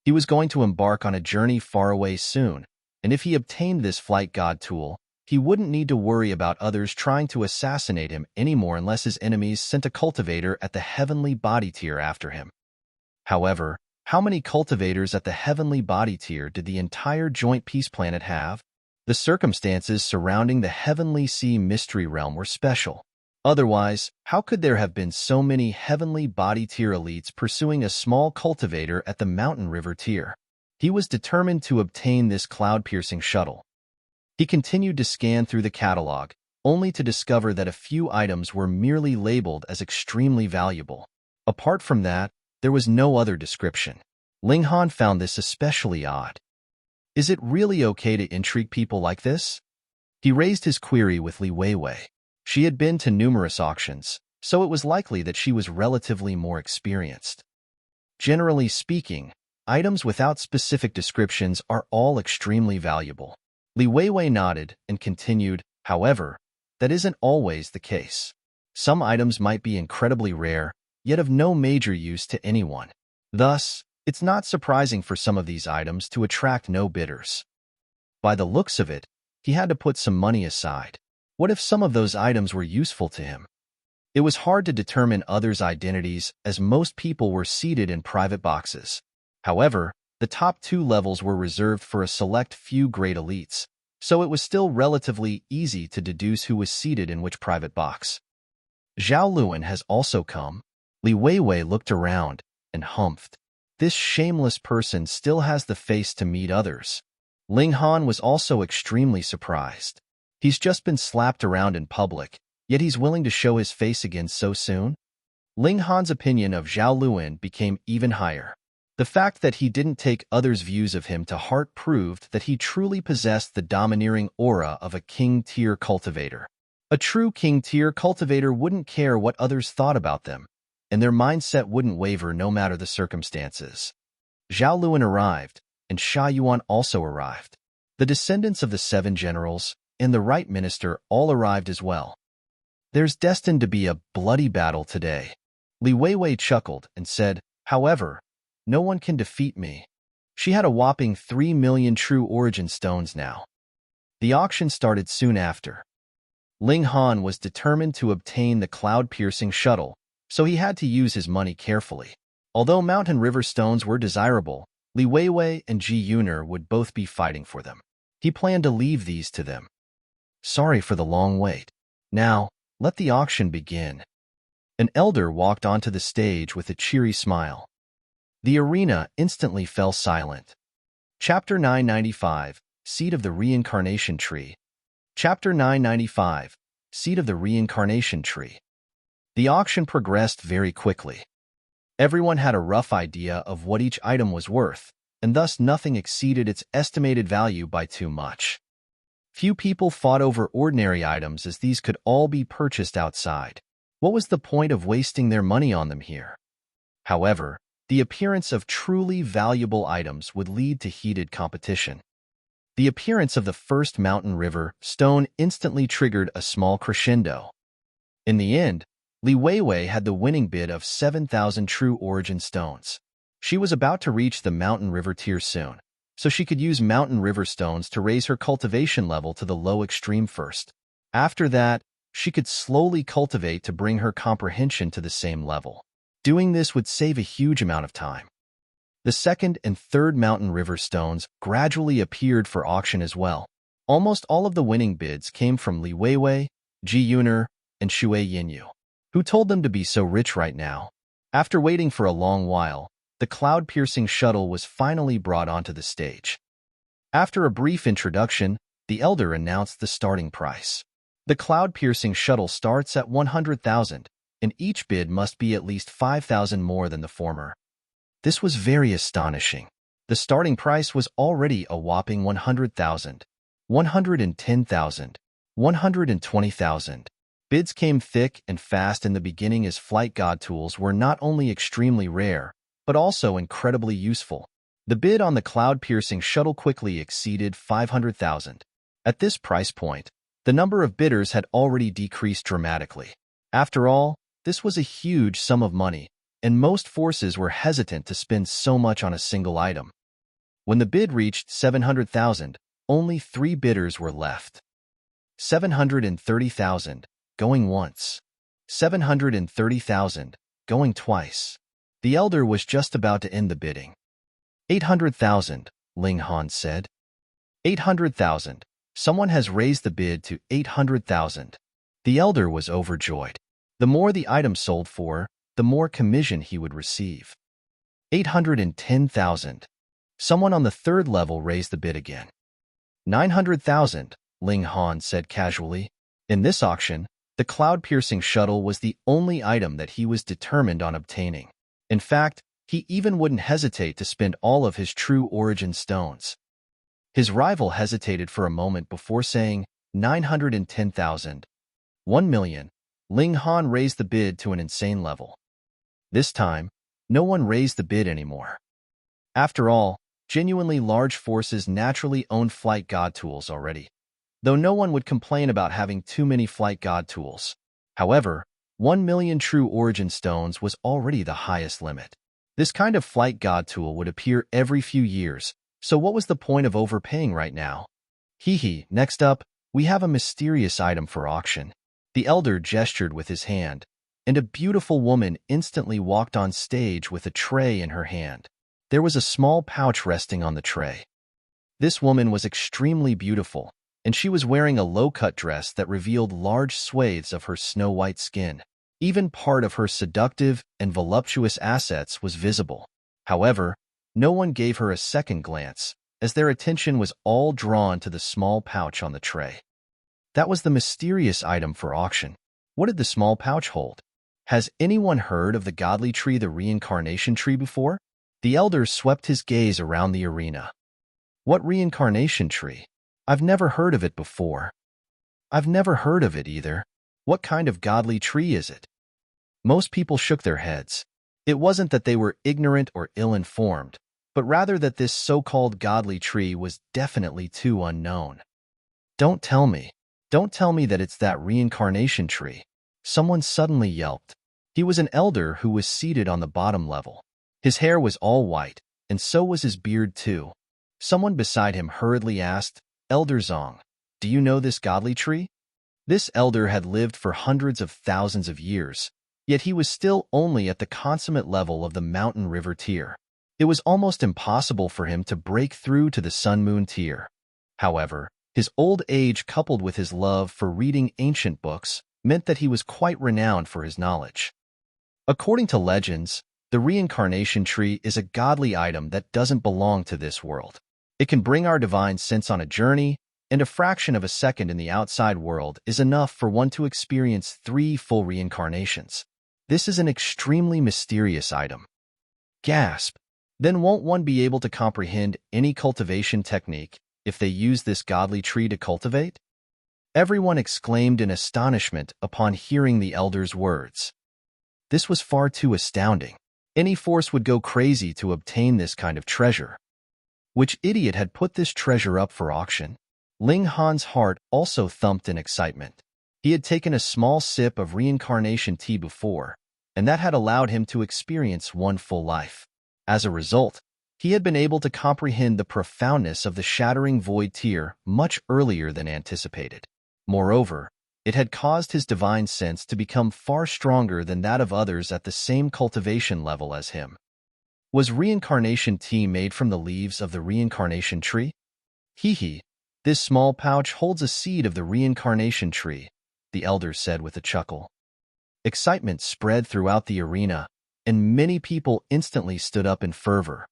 He was going to embark on a journey far away soon, and if he obtained this flight god tool, he wouldn't need to worry about others trying to assassinate him anymore unless his enemies sent a cultivator at the heavenly body tier after him. However, how many cultivators at the heavenly body tier did the entire joint peace planet have? The circumstances surrounding the Heavenly Sea Mystery Realm were special. Otherwise, how could there have been so many heavenly body tier elites pursuing a small cultivator at the mountain river tier? He was determined to obtain this cloud-piercing shuttle. He continued to scan through the catalog, only to discover that a few items were merely labeled as extremely valuable. Apart from that, there was no other description. Ling Han found this especially odd. Is it really okay to intrigue people like this? He raised his query with Li Weiwei. She had been to numerous auctions, so it was likely that she was relatively more experienced. Generally speaking, items without specific descriptions are all extremely valuable. Li Weiwei nodded and continued, however, that isn't always the case. Some items might be incredibly rare, yet of no major use to anyone. Thus, it's not surprising for some of these items to attract no bidders. By the looks of it, he had to put some money aside. What if some of those items were useful to him? It was hard to determine others' identities as most people were seated in private boxes. However, the top 2 levels were reserved for a select few great elites, so it was still relatively easy to deduce who was seated in which private box. Zhao Luan has also come. Li Weiwei looked around and humphed. This shameless person still has the face to meet others. Ling Han was also extremely surprised. He's just been slapped around in public, yet he's willing to show his face again so soon? Ling Han's opinion of Zhao Luan became even higher. The fact that he didn't take others' views of him to heart proved that he truly possessed the domineering aura of a king-tier cultivator. A true king-tier cultivator wouldn't care what others thought about them, and their mindset wouldn't waver no matter the circumstances. Zhao Luan arrived, and Sha Yuan also arrived. The descendants of the 7 generals and the right minister all arrived as well. There's destined to be a bloody battle today. Li Weiwei chuckled and said, however, no one can defeat me. She had a whopping 3 million true origin stones now. The auction started soon after. Ling Han was determined to obtain the cloud-piercing shuttle, so he had to use his money carefully. Although mountain river stones were desirable, Li Weiwei and Ji Yuner would both be fighting for them. He planned to leave these to them. Sorry for the long wait. Now, let the auction begin. An elder walked onto the stage with a cheery smile. The arena instantly fell silent. Chapter 995, Seed of the Reincarnation Tree. Chapter 995, Seed of the Reincarnation Tree. The auction progressed very quickly. Everyone had a rough idea of what each item was worth, and thus nothing exceeded its estimated value by too much. Few people fought over ordinary items as these could all be purchased outside. What was the point of wasting their money on them here? However, the appearance of truly valuable items would lead to heated competition. The appearance of the first mountain river stone instantly triggered a small crescendo. In the end, Li Weiwei had the winning bid of 7,000 true origin stones. She was about to reach the mountain river tier soon, so she could use mountain river stones to raise her cultivation level to the low extreme first. After that, she could slowly cultivate to bring her comprehension to the same level. Doing this would save a huge amount of time. The second and third mountain river stones gradually appeared for auction as well. Almost all of the winning bids came from Li Weiwei, Ji Yuner, and Shui Yinyu, who told them to be so rich right now. After waiting for a long while, the cloud-piercing shuttle was finally brought onto the stage. After a brief introduction, the elder announced the starting price. The cloud-piercing shuttle starts at 100,000, and each bid must be at least 5,000 more than the former. This was very astonishing. The starting price was already a whopping 100,000, 110,000, 120,000. Bids came thick and fast in the beginning as flight god tools were not only extremely rare, but also incredibly useful. The bid on the cloud-piercing shuttle quickly exceeded 500,000. At this price point, the number of bidders had already decreased dramatically. After all, this was a huge sum of money, and most forces were hesitant to spend so much on a single item. When the bid reached 700,000, only 3 bidders were left. 730,000, going once. 730,000, going twice. The elder was just about to end the bidding. 800,000, Ling Han said. 800,000. Someone has raised the bid to 800,000. The elder was overjoyed. The more the item sold for, the more commission he would receive. 810,000. Someone on the third level raised the bid again. 900,000, Ling Han said casually. In this auction, the cloud-piercing shuttle was the only item that he was determined on obtaining. In fact, he even wouldn't hesitate to spend all of his true origin stones. His rival hesitated for a moment before saying, 910,000. 1 million. Ling Han raised the bid to an insane level. This time, no one raised the bid anymore. After all, genuinely large forces naturally owned flight god tools already. though no one would complain about having too many flight god tools. However, 1 million true origin stones was already the highest limit. This kind of flight god tool would appear every few years, so what was the point of overpaying right now? Next up, we have a mysterious item for auction. The elder gestured with his hand, and a beautiful woman instantly walked on stage with a tray in her hand. There was a small pouch resting on the tray. This woman was extremely beautiful, and she was wearing a low-cut dress that revealed large swathes of her snow-white skin. Even part of her seductive and voluptuous assets was visible. However, no one gave her a second glance, as their attention was all drawn to the small pouch on the tray. That was the mysterious item for auction. What did the small pouch hold? Has anyone heard of the godly tree, the Reincarnation tree, before? The elder swept his gaze around the arena. What Reincarnation tree? I've never heard of it before. I've never heard of it either. What kind of godly tree is it? Most people shook their heads. It wasn't that they were ignorant or ill-informed, but rather that this so-called godly tree was definitely too unknown. Don't tell me that it's that Reincarnation tree. Someone suddenly yelped. He was an elder who was seated on the bottom level. His hair was all white, and so was his beard too. Someone beside him hurriedly asked, "Elder Zhang, do you know this godly tree?" This elder had lived for hundreds of thousands of years, yet he was still only at the consummate level of the mountain river tier. It was almost impossible for him to break through to the sun-moon tier. However, his old age coupled with his love for reading ancient books meant that he was quite renowned for his knowledge. According to legends, the Reincarnation tree is a godly item that doesn't belong to this world. It can bring our divine sense on a journey, and a fraction of a second in the outside world is enough for one to experience 3 full reincarnations. This is an extremely mysterious item. Gasp! Then won't one be able to comprehend any cultivation technique if they use this godly tree to cultivate? Everyone exclaimed in astonishment upon hearing the elder's words. This was far too astounding. Any force would go crazy to obtain this kind of treasure. Which idiot had put this treasure up for auction? Ling Han's heart also thumped in excitement. He had taken a small sip of reincarnation tea before, and that had allowed him to experience 1 full life. As a result, he had been able to comprehend the profoundness of the shattering void tier much earlier than anticipated. Moreover, it had caused his divine sense to become far stronger than that of others at the same cultivation level as him. Was reincarnation tea made from the leaves of the reincarnation tree? This small pouch holds a seed of the reincarnation tree, the elder said with a chuckle. Excitement spread throughout the arena, and many people instantly stood up in fervor.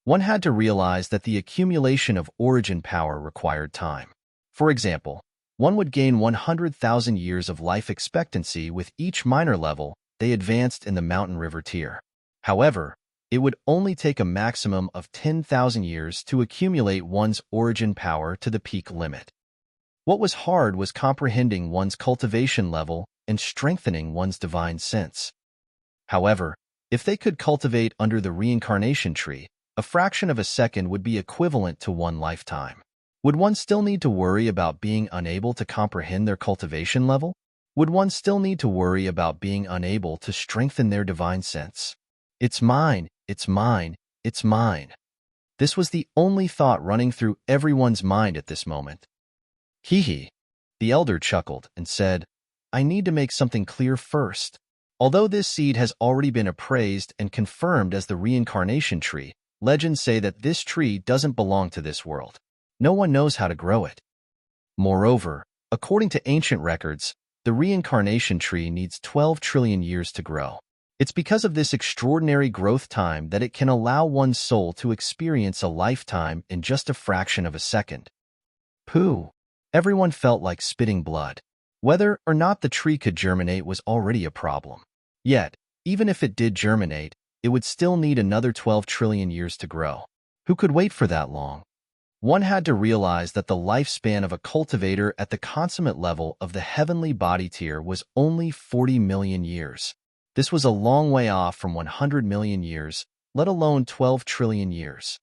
One had to realize that the accumulation of origin power required time. For example, one would gain 100,000 years of life expectancy with each minor level they advanced in the mountain river tier. However, it would only take a maximum of 10,000 years to accumulate one's origin power to the peak limit. What was hard was comprehending one's cultivation level and strengthening one's divine sense. However, if they could cultivate under the reincarnation tree, a fraction of a second would be equivalent to 1 lifetime. Would one still need to worry about being unable to comprehend their cultivation level? Would one still need to worry about being unable to strengthen their divine sense? It's mine, it's mine, it's mine. This was the only thought running through everyone's mind at this moment. The elder chuckled and said, I need to make something clear first. Although this seed has already been appraised and confirmed as the reincarnation tree, legends say that this tree doesn't belong to this world. No one knows how to grow it. Moreover, according to ancient records, the reincarnation tree needs 12 trillion years to grow. It's because of this extraordinary growth time that it can allow one's soul to experience a lifetime in just a fraction of a second. Pooh! Everyone felt like spitting blood. Whether or not the tree could germinate was already a problem. Yet, even if it did germinate, it would still need another 12 trillion years to grow. Who could wait for that long? One had to realize that the lifespan of a cultivator at the consummate level of the heavenly body tier was only 40 million years. This was a long way off from 100 million years, let alone 12 trillion years.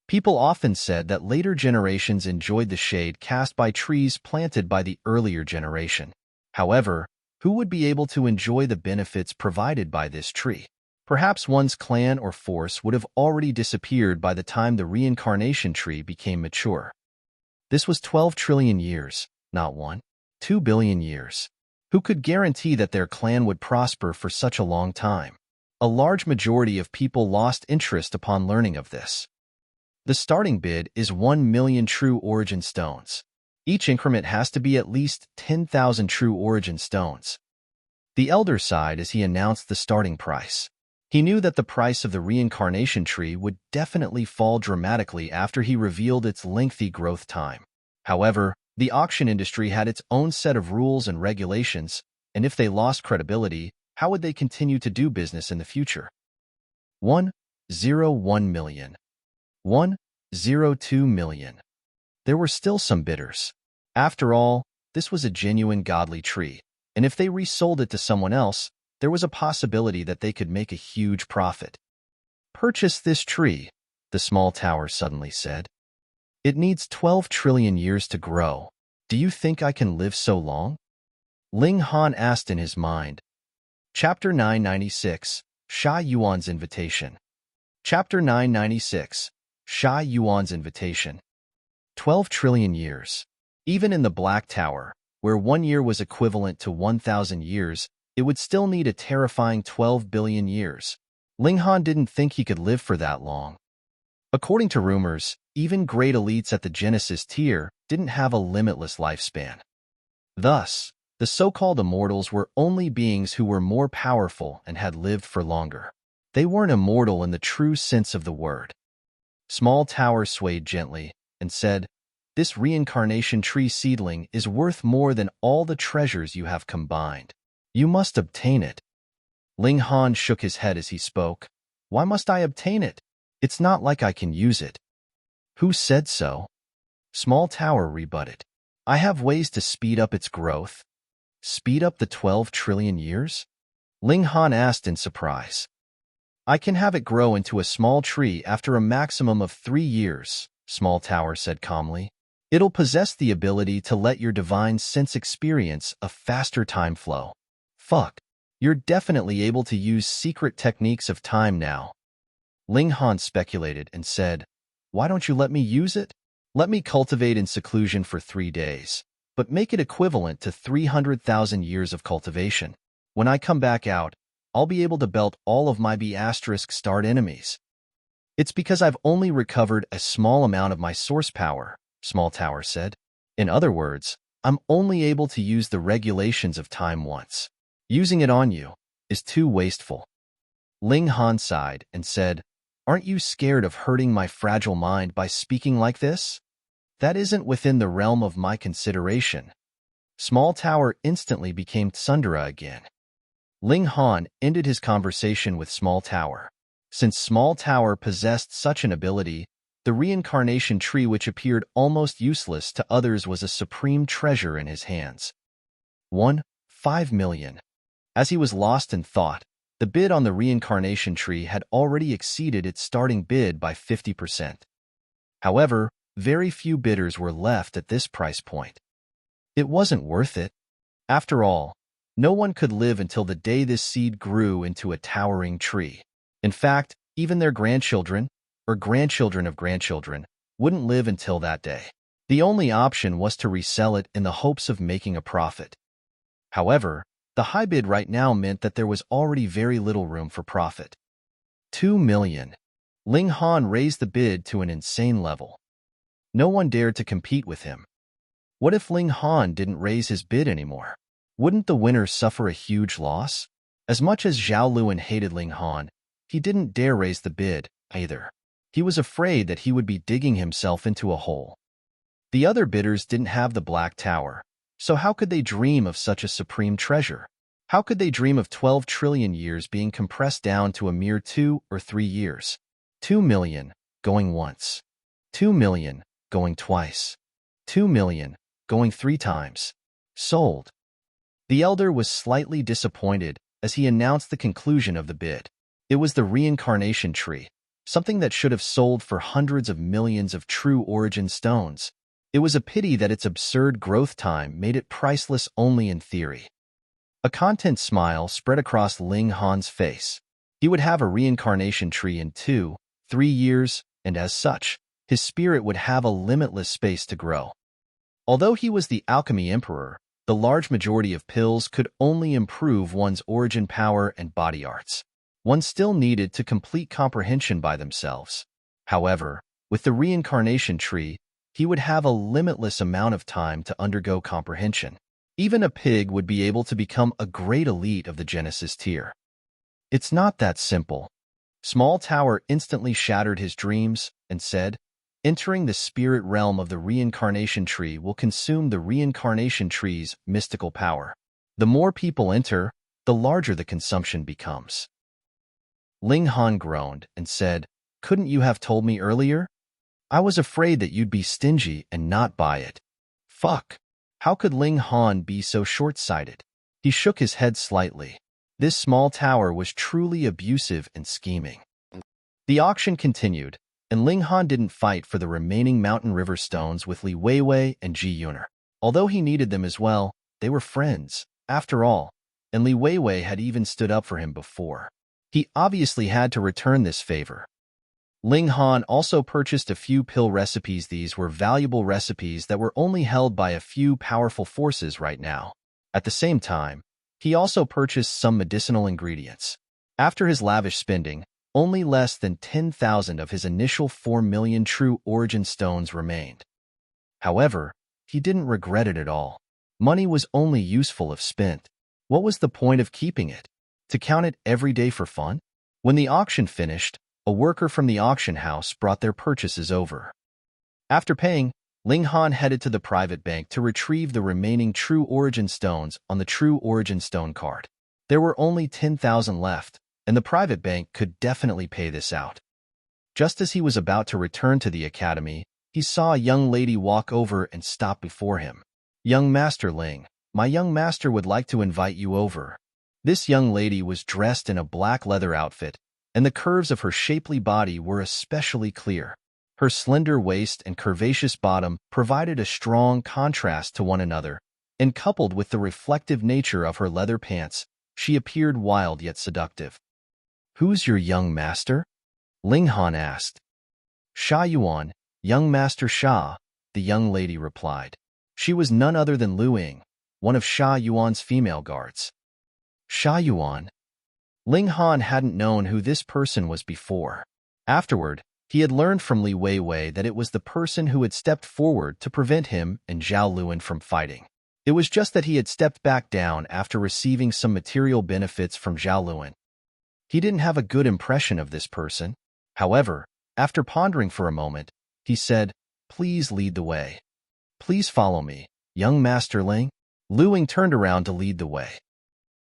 People often said that later generations enjoyed the shade cast by trees planted by the earlier generation. However, who would be able to enjoy the benefits provided by this tree? Perhaps one's clan or force would have already disappeared by the time the reincarnation tree became mature. This was 12 trillion years, not 2 billion years. Who could guarantee that their clan would prosper for such a long time? A large majority of people lost interest upon learning of this. The starting bid is 1 million true origin stones. Each increment has to be at least 10,000 true origin stones. The elder sighed as he announced the starting price. He knew that the price of the reincarnation tree would definitely fall dramatically after he revealed its lengthy growth time. However, the auction industry had its own set of rules and regulations, and if they lost credibility, how would they continue to do business in the future? 101 million. 102 million. There were still some bidders. After all, this was a genuine godly tree, and if they resold it to someone else, there was a possibility that they could make a huge profit. Purchase this tree, the small tower suddenly said. It needs 12 trillion years to grow. Do you think I can live so long? Ling Han asked in his mind. Chapter 996, Sha Yuan's Invitation. Chapter 996, Sha Yuan's Invitation. 12 trillion years. Even in the Black Tower, where 1 year was equivalent to 1,000 years, it would still need a terrifying 12 billion years. Ling Han didn't think he could live for that long. According to rumors, even great elites at the Genesis tier didn't have a limitless lifespan. Thus, the so-called immortals were only beings who were more powerful and had lived for longer. They weren't immortal in the true sense of the word. Small Tower swayed gently and said, "This reincarnation tree seedling is worth more than all the treasures you have combined. You must obtain it." Ling Han shook his head as he spoke. "Why must I obtain it? It's not like I can use it." "Who said so?" Small Tower rebutted. "I have ways to speed up its growth." "Speed up the 12 trillion years?" Ling Han asked in surprise. "I can have it grow into a small tree after a maximum of 3 years," Small Tower said calmly. "It'll possess the ability to let your divine sense experience a faster time flow." "Fuck. You're definitely able to use secret techniques of time now." Ling Han speculated and said, "Why don't you let me use it? Let me cultivate in seclusion for 3 days, but make it equivalent to 300,000 years of cultivation. When I come back out, I'll be able to belt all of my B***-starred enemies." "It's because I've only recovered a small amount of my source power," Small Tower said. "In other words, I'm only able to use the regulations of time once. Using it on you is too wasteful." Ling Han sighed and said, "Aren't you scared of hurting my fragile mind by speaking like this? That isn't within the realm of my consideration." Small Tower instantly became tsundere again. Ling Han ended his conversation with Small Tower. Since Small Tower possessed such an ability, the reincarnation tree which appeared almost useless to others was a supreme treasure in his hands. 5 million. As he was lost in thought, the bid on the reincarnation tree had already exceeded its starting bid by 50%. However, very few bidders were left at this price point. It wasn't worth it. After all, no one could live until the day this seed grew into a towering tree. In fact, even their grandchildren, or grandchildren of grandchildren, wouldn't live until that day. The only option was to resell it in the hopes of making a profit. However, the high bid right now meant that there was already very little room for profit. 2 million. Ling Han raised the bid to an insane level. No one dared to compete with him. What if Ling Han didn't raise his bid anymore? Wouldn't the winner suffer a huge loss? As much as Zhao Luan hated Ling Han, he didn't dare raise the bid, either. He was afraid that he would be digging himself into a hole. The other bidders didn't have the Black Tower, so how could they dream of such a supreme treasure? How could they dream of 12 trillion years being compressed down to a mere 2 or 3 years? 2 million, going once. 2 million, going twice. 2 million, going 3 times. Sold. The elder was slightly disappointed as he announced the conclusion of the bid. It was the reincarnation tree, something that should have sold for hundreds of millions of true origin stones. It was a pity that its absurd growth time made it priceless only in theory. A content smile spread across Ling Han's face. He would have a reincarnation tree in 2, 3 years, and as such, his spirit would have a limitless space to grow. Although he was the alchemy emperor, the large majority of pills could only improve one's origin power and body arts. One still needed to complete comprehension by themselves. However, with the reincarnation tree, he would have a limitless amount of time to undergo comprehension. Even a pig would be able to become a great elite of the Genesis tier. It's not that simple. Small Tower instantly shattered his dreams and said, entering the spirit realm of the reincarnation tree will consume the reincarnation tree's mystical power. The more people enter, the larger the consumption becomes. Ling Han groaned and said, couldn't you have told me earlier? I was afraid that you'd be stingy and not buy it. Fuck. How could Ling Han be so short-sighted? He shook his head slightly. This Small Tower was truly abusive and scheming. The auction continued, and Ling Han didn't fight for the remaining Mountain River stones with Li Weiwei and Ji Yuner. Although he needed them as well, they were friends, after all, and Li Weiwei had even stood up for him before. He obviously had to return this favor. Ling Han also purchased a few pill recipes. These were valuable recipes that were only held by a few powerful forces right now. At the same time, he also purchased some medicinal ingredients. After his lavish spending, only less than 10,000 of his initial 4 million true origin stones remained. However, he didn't regret it at all. Money was only useful if spent. What was the point of keeping it? To count it every day for fun? When the auction finished, a worker from the auction house brought their purchases over. After paying, Ling Han headed to the private bank to retrieve the remaining true origin stones on the true origin stone card. There were only 10,000 left, and the private bank could definitely pay this out. Just as he was about to return to the academy, he saw a young lady walk over and stop before him. Young Master Ling, my young master would like to invite you over. This young lady was dressed in a black leather outfit, and the curves of her shapely body were especially clear. Her slender waist and curvaceous bottom provided a strong contrast to one another, and coupled with the reflective nature of her leather pants, she appeared wild yet seductive. Who's your young master? Ling Han asked. Sha Yuan, young master Sha, the young lady replied. She was none other than Lu Ying, one of Sha Yuan's female guards. Sha Yuan. Ling Han hadn't known who this person was before. Afterward, he had learned from Li Weiwei that it was the person who had stepped forward to prevent him and Zhao Luan from fighting. It was just that he had stepped back down after receiving some material benefits from Zhao Luan. He didn't have a good impression of this person. However, after pondering for a moment, he said, please lead the way. Please follow me, young Master Ling. Lu Ying turned around to lead the way.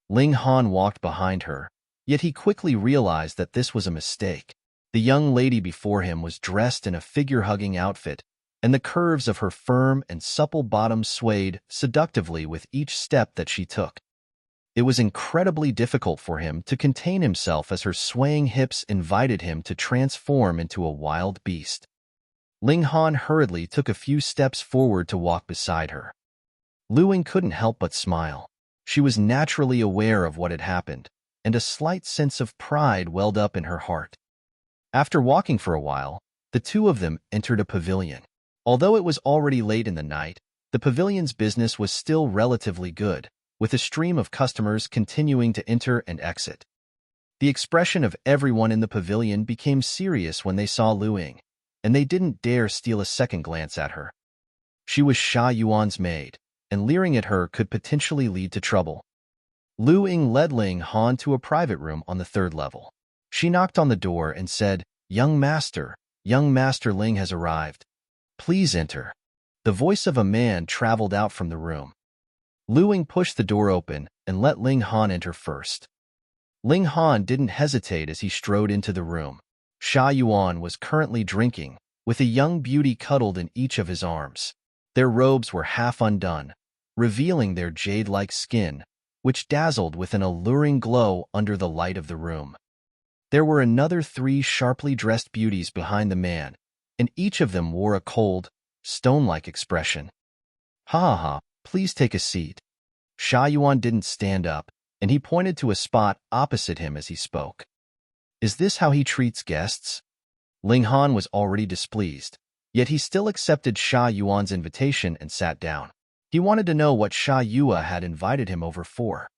Ling Han walked behind her, yet he quickly realized that this was a mistake. The young lady before him was dressed in a figure-hugging outfit, and the curves of her firm and supple bottom swayed seductively with each step that she took. It was incredibly difficult for him to contain himself as her swaying hips invited him to transform into a wild beast. Ling Han hurriedly took a few steps forward to walk beside her. Lu Ying couldn't help but smile. She was naturally aware of what had happened, and a slight sense of pride welled up in her heart. After walking for a while, the two of them entered a pavilion. Although it was already late in the night, the pavilion's business was still relatively good, with a stream of customers continuing to enter and exit. The expression of everyone in the pavilion became serious when they saw Lu Ying, and they didn't dare steal a second glance at her. She was Sha Yuan's maid, and leering at her could potentially lead to trouble. Lu Ying led Ling Han to a private room on the 3rd level. She knocked on the door and said, young Master Ling has arrived. Please enter. The voice of a man traveled out from the room. Lu Ying pushed the door open and let Ling Han enter first. Ling Han didn't hesitate as he strode into the room. Sha Yuan was currently drinking, with a young beauty cuddled in each of his arms. Their robes were half undone, revealing their jade-like skin, which dazzled with an alluring glow under the light of the room. There were another 3 sharply dressed beauties behind the man, and each of them wore a cold, stone-like expression. Ha ha ha, please take a seat. Sha Yuan didn't stand up, and he pointed to a spot opposite him as he spoke. Is this how he treats guests? Ling Han was already displeased, yet he still accepted Sha Yuan's invitation and sat down. He wanted to know what Sha Yua had invited him over for.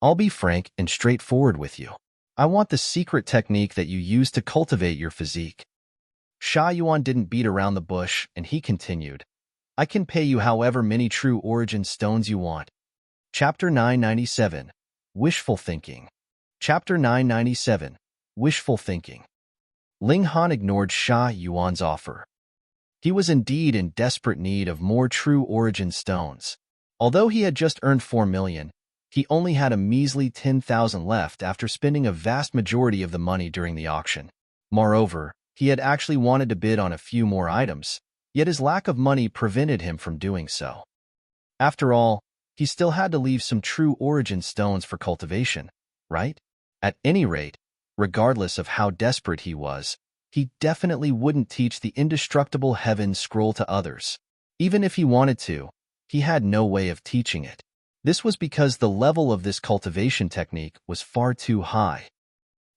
I'll be frank and straightforward with you. I want the secret technique that you use to cultivate your physique. Sha Yuan didn't beat around the bush, and he continued. I can pay you however many true origin stones you want. Chapter 997. Wishful Thinking. Chapter 997. Wishful Thinking. Ling Han ignored Sha Yuan's offer. He was indeed in desperate need of more true origin stones. Although he had just earned 4 million, he only had a measly 10,000 left after spending a vast majority of the money during the auction. Moreover, he had actually wanted to bid on a few more items, yet his lack of money prevented him from doing so. After all, he still had to leave some true origin stones for cultivation, right? At any rate, regardless of how desperate he was, he definitely wouldn't teach the indestructible heaven scroll to others. Even if he wanted to, he had no way of teaching it. This was because the level of this cultivation technique was far too high.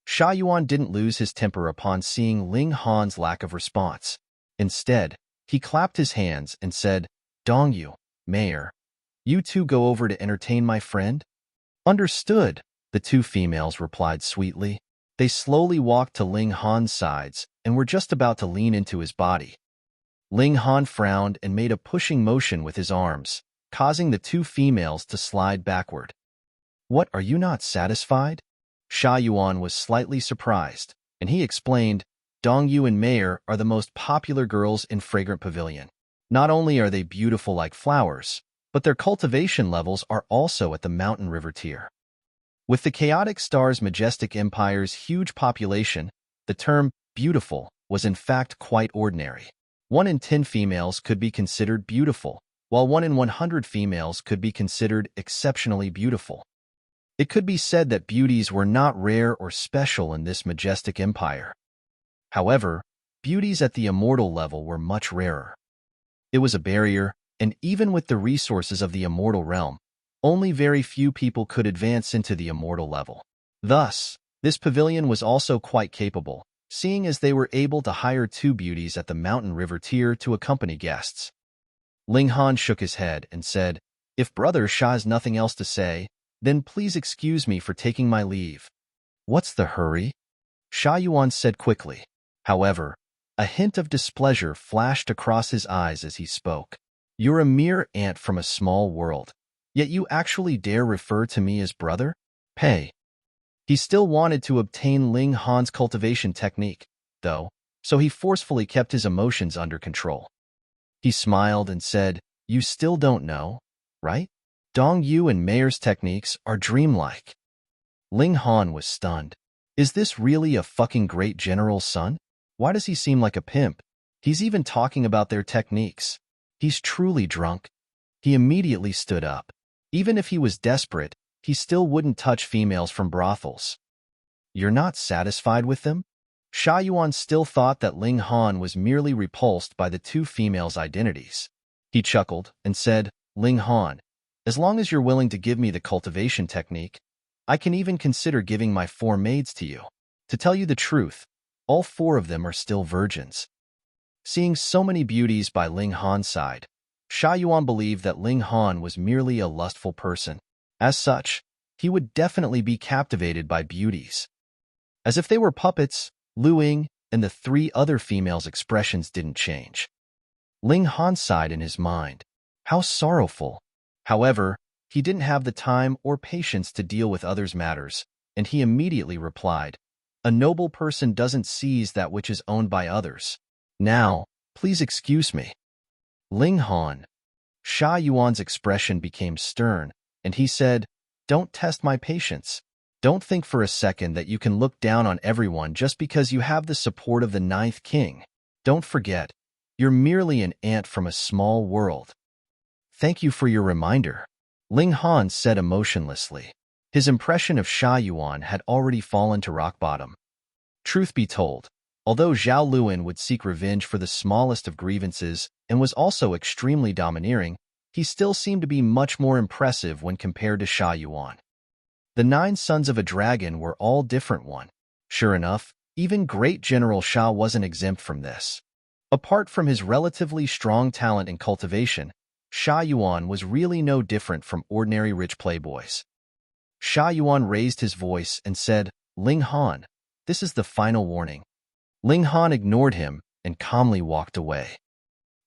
Sha Yuan didn't lose his temper upon seeing Ling Han's lack of response. Instead, he clapped his hands and said, Dongyu, Mayor, you two go over to entertain my friend? Understood, the 2 females replied sweetly. They slowly walked to Ling Han's sides and were just about to lean into his body. Ling Han frowned and made a pushing motion with his arms, causing the 2 females to slide backward. What, are you not satisfied? Sha Yuan was slightly surprised, and he explained, Dongyu and Mayor are the most popular girls in Fragrant Pavilion. Not only are they beautiful like flowers, but their cultivation levels are also at the mountain river tier. With the chaotic star's majestic empire's huge population, the term beautiful was in fact quite ordinary. 1 in 10 females could be considered beautiful, while 1 in 100 females could be considered exceptionally beautiful. It could be said that beauties were not rare or special in this majestic empire. However, beauties at the immortal level were much rarer. It was a barrier, and even with the resources of the immortal realm, only very few people could advance into the immortal level. Thus, this pavilion was also quite capable, seeing as they were able to hire 2 beauties at the mountain river tier to accompany guests. Ling Han shook his head and said, If Brother Sha has nothing else to say, then please excuse me for taking my leave. What's the hurry? Sha Yuan said quickly. However, a hint of displeasure flashed across his eyes as he spoke. You're a mere ant from a small world, yet you actually dare refer to me as brother? Pay. He still wanted to obtain Ling Han's cultivation technique, though, so he forcefully kept his emotions under control. He smiled and said, You still don't know, right? Dongyu and Mayor's techniques are dreamlike. Ling Han was stunned. Is this really a fucking great general's son? Why does he seem like a pimp? He's even talking about their techniques. He's truly drunk. He immediately stood up. Even if he was desperate, he still wouldn't touch females from brothels. You're not satisfied with them? Sha Yuan still thought that Ling Han was merely repulsed by the 2 females' identities. He chuckled and said, Ling Han, as long as you're willing to give me the cultivation technique, I can even consider giving my 4 maids to you. To tell you the truth, all 4 of them are still virgins. Seeing so many beauties by Ling Han's side, Sha Yuan believed that Ling Han was merely a lustful person. As such, he would definitely be captivated by beauties. As if they were puppets, Lu Ying and the 3 other females' expressions didn't change. Ling Han sighed in his mind. How sorrowful. However, he didn't have the time or patience to deal with others' matters, and he immediately replied, A noble person doesn't seize that which is owned by others. Now, please excuse me. Ling Han. Sha Yuan's expression became stern, and he said, Don't test my patience. Don't think for a second that you can look down on everyone just because you have the support of the 9th king. Don't forget, you're merely an ant from a small world. Thank you for your reminder, Ling Han said emotionlessly. His impression of Sha Yuan had already fallen to rock bottom. Truth be told, although Zhao Luan would seek revenge for the smallest of grievances and was also extremely domineering, he still seemed to be much more impressive when compared to Sha Yuan. The 9 sons of a dragon were all different one. Sure enough, even great General Sha wasn't exempt from this. Apart from his relatively strong talent in cultivation, Sha Yuan was really no different from ordinary rich playboys. Sha Yuan raised his voice and said, "Ling Han, this is the final warning." Ling Han ignored him and calmly walked away.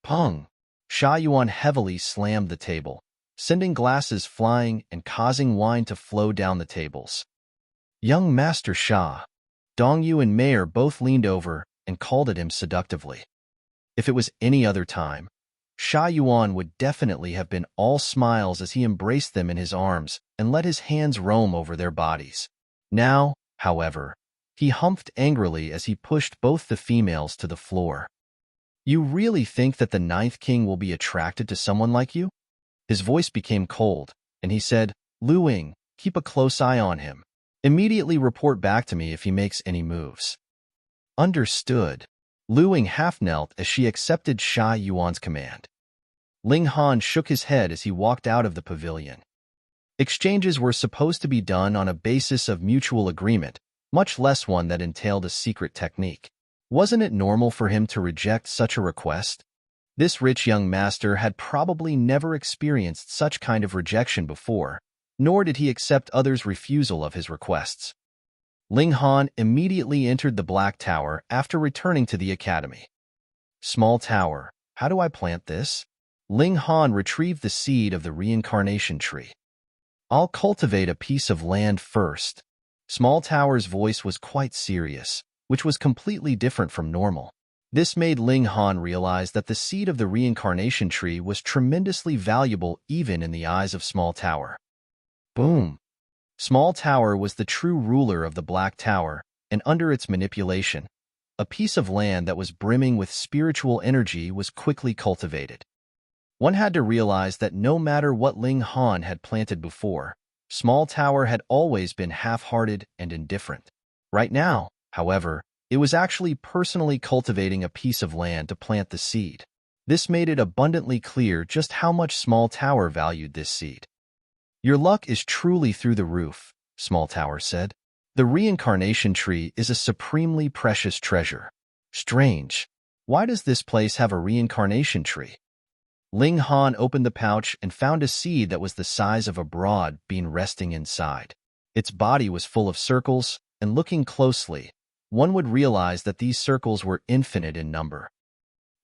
Pung! Sha Yuan heavily slammed the table, sending glasses flying and causing wine to flow down the tables. Young Master Sha, Dongyu and Mayor both leaned over and called at him seductively. If it was any other time, Sha Yuan would definitely have been all smiles as he embraced them in his arms and let his hands roam over their bodies. Now, however, he humphed angrily as he pushed both the females to the floor. "You really think that the 9th king will be attracted to someone like you?" His voice became cold, and he said, "Lu Ying, keep a close eye on him. Immediately report back to me if he makes any moves." Understood. Lu Ying half-knelt as she accepted Sha Yuan's command. Ling Han shook his head as he walked out of the pavilion. Exchanges were supposed to be done on a basis of mutual agreement, much less one that entailed a secret technique. Wasn't it normal for him to reject such a request? This rich young master had probably never experienced such kind of rejection before, nor did he accept others' refusal of his requests. Ling Han immediately entered the Black Tower after returning to the academy. "Small tower, how do I plant this?" Ling Han retrieved the seed of the Reincarnation tree. "I'll cultivate a piece of land first." Small Tower's voice was quite serious, which was completely different from normal. This made Ling Han realize that the seed of the Reincarnation tree was tremendously valuable even in the eyes of Small Tower. Boom! Small Tower was the true ruler of the Black Tower, and under its manipulation, a piece of land that was brimming with spiritual energy was quickly cultivated. One had to realize that no matter what Ling Han had planted before, Small Tower had always been half-hearted and indifferent. Right now, however, it was actually personally cultivating a piece of land to plant the seed. This made it abundantly clear just how much Small Tower valued this seed. "Your luck is truly through the roof," Small Tower said. "The Reincarnation tree is a supremely precious treasure." Strange. Why does this place have a Reincarnation tree? Ling Han opened the pouch and found a seed that was the size of a broad bean resting inside. Its body was full of circles, and looking closely, one would realize that these circles were infinite in number.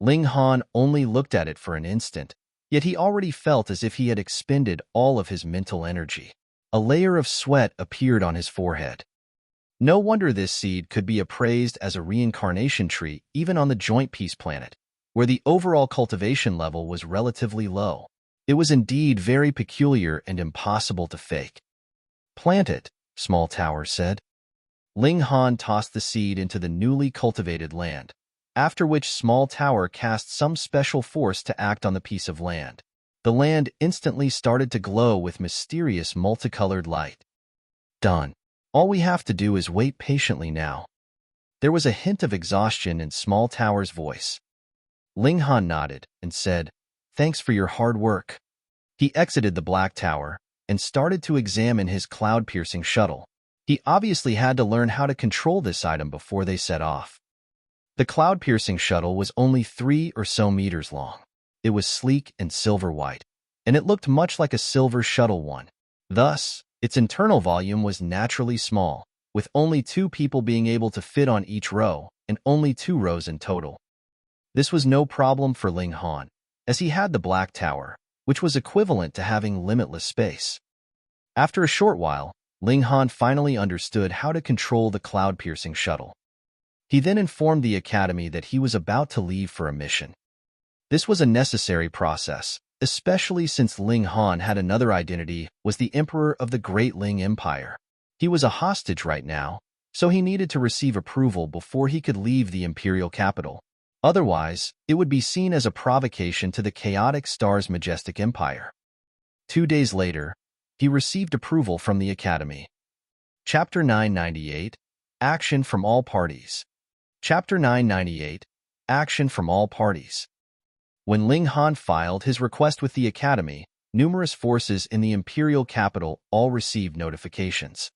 Ling Han only looked at it for an instant, yet he already felt as if he had expended all of his mental energy. A layer of sweat appeared on his forehead. No wonder this seed could be appraised as a Reincarnation tree even on the Joint Peace planet, where the overall cultivation level was relatively low. It was indeed very peculiar and impossible to fake. "Plant it," Small Tower said. Ling Han tossed the seed into the newly cultivated land, after which Small Tower cast some special force to act on the piece of land. The land instantly started to glow with mysterious multicolored light. "Done. All we have to do is wait patiently now." There was a hint of exhaustion in Small Tower's voice. Ling Han nodded and said, "Thanks for your hard work." He exited the Black Tower and started to examine his cloud-piercing shuttle. He obviously had to learn how to control this item before they set off. The cloud-piercing shuttle was only 3 or so meters long. It was sleek and silver-white, and it looked much like a silver shuttle one. Thus, its internal volume was naturally small, with only 2 people being able to fit on each row, and only 2 rows in total. This was no problem for Ling Han, as he had the Black Tower, which was equivalent to having limitless space. After a short while, Ling Han finally understood how to control the cloud-piercing shuttle. He then informed the Academy that he was about to leave for a mission. This was a necessary process, especially since Ling Han had another identity, was the Emperor of the Great Ling Empire. He was a hostage right now, so he needed to receive approval before he could leave the imperial capital. Otherwise, it would be seen as a provocation to the chaotic Star's majestic empire. 2 days later, he received approval from the Academy. Chapter 998, Action from all parties. Chapter 998. Action from all parties. When Ling Han filed his request with the Academy, numerous forces in the imperial capital all received notifications.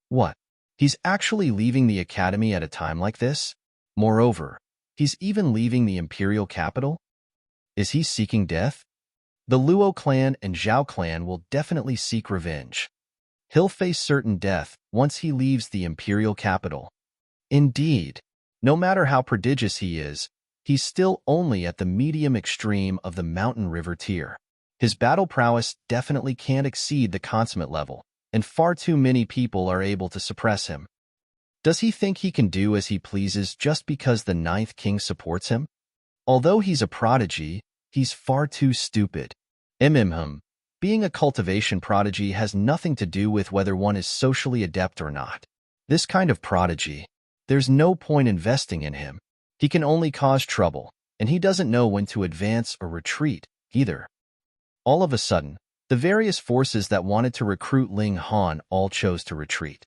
What? He's actually leaving the Academy at a time like this? Moreover, he's even leaving the imperial capital? Is he seeking death? The Luo clan and Zhao clan will definitely seek revenge. He'll face certain death once he leaves the imperial capital. Indeed, no matter how prodigious he is, he's still only at the medium extreme of the mountain river tier. His battle prowess definitely can't exceed the consummate level, and far too many people are able to suppress him. Does he think he can do as he pleases just because the Ninth King supports him? Although he's a prodigy, he's far too stupid. Being a cultivation prodigy has nothing to do with whether one is socially adept or not. This kind of prodigy, there's no point investing in him. He can only cause trouble, and he doesn't know when to advance or retreat, either. All of a sudden, the various forces that wanted to recruit Ling Han all chose to retreat.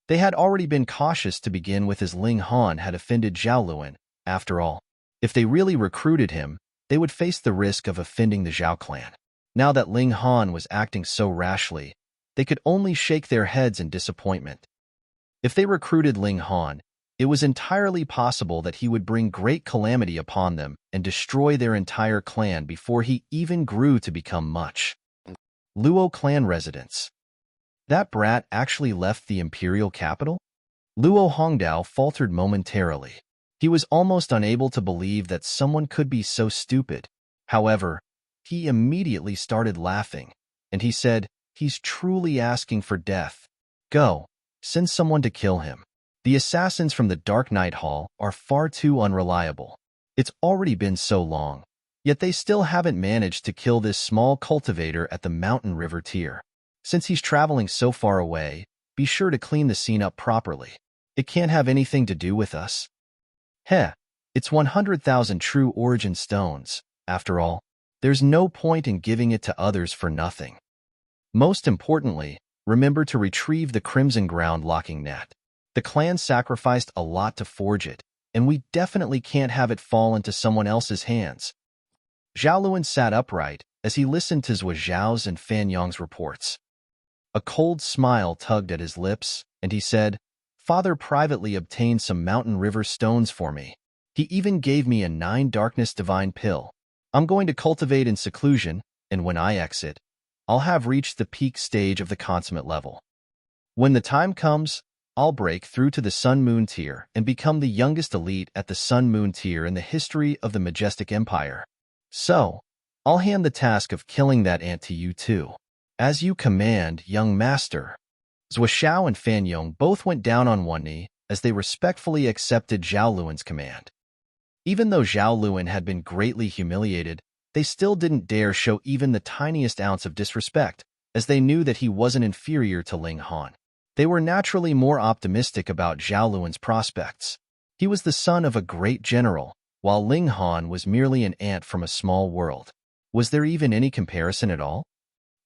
They had already been cautious to begin with, as Ling Han had offended Zhao Luan. After all, if they really recruited him, they would face the risk of offending the Zhao clan. Now that Ling Han was acting so rashly, they could only shake their heads in disappointment. If they recruited Ling Han, it was entirely possible that he would bring great calamity upon them and destroy their entire clan before he even grew to become much. Luo clan residents. That brat actually left the imperial capital? Luo Hongdao faltered momentarily. He was almost unable to believe that someone could be so stupid. However, he immediately started laughing, and he said, "He's truly asking for death. Go, send someone to kill him. The assassins from the Dark Night Hall are far too unreliable. It's already been so long, yet they still haven't managed to kill this small cultivator at the mountain river tier. Since he's traveling so far away, be sure to clean the scene up properly. It can't have anything to do with us." It's 100,000 true origin stones. After all, there's no point in giving it to others for nothing. Most importantly, remember to retrieve the Crimson Ground locking net. The clan sacrificed a lot to forge it, and we definitely can't have it fall into someone else's hands. Zhao Luan sat upright as he listened to Zhao's and Fan Yong's reports. A cold smile tugged at his lips, and he said, "Father privately obtained some mountain river stones for me. He even gave me a 9 darkness divine pill. I'm going to cultivate in seclusion, and when I exit, I'll have reached the peak stage of the consummate level. When the time comes, I'll break through to the Sun-Moon tier and become the youngest elite at the Sun-Moon tier in the history of the Majestic Empire. So, I'll hand the task of killing that ant to you too. As you command, young master." Zhao and Fan Yong both went down on one knee as they respectfully accepted Zhao Luan's command. Even though Zhao Luan had been greatly humiliated, they still didn't dare show even the tiniest ounce of disrespect, as they knew that he wasn't inferior to Ling Han. They were naturally more optimistic about Zhao Luan's prospects. He was the son of a great general, while Ling Han was merely an ant from a small world. Was there even any comparison at all?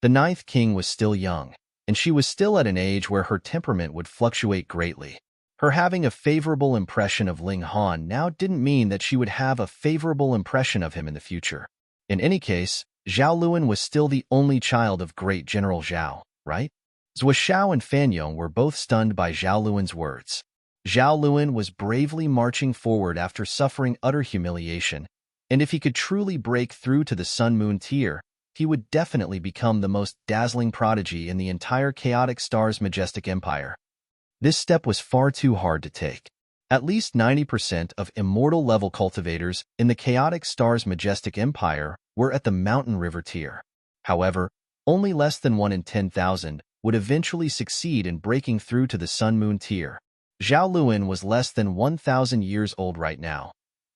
The Ninth King was still young, and she was still at an age where her temperament would fluctuate greatly. Her having a favorable impression of Ling Han now didn't mean that she would have a favorable impression of him in the future. In any case, Zhao Luan was still the only child of great General Zhao, right? Zhao and Fan Yong were both stunned by Zhao Luan's words. Zhao Luan was bravely marching forward after suffering utter humiliation, and if he could truly break through to the Sun-Moon tier, he would definitely become the most dazzling prodigy in the entire Chaotic Star's Majestic Empire. This step was far too hard to take. At least 90% of immortal-level cultivators in the Chaotic Star's Majestic Empire were at the Mountain River tier. However, only less than 1 in 10,000 would eventually succeed in breaking through to the Sun-Moon tier. Zhao Luan was less than 1,000 years old right now.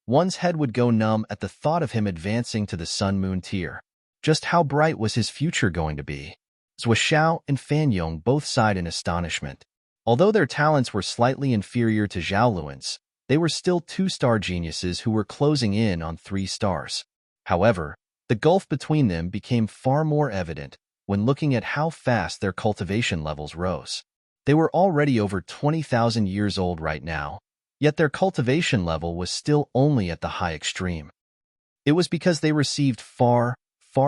One's head would go numb at the thought of him advancing to the Sun-Moon tier. Just how bright was his future going to be? Zhao and Fan Yong both sighed in astonishment. Although their talents were slightly inferior to Zhao Luan's, they were still 2-star geniuses who were closing in on 3 stars. However, the gulf between them became far more evident when looking at how fast their cultivation levels rose. They were already over 20,000 years old right now, yet their cultivation level was still only at the high extreme. It was because they received far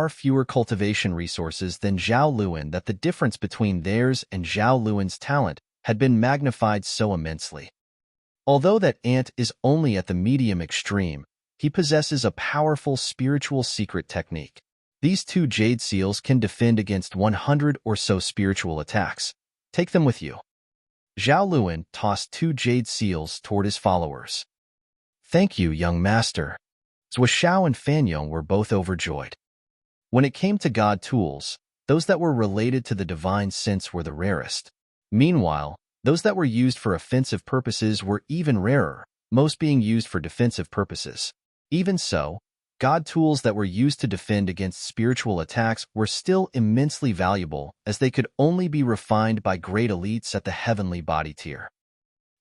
fewer cultivation resources than Zhao Luan that the difference between theirs and Zhao Luan's talent had been magnified so immensely. Although that ant is only at the medium extreme, he possesses a powerful spiritual secret technique. These two jade seals can defend against 100 or so spiritual attacks. Take them with you. Zhao Luan tossed 2 jade seals toward his followers. Thank you, young master. Zhao and Feng were both overjoyed. When it came to god tools, those that were related to the divine sense were the rarest. Meanwhile, those that were used for offensive purposes were even rarer, most being used for defensive purposes. Even so, god tools that were used to defend against spiritual attacks were still immensely valuable, as they could only be refined by great elites at the heavenly body tier.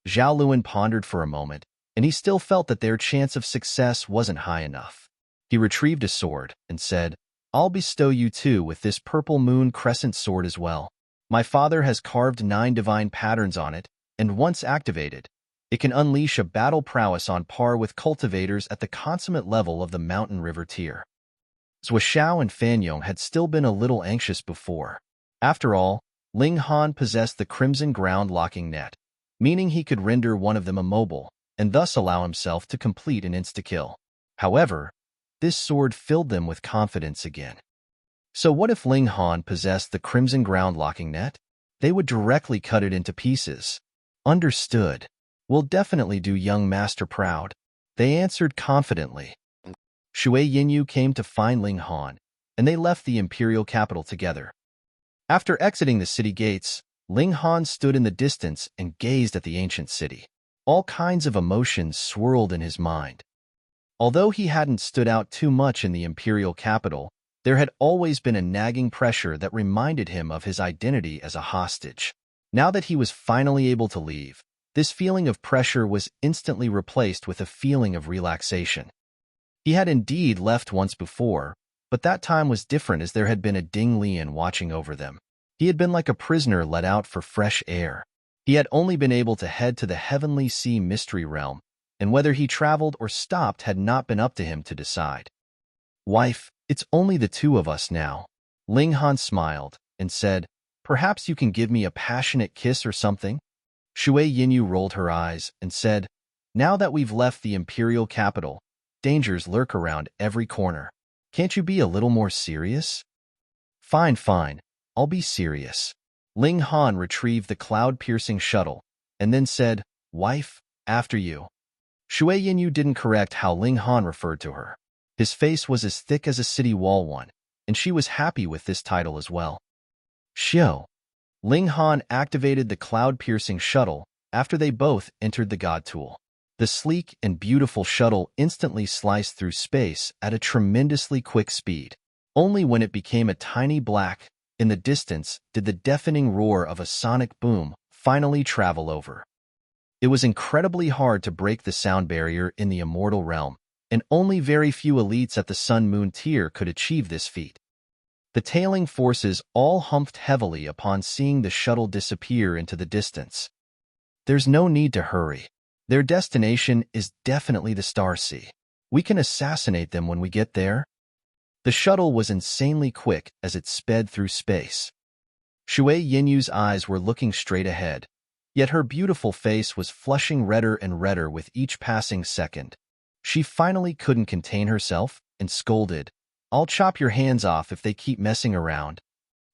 Zhao Luan pondered for a moment, and he still felt that their chance of success wasn't high enough. He retrieved a sword and said, I'll bestow you too with this purple moon crescent sword as well. My father has carved 9 divine patterns on it, and once activated, it can unleash a battle prowess on par with cultivators at the consummate level of the mountain river tier. Zhao and Feng had still been a little anxious before. After all, Ling Han possessed the crimson ground locking net, meaning he could render one of them immobile, and thus allow himself to complete an insta-kill. However, this sword filled them with confidence again. So what if Ling Han possessed the crimson ground locking net? They would directly cut it into pieces. Understood. We'll definitely do young master proud. They answered confidently. Shui Yinyu came to find Ling Han, and they left the imperial capital together. After exiting the city gates, Ling Han stood in the distance and gazed at the ancient city. All kinds of emotions swirled in his mind. Although he hadn't stood out too much in the imperial capital, there had always been a nagging pressure that reminded him of his identity as a hostage. Now that he was finally able to leave, this feeling of pressure was instantly replaced with a feeling of relaxation. He had indeed left once before, but that time was different as there had been a Ding Lian watching over them. He had been like a prisoner let out for fresh air. He had only been able to head to the Heavenly Sea Mystery Realm, and whether he traveled or stopped had not been up to him to decide. Wife, it's only the two of us now. Ling Han smiled and said, Perhaps you can give me a passionate kiss or something? Shui Yinyu rolled her eyes and said, Now that we've left the imperial capital, dangers lurk around every corner. Can't you be a little more serious? Fine, I'll be serious. Ling Han retrieved the cloud-piercing shuttle and then said, Wife, after you. Shui Yinyu didn't correct how Ling Han referred to her. His face was as thick as a city wall one, and she was happy with this title as well. Xiao. Ling Han activated the cloud-piercing shuttle after they both entered the god tool. The sleek and beautiful shuttle instantly sliced through space at a tremendously quick speed. Only when it became a tiny black in the distance did the deafening roar of a sonic boom finally travel over. It was incredibly hard to break the sound barrier in the immortal realm, and only very few elites at the Sun-Moon tier could achieve this feat. The tailing forces all humped heavily upon seeing the shuttle disappear into the distance. There's no need to hurry. Their destination is definitely the Star Sea. We can assassinate them when we get there. The shuttle was insanely quick as it sped through space. Shui Yinyu's eyes were looking straight ahead, yet her beautiful face was flushing redder and redder with each passing second. She finally couldn't contain herself and scolded, I'll chop your hands off if they keep messing around.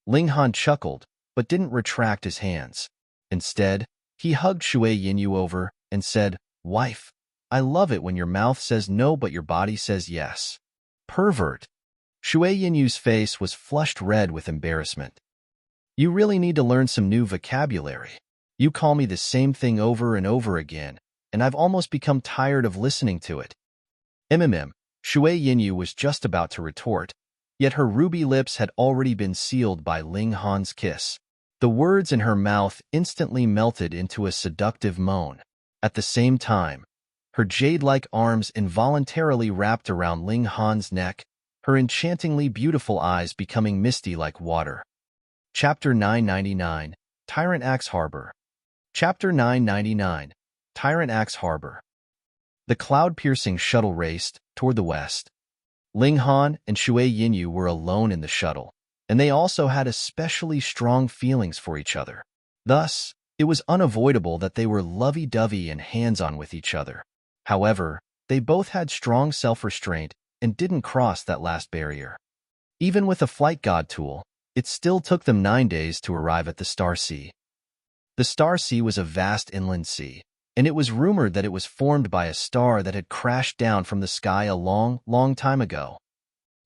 Ling Han chuckled, but didn't retract his hands. Instead, he hugged Shui Yinyu over and said, Wife, I love it when your mouth says no but your body says yes. Pervert. Shui Yinyu's face was flushed red with embarrassment. You really need to learn some new vocabulary. You call me the same thing over and over again, and I've almost become tired of listening to it. Shui Yinyu was just about to retort, yet her ruby lips had already been sealed by Ling Han's kiss. The words in her mouth instantly melted into a seductive moan. At the same time, her jade-like arms involuntarily wrapped around Ling Han's neck, her enchantingly beautiful eyes becoming misty like water. Chapter 999, Tyrant Axe Harbor. Chapter 999. Tyrant Axe Harbor. The cloud-piercing shuttle raced toward the west. Ling Han and Shui Yinyu were alone in the shuttle, and they also had especially strong feelings for each other. Thus, it was unavoidable that they were lovey-dovey and hands-on with each other. However, they both had strong self-restraint and didn't cross that last barrier. Even with a flight god tool, it still took them 9 days to arrive at the Star Sea. The Star Sea was a vast inland sea, and it was rumored that it was formed by a star that had crashed down from the sky a long, long time ago.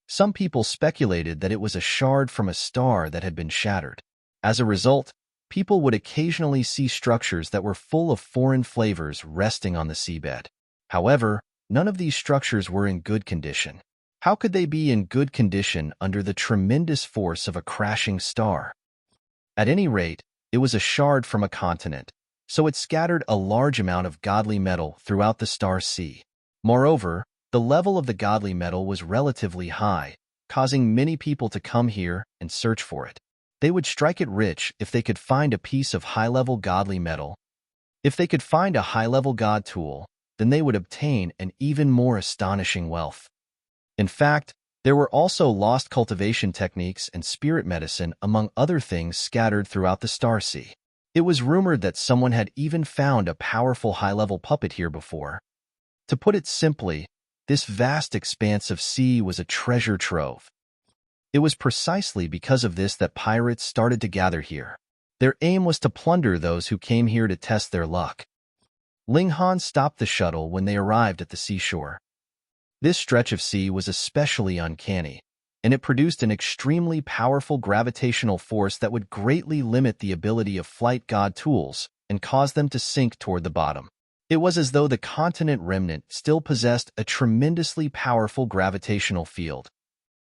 Some people speculated that it was a shard from a star that had been shattered. As a result, people would occasionally see structures that were full of foreign flavors resting on the seabed. However, none of these structures were in good condition. How could they be in good condition under the tremendous force of a crashing star? At any rate, it was a shard from a continent, so it scattered a large amount of godly metal throughout the Star Sea. Moreover, the level of the godly metal was relatively high, causing many people to come here and search for it. They would strike it rich if they could find a piece of high-level godly metal. If they could find a high-level god tool, then they would obtain an even more astonishing wealth. In fact, there were also lost cultivation techniques and spirit medicine among other things scattered throughout the Star Sea. It was rumored that someone had even found a powerful high-level puppet here before. To put it simply, this vast expanse of sea was a treasure trove. It was precisely because of this that pirates started to gather here. Their aim was to plunder those who came here to test their luck. Ling Han stopped the shuttle when they arrived at the seashore. This stretch of sea was especially uncanny, and it produced an extremely powerful gravitational force that would greatly limit the ability of flight god tools and cause them to sink toward the bottom. It was as though the continent remnant still possessed a tremendously powerful gravitational field.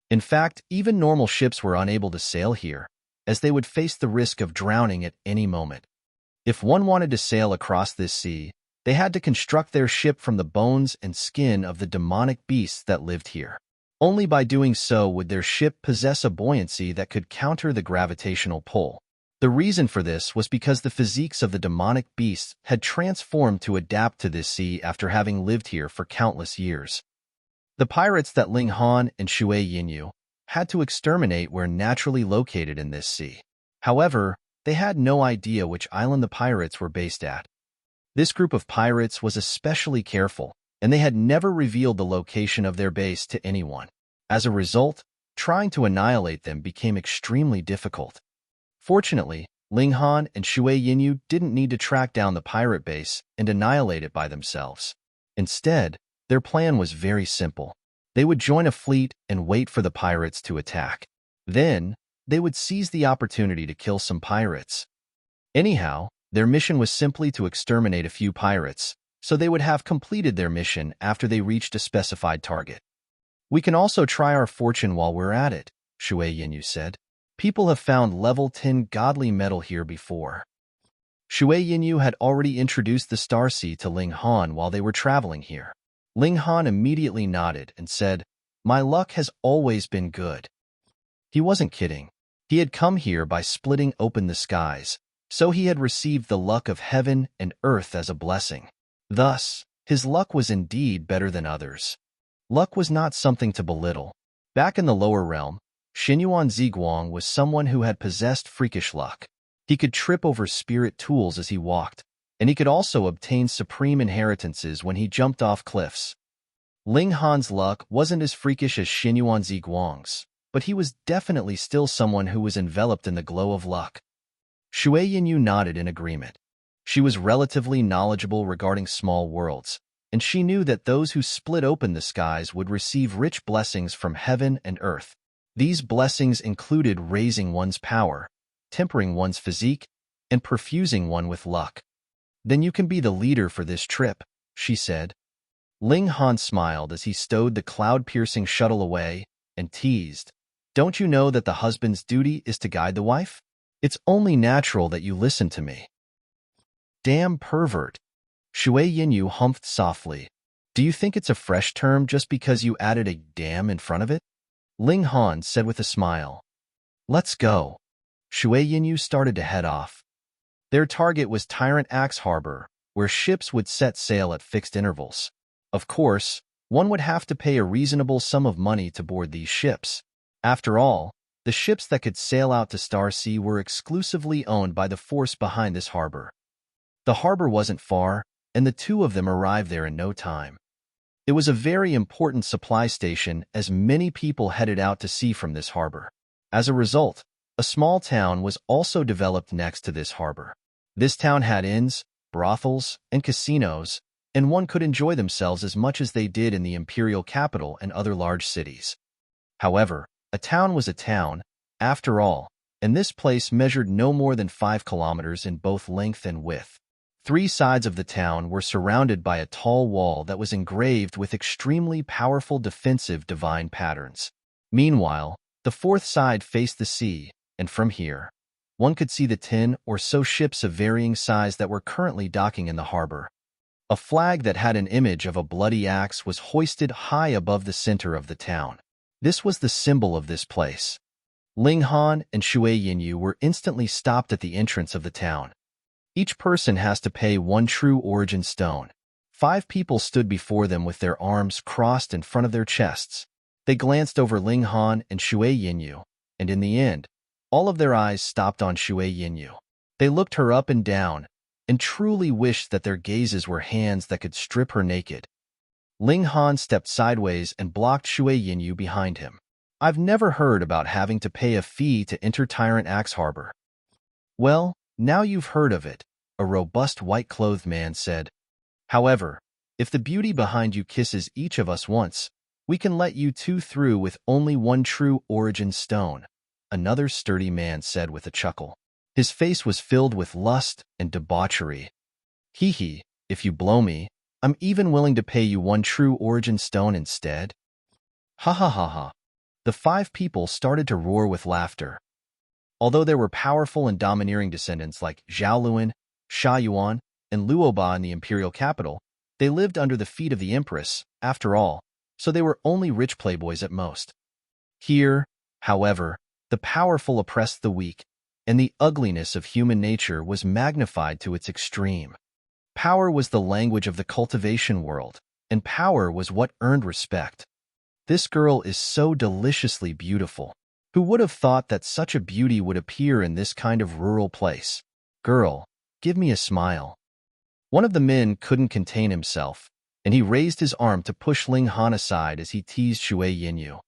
In fact, even normal ships were unable to sail here, as they would face the risk of drowning at any moment. If one wanted to sail across this sea, they had to construct their ship from the bones and skin of the demonic beasts that lived here. Only by doing so would their ship possess a buoyancy that could counter the gravitational pull. The reason for this was because the physiques of the demonic beasts had transformed to adapt to this sea after having lived here for countless years. The pirates that Ling Han and Shui Yinyu had to exterminate were naturally located in this sea. However, they had no idea which island the pirates were based at. This group of pirates was especially careful, and they had never revealed the location of their base to anyone. As a result, trying to annihilate them became extremely difficult. Fortunately, Ling Han and Shui Yinyu didn't need to track down the pirate base and annihilate it by themselves. Instead, their plan was very simple. They would join a fleet and wait for the pirates to attack. Then, they would seize the opportunity to kill some pirates. Anyhow, their mission was simply to exterminate a few pirates, so they would have completed their mission after they reached a specified target. "We can also try our fortune while we're at it," Shui Yinyu said. "People have found level 10 godly metal here before." Shui Yinyu had already introduced the Star Sea to Ling Han while they were traveling here. Ling Han immediately nodded and said, "My luck has always been good." He wasn't kidding. He had come here by splitting open the skies, so he had received the luck of heaven and earth as a blessing. Thus, his luck was indeed better than others. Luck was not something to belittle. Back in the lower realm, Xinyuan Ziguang was someone who had possessed freakish luck. He could trip over spirit tools as he walked, and he could also obtain supreme inheritances when he jumped off cliffs. Ling Han's luck wasn't as freakish as Xinyuan Ziguang's, but he was definitely still someone who was enveloped in the glow of luck. Shui Yinyu nodded in agreement. She was relatively knowledgeable regarding small worlds, and she knew that those who split open the skies would receive rich blessings from heaven and earth. These blessings included raising one's power, tempering one's physique, and perfusing one with luck. "Then you can be the leader for this trip," she said. Ling Han smiled as he stowed the cloud-piercing shuttle away and teased, "Don't you know that the husband's duty is to guide the wife? It's only natural that you listen to me." "Damn pervert." Shui Yinyu humphed softly. "Do you think it's a fresh term just because you added a damn in front of it?" Ling Han said with a smile. "Let's go." Shui Yinyu started to head off. Their target was Tyrant Axe Harbor, where ships would set sail at fixed intervals. Of course, one would have to pay a reasonable sum of money to board these ships. After all, the ships that could sail out to Star Sea were exclusively owned by the force behind this harbor. The harbor wasn't far, and the two of them arrived there in no time. It was a very important supply station as many people headed out to sea from this harbor. As a result, a small town was also developed next to this harbor. This town had inns, brothels, and casinos, and one could enjoy themselves as much as they did in the imperial capital and other large cities. However, a town was a town, after all, and this place measured no more than 5 kilometers in both length and width. 3 sides of the town were surrounded by a tall wall that was engraved with extremely powerful defensive divine patterns. Meanwhile, the 4th side faced the sea, and from here, one could see the 10 or so ships of varying size that were currently docking in the harbor. A flag that had an image of a bloody axe was hoisted high above the center of the town. This was the symbol of this place. Ling Han and Shui Yinyu were instantly stopped at the entrance of the town. Each person has to pay 1 true origin stone. 5 people stood before them with their arms crossed in front of their chests. They glanced over Ling Han and Shui Yinyu, and in the end, all of their eyes stopped on Shui Yinyu. They looked her up and down, and truly wished that their gazes were hands that could strip her naked. Ling Han stepped sideways and blocked Shui Yinyu behind him. I've never heard about having to pay a fee to enter Tyrant Axe Harbor. Well, now you've heard of it, a robust white-clothed man said. However, if the beauty behind you kisses each of us once, we can let you 2 through with only 1 true origin stone, another sturdy man said with a chuckle. His face was filled with lust and debauchery. Hee hee, if you blow me, I'm even willing to pay you 1 true origin stone instead. Ha ha ha ha. The 5 people started to roar with laughter. Although there were powerful and domineering descendants like Zhao Luan, Sha Yuan, and Luoba in the imperial capital, they lived under the feet of the empress, after all, so they were only rich playboys at most. Here, however, the powerful oppressed the weak, and the ugliness of human nature was magnified to its extreme. Power was the language of the cultivation world, and power was what earned respect. This girl is so deliciously beautiful. Who would have thought that such a beauty would appear in this kind of rural place? Girl, give me a smile. One of the men couldn't contain himself, and he raised his arm to push Ling Han aside as he teased Shui Yinyu.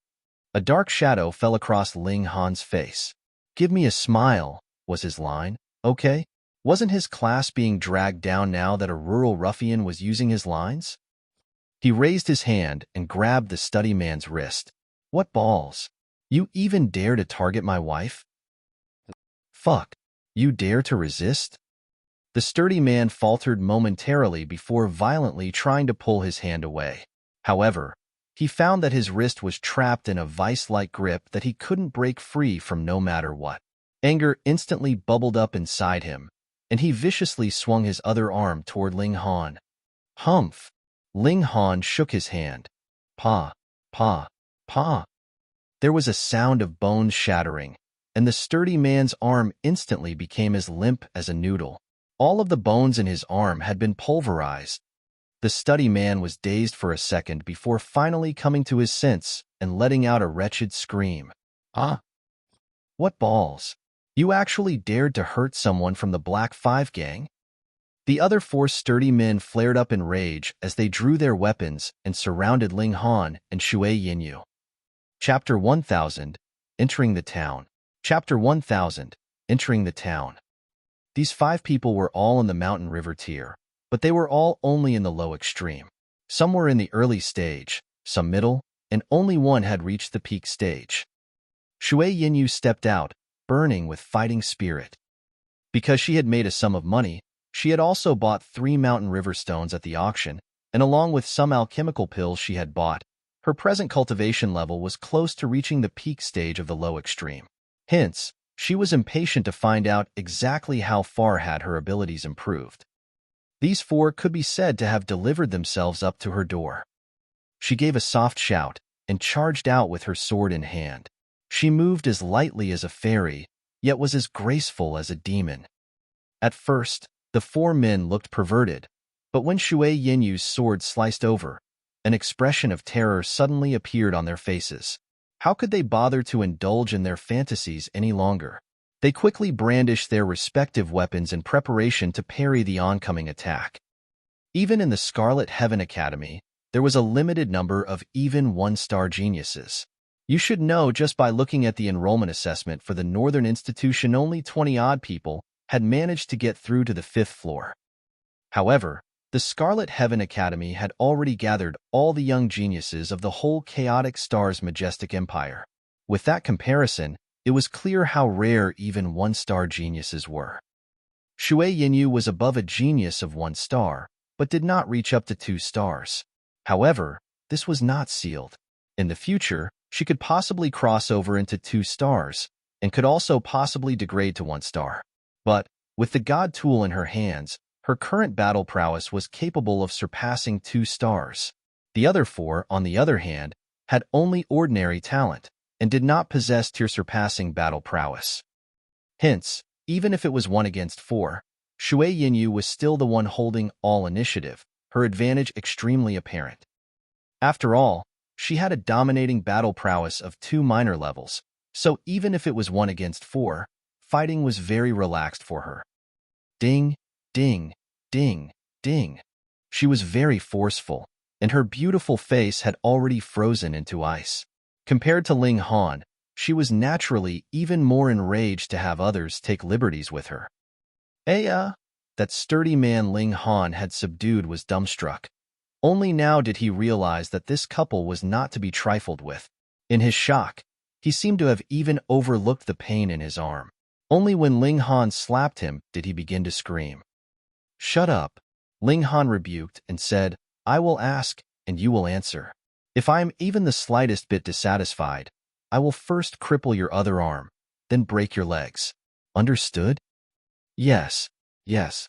A dark shadow fell across Ling Han's face. Give me a smile, was his line, okay? Wasn't his class being dragged down now that a rural ruffian was using his lines? He raised his hand and grabbed the sturdy man's wrist. What balls? You even dare to target my wife? Fuck, you dare to resist? The sturdy man faltered momentarily before violently trying to pull his hand away. However, he found that his wrist was trapped in a vice-like grip that he couldn't break free from no matter what. Anger instantly bubbled up inside him, and he viciously swung his other arm toward Ling Han. Humph! Ling Han shook his hand. Pa, pa, pa. There was a sound of bones shattering, and the sturdy man's arm instantly became as limp as a noodle. All of the bones in his arm had been pulverized. The sturdy man was dazed for a second before finally coming to his sense and letting out a wretched scream. Ah! What balls! You actually dared to hurt someone from the Black 5 gang? The other 4 sturdy men flared up in rage as they drew their weapons and surrounded Ling Han and Shui Yinyu. Chapter 1000, Entering the Town. Chapter 1000, Entering the Town. These 5 people were all in the mountain river tier, but they were all only in the low extreme. Some were in the early stage, some middle, and only one had reached the peak stage. Shui Yinyu stepped out, burning with fighting spirit. Because she had made a sum of money, she had also bought 3 mountain river stones at the auction, and along with some alchemical pills she had bought, her present cultivation level was close to reaching the peak stage of the low extreme. Hence, she was impatient to find out exactly how far had her abilities improved. These 4 could be said to have delivered themselves up to her door. She gave a soft shout and charged out with her sword in hand. She moved as lightly as a fairy, yet was as graceful as a demon. At first, the four men looked perverted, but when Shui Yinyu's sword sliced over, an expression of terror suddenly appeared on their faces. How could they bother to indulge in their fantasies any longer? They quickly brandished their respective weapons in preparation to parry the oncoming attack. Even in the Scarlet Heaven Academy, there was a limited number of even one-star geniuses. You should know just by looking at the enrollment assessment for the Northern Institution, only 20-odd people had managed to get through to the 5th floor. However, the Scarlet Heaven Academy had already gathered all the young geniuses of the whole Chaotic Star's majestic empire. With that comparison, it was clear how rare even one-star geniuses were. Shui Yinyu was above a genius of 1 star, but did not reach up to 2 stars. However, this was not sealed. In the future, she could possibly cross over into 2 stars, and could also possibly degrade to 1 star. But, with the God Tool in her hands, her current battle prowess was capable of surpassing 2 stars. The other 4, on the other hand, had only ordinary talent, and did not possess tier-surpassing battle prowess. Hence, even if it was 1 against 4, Shui Yinyu was still the one holding all initiative, her advantage extremely apparent. After all, she had a dominating battle prowess of 2 minor levels, so even if it was 1 against 4, fighting was very relaxed for her. Ding, ding, ding, ding. She was very forceful, and her beautiful face had already frozen into ice. Compared to Ling Han, she was naturally even more enraged to have others take liberties with her. That sturdy man Ling Han had subdued was dumbstruck. Only now did he realize that this couple was not to be trifled with. In his shock, he seemed to have even overlooked the pain in his arm. Only when Ling Han slapped him did he begin to scream. "Shut up," Ling Han rebuked and said, "I will ask, and you will answer. If I am even the slightest bit dissatisfied, I will first cripple your other arm, then break your legs. Understood?" Yes, yes.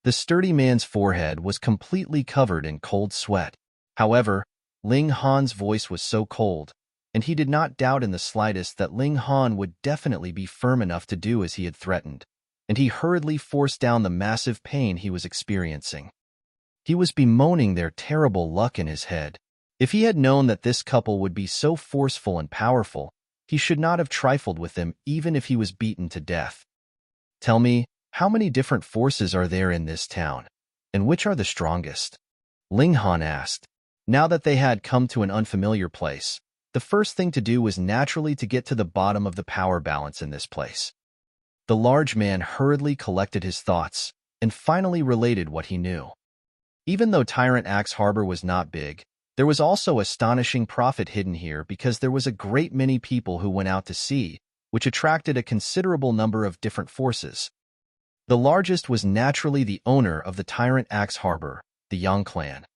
The sturdy man's forehead was completely covered in cold sweat. However, Ling Han's voice was so cold, and he did not doubt in the slightest that Ling Han would definitely be firm enough to do as he had threatened, and he hurriedly forced down the massive pain he was experiencing. He was bemoaning their terrible luck in his head. If he had known that this couple would be so forceful and powerful, he should not have trifled with them even if he was beaten to death. "Tell me, how many different forces are there in this town, and which are the strongest?" Ling Han asked. Now that they had come to an unfamiliar place, the first thing to do was naturally to get to the bottom of the power balance in this place. The large man hurriedly collected his thoughts and finally related what he knew. Even though Tyrant Axe Harbor was not big, there was also astonishing profit hidden here because there was a great many people who went out to sea, which attracted a considerable number of different forces. The largest was naturally the owner of the Tyrant Axe Harbor, the Yang clan.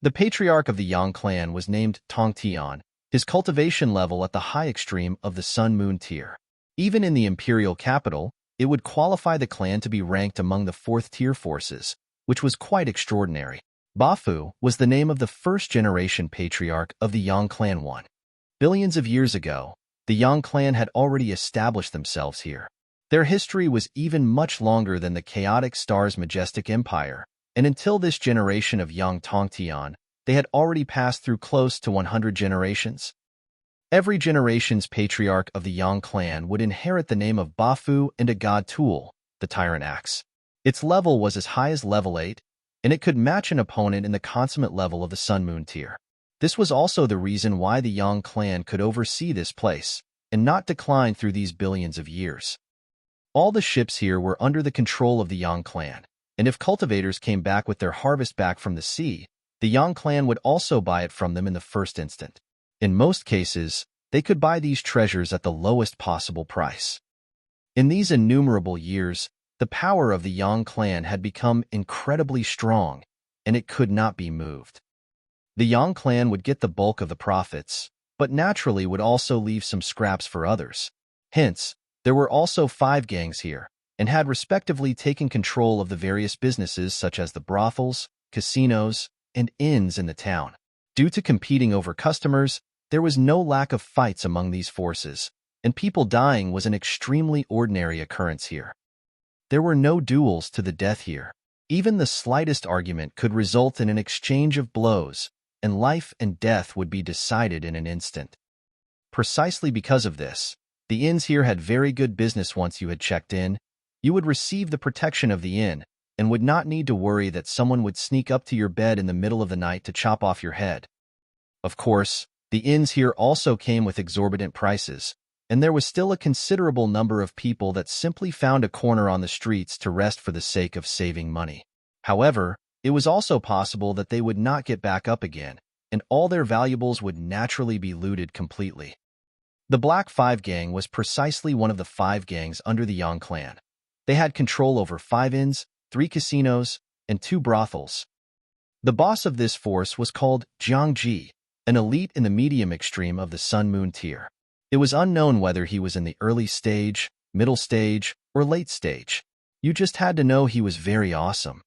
The patriarch of the Yang clan was named Tang Tian, his cultivation level at the high extreme of the Sun-Moon tier. Even in the imperial capital, it would qualify the clan to be ranked among the 4th-tier forces, which was quite extraordinary. Bafu was the name of the first-generation patriarch of the Yang clan. Billions of years ago, the Yang clan had already established themselves here. Their history was even much longer than the Chaotic Star's majestic empire, and until this generation of young Tongtian, they had already passed through close to 100 generations. Every generation's patriarch of the Yang clan would inherit the name of Bafu and a god tool, the Tyrant Axe. Its level was as high as level 8, and it could match an opponent in the consummate level of the Sun-Moon tier. This was also the reason why the Yang clan could oversee this place, and not decline through these billions of years. All the ships here were under the control of the Yang clan, and if cultivators came back with their harvest back from the sea, the Yang clan would also buy it from them in the first instant. In most cases, they could buy these treasures at the lowest possible price. In these innumerable years, the power of the Yang clan had become incredibly strong, and it could not be moved. The Yang clan would get the bulk of the profits, but naturally would also leave some scraps for others. Hence, there were also 5 gangs here, and had respectively taken control of the various businesses such as the brothels, casinos, and inns in the town. Due to competing over customers, there was no lack of fights among these forces, and people dying was an extremely ordinary occurrence here. There were no duels to the death here. Even the slightest argument could result in an exchange of blows, and life and death would be decided in an instant. Precisely because of this, the inns here had very good business. Once you had checked in, you would receive the protection of the inn, and would not need to worry that someone would sneak up to your bed in the middle of the night to chop off your head. Of course, the inns here also came with exorbitant prices, and there was still a considerable number of people that simply found a corner on the streets to rest for the sake of saving money. However, it was also possible that they would not get back up again, and all their valuables would naturally be looted completely. The Black Five Gang was precisely one of the 5 gangs under the Yuan clan. They had control over 5 inns, 3 casinos, and 2 brothels. The boss of this force was called Jiangji, an elite in the medium extreme of the Sun Moon tier. It was unknown whether he was in the early stage, middle stage, or late stage. You just had to know he was very awesome.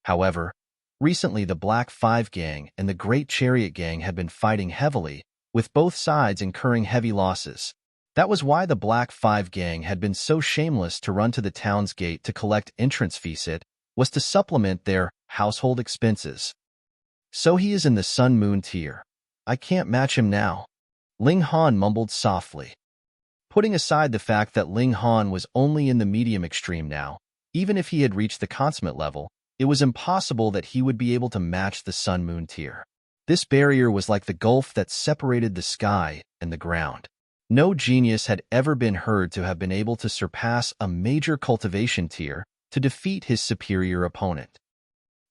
However, recently the Black Five Gang and the Great Chariot Gang had been fighting heavily, with both sides incurring heavy losses. That was why the Black Five Gang had been so shameless to run to the town's gate to collect entrance fees. It was to supplement their household expenses. So he is in the Sun Moon tier. I can't match him now. Ling Han mumbled softly. Putting aside the fact that Ling Han was only in the medium extreme now, even if he had reached the consummate level, it was impossible that he would be able to match the Sun Moon tier. This barrier was like the gulf that separated the sky and the ground. No genius had ever been heard to have been able to surpass a major cultivation tier to defeat his superior opponent.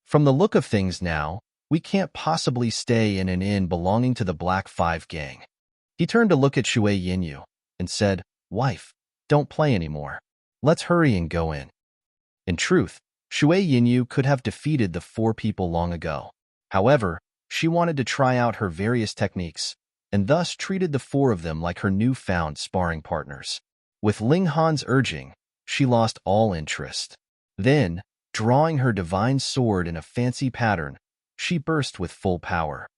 From the look of things now, we can't possibly stay in an inn belonging to the Black Five Gang. He turned to look at Shui Yinyu and said, "Wife, don't play anymore. Let's hurry and go in." In truth, Shui Yinyu could have defeated the 4 people long ago. However, she wanted to try out her various techniques, and thus treated the 4 of them like her newfound sparring partners. With Ling Han's urging, she lost all interest. Then, drawing her divine sword in a fancy pattern, she burst with full power.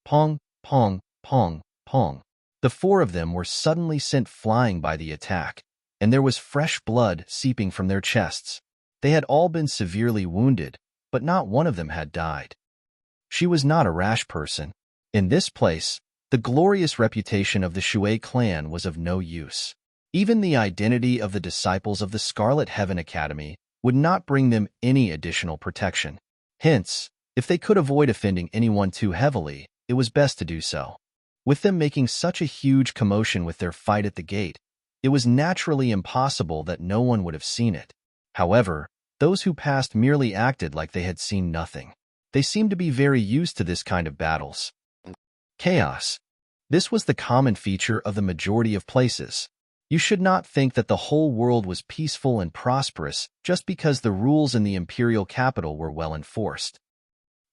Pong, pong, pong, pong. The 4 of them were suddenly sent flying by the attack, and there was fresh blood seeping from their chests. They had all been severely wounded, but not one of them had died. She was not a rash person. In this place, the glorious reputation of the Shui clan was of no use. Even the identity of the disciples of the Scarlet Heaven Academy would not bring them any additional protection. Hence, if they could avoid offending anyone too heavily, it was best to do so. With them making such a huge commotion with their fight at the gate, it was naturally impossible that no one would have seen it. However, those who passed merely acted like they had seen nothing. They seemed to be very used to this kind of battles. Chaos. This was the common feature of the majority of places. You should not think that the whole world was peaceful and prosperous just because the rules in the imperial capital were well enforced.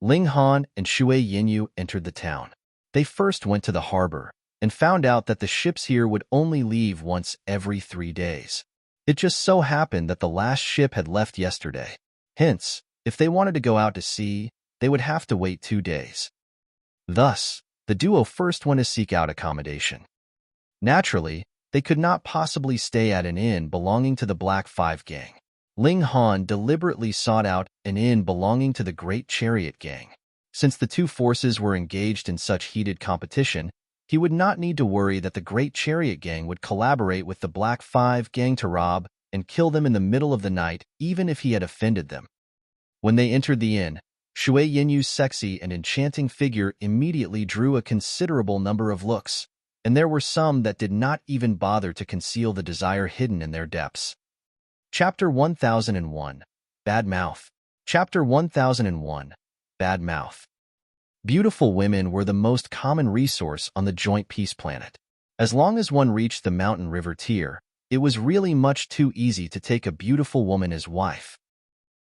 Ling Han and Shui Yinyu entered the town. They first went to the harbor and found out that the ships here would only leave once every 3 days. It just so happened that the last ship had left yesterday. Hence, if they wanted to go out to sea, they would have to wait 2 days. Thus, the duo first went to seek out accommodation. Naturally, they could not possibly stay at an inn belonging to the Black Five Gang. Ling Han deliberately sought out an inn belonging to the Great Chariot Gang. Since the 2 forces were engaged in such heated competition, he would not need to worry that the Great Chariot Gang would collaborate with the Black Five Gang to rob and kill them in the middle of the night, even if he had offended them. When they entered the inn, Shui Yinyu's sexy and enchanting figure immediately drew a considerable number of looks, and there were some that did not even bother to conceal the desire hidden in their depths. Chapter 1001. Bad Mouth. Chapter 1001. Bad Mouth. Beautiful women were the most common resource on the Joint Peace Planet. As long as one reached the Mountain River tier, it was really much too easy to take a beautiful woman as wife.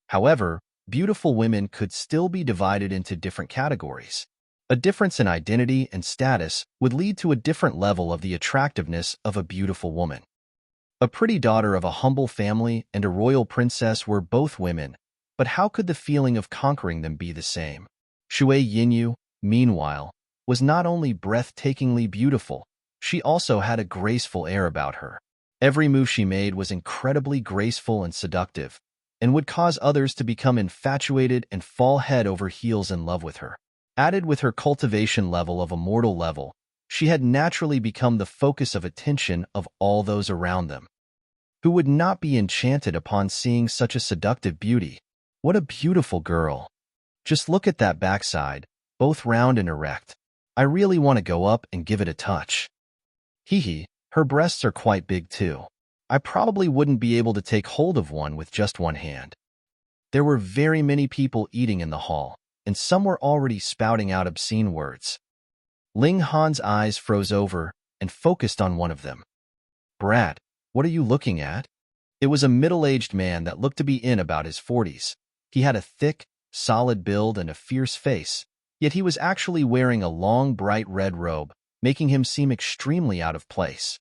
However, beautiful women could still be divided into different categories. A difference in identity and status would lead to a different level of the attractiveness of a beautiful woman. A pretty daughter of a humble family and a royal princess were both women, but how could the feeling of conquering them be the same? Shui Yinyu, meanwhile, was not only breathtakingly beautiful, she also had a graceful air about her. Every move she made was incredibly graceful and seductive, and would cause others to become infatuated and fall head over heels in love with her. Added with her cultivation level of immortal level, she had naturally become the focus of attention of all those around them. Who would not be enchanted upon seeing such a seductive beauty? What a beautiful girl. Just look at that backside, both round and erect. I really want to go up and give it a touch. Hee, her breasts are quite big too. I probably wouldn't be able to take hold of one with just one hand. There were very many people eating in the hall, and some were already spouting out obscene words. Ling Han's eyes froze over and focused on one of them. Brat, what are you looking at? It was a middle-aged man that looked to be in about his 40s. He had a thick, solid build and a fierce face, yet he was actually wearing a long, bright red robe, making him seem extremely out of place.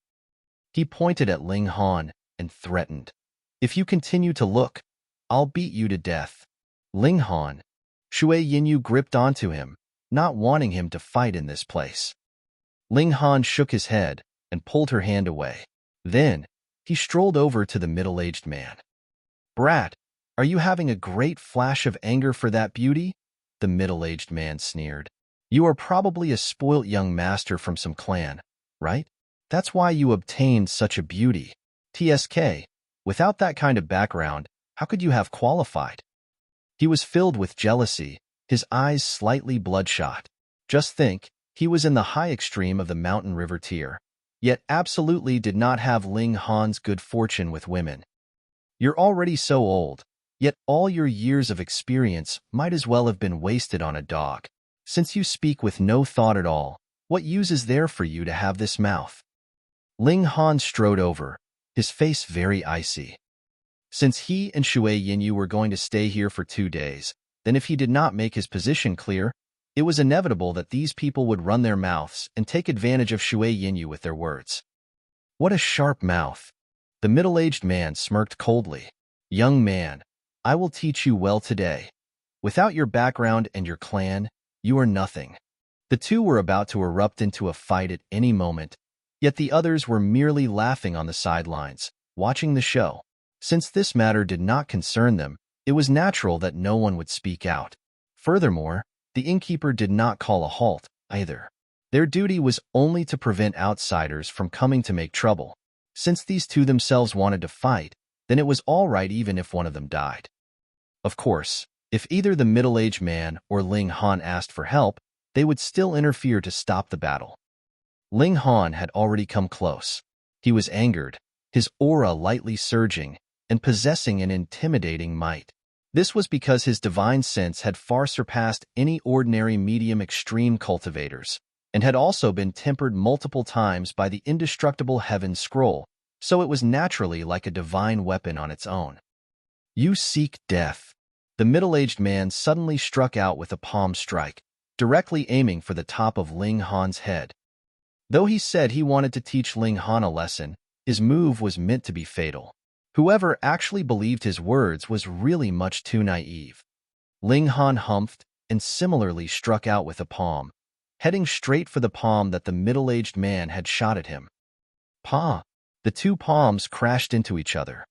He pointed at Ling Han and threatened, "If you continue to look, I'll beat you to death." Ling Han. Shui Yinyu gripped onto him, not wanting him to fight in this place. Ling Han shook his head and pulled her hand away. Then, he strolled over to the middle-aged man. Brat, are you having a great flash of anger for that beauty? The middle-aged man sneered. You are probably a spoilt young master from some clan, right? That's why you obtained such a beauty. TSK, without that kind of background, how could you have qualified? He was filled with jealousy, his eyes slightly bloodshot. Just think, he was in the high extreme of the mountain river tier, yet absolutely did not have Ling Han's good fortune with women. You're already so old, yet all your years of experience might as well have been wasted on a dog. Since you speak with no thought at all, what use is there for you to have this mouth? Ling Han strode over, his face very icy. Since he and Shui Yinyu were going to stay here for 2 days, then if he did not make his position clear, it was inevitable that these people would run their mouths and take advantage of Shui Yinyu with their words. What a sharp mouth. The middle-aged man smirked coldly. Young man, I will teach you well today. Without your background and your clan, you are nothing. The two were about to erupt into a fight at any moment, yet the others were merely laughing on the sidelines, watching the show. Since this matter did not concern them, it was natural that no one would speak out. Furthermore, the innkeeper did not call a halt, either. Their duty was only to prevent outsiders from coming to make trouble. Since these two themselves wanted to fight, then it was all right even if one of them died. Of course, if either the middle-aged man or Ling Han asked for help, they would still interfere to stop the battle. Ling Han had already come close. He was angered, his aura lightly surging, and possessing an intimidating might. This was because his divine sense had far surpassed any ordinary medium extreme cultivators, and had also been tempered multiple times by the indestructible Heaven Scroll, so it was naturally like a divine weapon on its own. You seek death. The middle-aged man suddenly struck out with a palm strike, directly aiming for the top of Ling Han's head. Though he said he wanted to teach Ling Han a lesson, his move was meant to be fatal. Whoever actually believed his words was really much too naive. Ling Han humphed and similarly struck out with a palm, heading straight for the palm that the middle-aged man had shot at him. Pa! The two palms crashed into each other.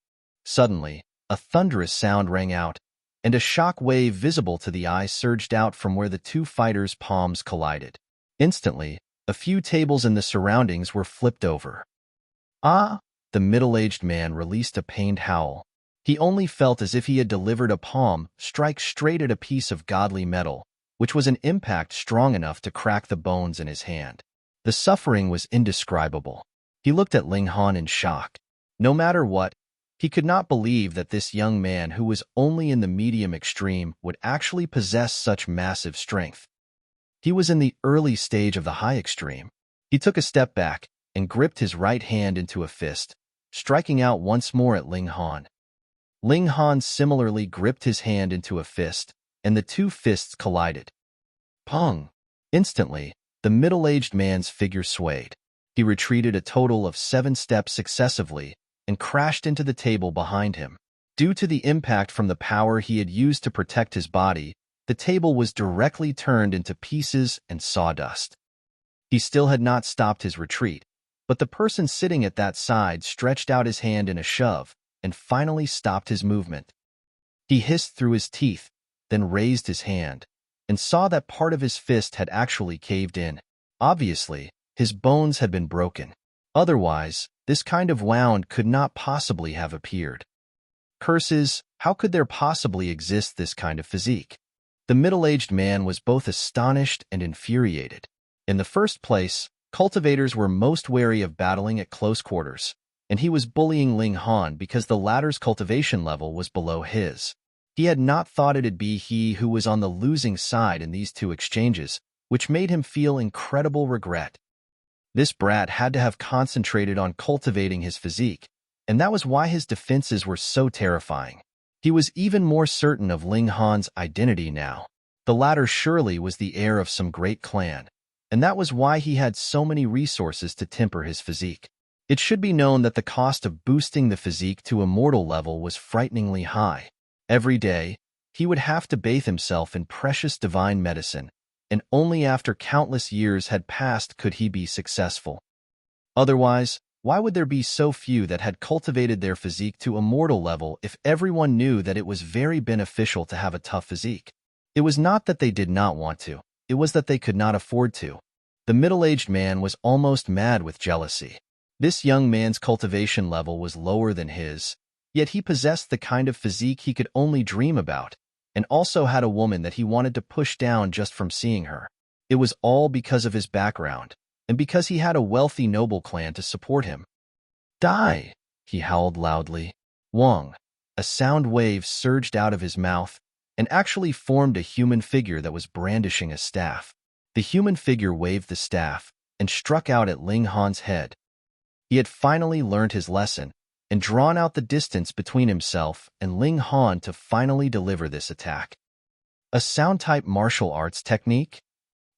Suddenly, a thunderous sound rang out, and a shock wave visible to the eye surged out from where the two fighters' palms collided. Instantly, a few tables in the surroundings were flipped over. Ah! The middle-aged man released a pained howl. He only felt as if he had delivered a palm strike straight at a piece of godly metal, which was an impact strong enough to crack the bones in his hand. The suffering was indescribable. He looked at Ling Han in shock. No matter what, he could not believe that this young man who was only in the medium extreme would actually possess such massive strength. He was in the early stage of the high extreme. He took a step back and gripped his right hand into a fist, striking out once more at Ling Han. Ling Han similarly gripped his hand into a fist, and the two fists collided. Pong! Instantly, the middle-aged man's figure swayed. He retreated a total of 7 steps successively and crashed into the table behind him. Due to the impact from the power he had used to protect his body, the table was directly turned into pieces and sawdust. He still had not stopped his retreat, But the person sitting at that side stretched out his hand in a shove and finally stopped his movement. He hissed through his teeth, then raised his hand, and saw that part of his fist had actually caved in. Obviously, his bones had been broken. Otherwise, this kind of wound could not possibly have appeared. Curses, how could there possibly exist this kind of physique? The middle-aged man was both astonished and infuriated. In the first place, cultivators were most wary of battling at close quarters, and he was bullying Ling Han because the latter's cultivation level was below his. He had not thought it'd be he who was on the losing side in these two exchanges, which made him feel incredible regret. This brat had to have concentrated on cultivating his physique, and that was why his defenses were so terrifying. He was even more certain of Ling Han's identity now. The latter surely was the heir of some great clan, and that was why he had so many resources to temper his physique. It should be known that the cost of boosting the physique to immortal level was frighteningly high. Every day, he would have to bathe himself in precious divine medicine, and only after countless years had passed could he be successful. Otherwise, why would there be so few that had cultivated their physique to immortal level if everyone knew that it was very beneficial to have a tough physique? It was not that they did not want to, it was that they could not afford to. The middle-aged man was almost mad with jealousy. This young man's cultivation level was lower than his, yet he possessed the kind of physique he could only dream about, and also had a woman that he wanted to push down just from seeing her. It was all because of his background, and because he had a wealthy noble clan to support him. "Die!" he howled loudly. Wong, a sound wave surged out of his mouth and actually formed a human figure that was brandishing a staff. The human figure waved the staff and struck out at Ling Han's head. He had finally learned his lesson and drawn out the distance between himself and Ling Han to finally deliver this attack. A sound-type martial arts technique?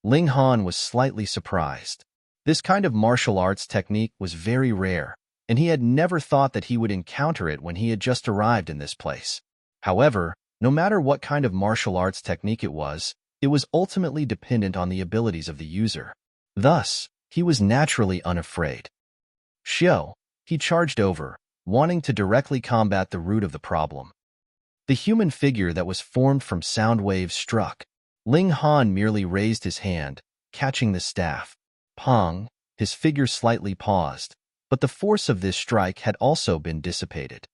Ling Han was slightly surprised. This kind of martial arts technique was very rare, and he had never thought that he would encounter it when he had just arrived in this place. However, no matter what kind of martial arts technique it was ultimately dependent on the abilities of the user. Thus, he was naturally unafraid. Xiao, he charged over, wanting to directly combat the root of the problem. The human figure that was formed from sound waves struck. Ling Han merely raised his hand, catching the staff. Pong, his figure slightly paused, but the force of this strike had also been dissipated.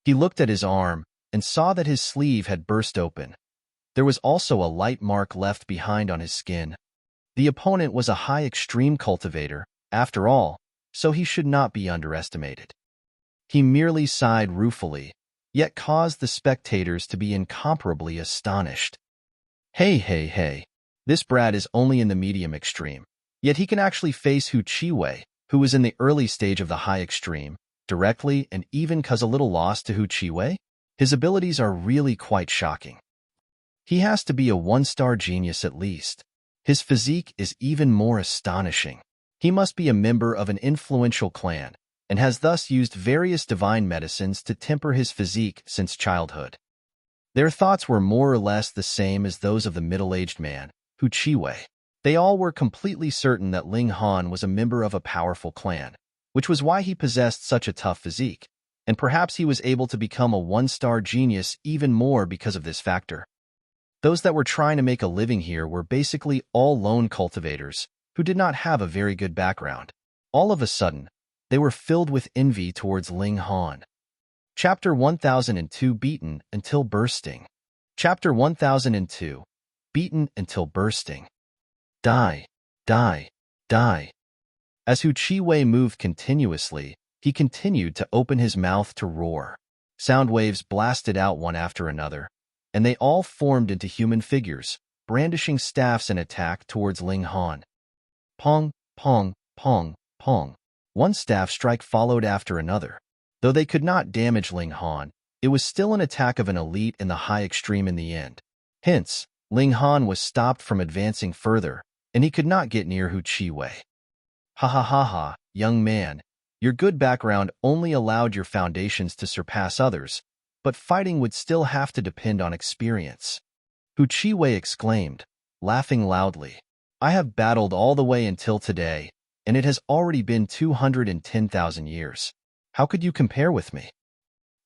He looked at his arm and saw that his sleeve had burst open. There was also a light mark left behind on his skin. The opponent was a high extreme cultivator, after all, so he should not be underestimated. He merely sighed ruefully, yet caused the spectators to be incomparably astonished. Hey, this brat is only in the medium extreme. Yet he can actually face Hu Chiwei, who was in the early stage of the high extreme, directly and even cause a little loss to Hu Chiwei. His abilities are really quite shocking. He has to be a one-star genius at least. His physique is even more astonishing. He must be a member of an influential clan, and has thus used various divine medicines to temper his physique since childhood. Their thoughts were more or less the same as those of the middle-aged man, Hu Chiwei. They all were completely certain that Ling Han was a member of a powerful clan, which was why he possessed such a tough physique, and perhaps he was able to become a one-star genius even more because of this factor. Those that were trying to make a living here were basically all lone cultivators who did not have a very good background. All of a sudden, they were filled with envy towards Ling Han. Chapter 1002 Beaten Until Bursting. Chapter 1002 Beaten Until Bursting. Die, die, die. As Hu Chiwei moved continuously, he continued to open his mouth to roar. Sound waves blasted out one after another, and they all formed into human figures, brandishing staffs in attack towards Ling Han. Pong, pong, pong, pong. One staff strike followed after another. Though they could not damage Ling Han, it was still an attack of an elite in the high extreme in the end. Hence, Ling Han was stopped from advancing further, and he could not get near Hu Chiwei. Ha ha ha ha, young man, your good background only allowed your foundations to surpass others, but fighting would still have to depend on experience. Hu Chiwei exclaimed, laughing loudly. I have battled all the way until today, and it has already been 210,000 years. How could you compare with me?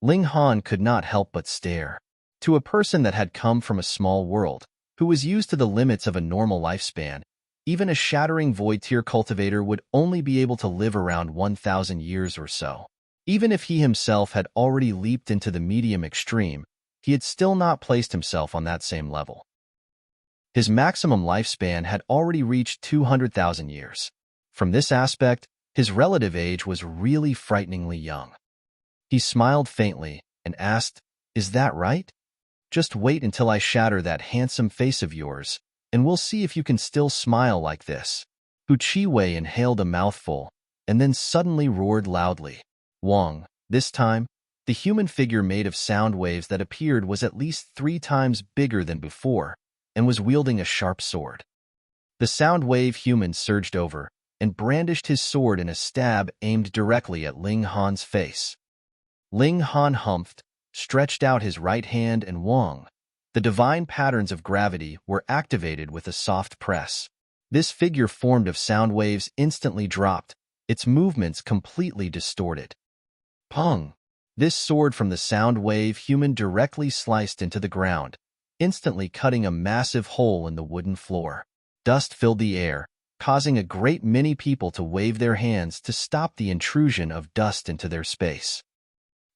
Ling Han could not help but stare. To a person that had come from a small world, who was used to the limits of a normal lifespan, even a shattering void tier cultivator would only be able to live around 1,000 years or so. Even if he himself had already leaped into the medium extreme, he had still not placed himself on that same level. His maximum lifespan had already reached 200,000 years. From this aspect, his relative age was really frighteningly young. He smiled faintly and asked, "Is that right? Just wait until I shatter that handsome face of yours, and we'll see if you can still smile like this." Hu Chi-wei inhaled a mouthful and then suddenly roared loudly. Wong, this time, the human figure made of sound waves that appeared was at least 3 times bigger than before and was wielding a sharp sword. The sound wave human surged over and brandished his sword in a stab aimed directly at Ling Han's face. Ling Han humphed, stretched out his right hand, and Wong, the divine patterns of gravity, were activated with a soft press. This figure formed of sound waves instantly dropped, its movements completely distorted. Pong! This sword from the sound wave human directly sliced into the ground, instantly cutting a massive hole in the wooden floor. Dust filled the air, causing a great many people to wave their hands to stop the intrusion of dust into their space.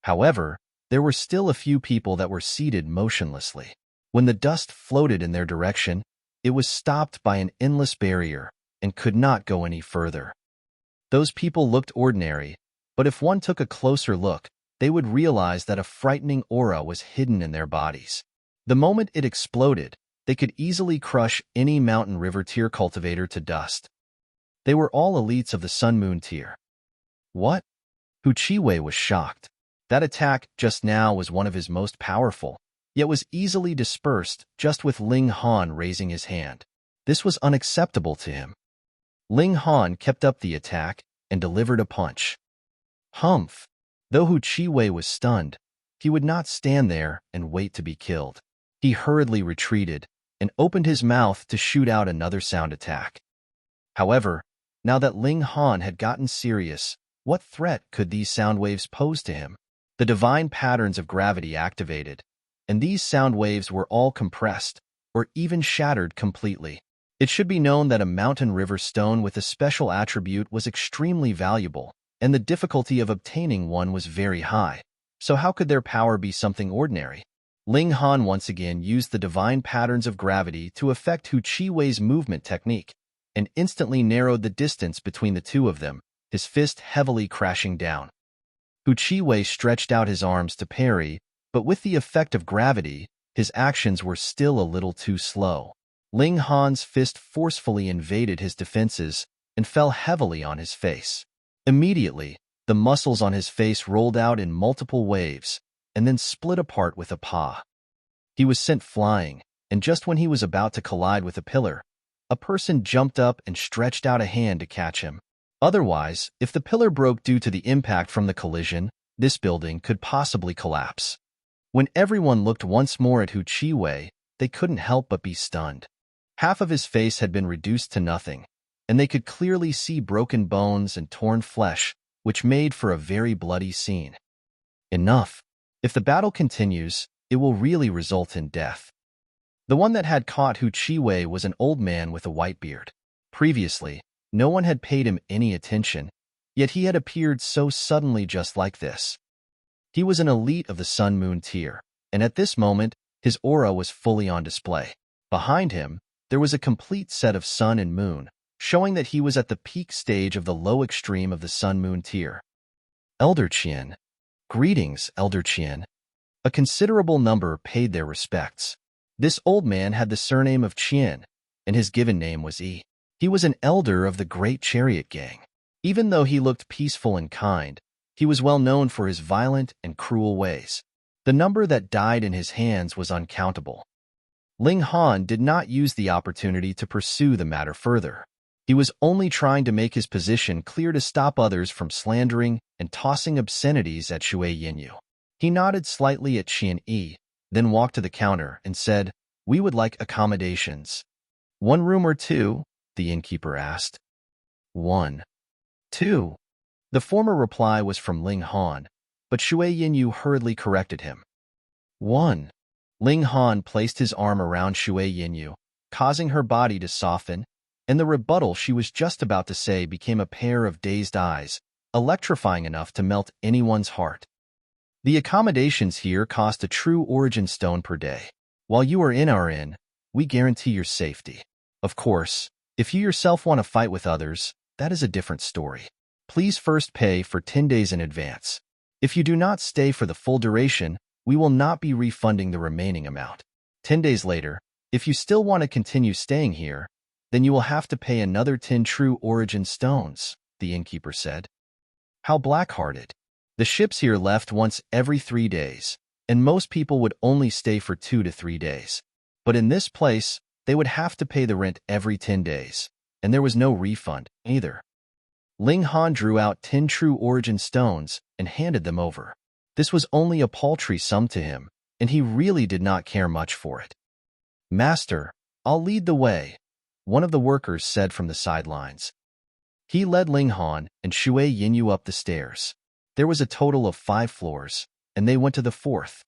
However, there were still a few people that were seated motionlessly. When the dust floated in their direction, it was stopped by an endless barrier and could not go any further. Those people looked ordinary, but if one took a closer look, they would realize that a frightening aura was hidden in their bodies. The moment it exploded, they could easily crush any mountain river tier cultivator to dust. They were all elites of the Sun Moon tier. What? Hu Chi-wei was shocked. That attack just now was one of his most powerful, yet was easily dispersed just with Ling Han raising his hand. This was unacceptable to him. Ling Han kept up the attack and delivered a punch. Humph! Though Hu Chi-wei was stunned, he would not stand there and wait to be killed. He hurriedly retreated and opened his mouth to shoot out another sound attack. However, now that Ling Han had gotten serious, what threat could these sound waves pose to him? The divine patterns of gravity activated, and these sound waves were all compressed, or even shattered completely. It should be known that a mountain river stone with a special attribute was extremely valuable, and the difficulty of obtaining one was very high. So how could their power be something ordinary? Ling Han once again used the divine patterns of gravity to affect Hu Chi-wei's movement technique, and instantly narrowed the distance between the two of them, his fist heavily crashing down. Hu Chi-wei stretched out his arms to parry, but with the effect of gravity, his actions were still a little too slow. Ling Han's fist forcefully invaded his defenses and fell heavily on his face. Immediately, the muscles on his face rolled out in multiple waves, and then split apart with a paw. He was sent flying, and just when he was about to collide with a pillar, a person jumped up and stretched out a hand to catch him. Otherwise, if the pillar broke due to the impact from the collision, this building could possibly collapse. When everyone looked once more at Hu Chi-wei, they couldn't help but be stunned. Half of his face had been reduced to nothing, and they could clearly see broken bones and torn flesh, which made for a very bloody scene. Enough. If the battle continues, it will really result in death. The one that had caught Hu Chi-wei was an old man with a white beard. Previously, no one had paid him any attention, yet he had appeared so suddenly just like this. He was an elite of the Sun Moon tier, and at this moment, his aura was fully on display. Behind him, there was a complete set of sun and moon, showing that he was at the peak stage of the low extreme of the Sun Moon tier. Elder Qian. Greetings, Elder Qian. A considerable number paid their respects. This old man had the surname of Qian, and his given name was Yi. He was an elder of the Great Chariot Gang. Even though he looked peaceful and kind, he was well known for his violent and cruel ways. The number that died in his hands was uncountable. Ling Han did not use the opportunity to pursue the matter further. He was only trying to make his position clear to stop others from slandering and tossing obscenities at Shui Yinyu. He nodded slightly at Qian Yi, then walked to the counter and said, "We would like accommodations." "One room or two?" the innkeeper asked. "One." 2. The former reply was from Ling Han, but Shui Yinyu hurriedly corrected him. 1. Ling Han placed his arm around Shui Yinyu, causing her body to soften, and the rebuttal she was just about to say became a pair of dazed eyes, electrifying enough to melt anyone's heart. The accommodations here cost a true origin stone per day. While you are in our inn, we guarantee your safety. Of course, if you yourself want to fight with others, that is a different story. Please first pay for 10 days in advance. If you do not stay for the full duration, we will not be refunding the remaining amount. 10 days later, if you still want to continue staying here, then you will have to pay another 10 true origin stones, the innkeeper said. How black-hearted. The ships here left once every 3 days, and most people would only stay for 2 to 3 days. But in this place, they would have to pay the rent every 10 days, and there was no refund either. Ling Han drew out 10 true origin stones and handed them over. This was only a paltry sum to him, and he really did not care much for it. Master, I'll lead the way, one of the workers said from the sidelines. He led Ling Han and Shui Yinyu up the stairs. There was a total of 5 floors, and they went to the 4th.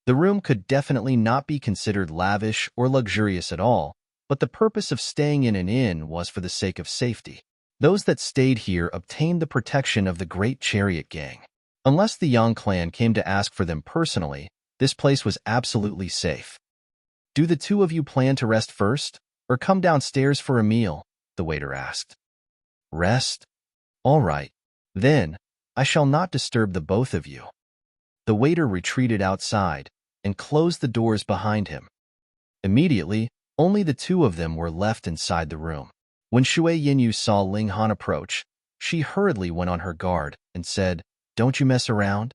The room could definitely not be considered lavish or luxurious at all, but the purpose of staying in an inn was for the sake of safety. Those that stayed here obtained the protection of the Great Chariot Gang. Unless the Yang clan came to ask for them personally, this place was absolutely safe. Do the two of you plan to rest first, or come downstairs for a meal? The waiter asked. Rest? All right. Then, I shall not disturb the both of you. The waiter retreated outside and closed the doors behind him. Immediately, only the two of them were left inside the room. When Shui Yinyu saw Ling Han approach, she hurriedly went on her guard and said, Don't you mess around?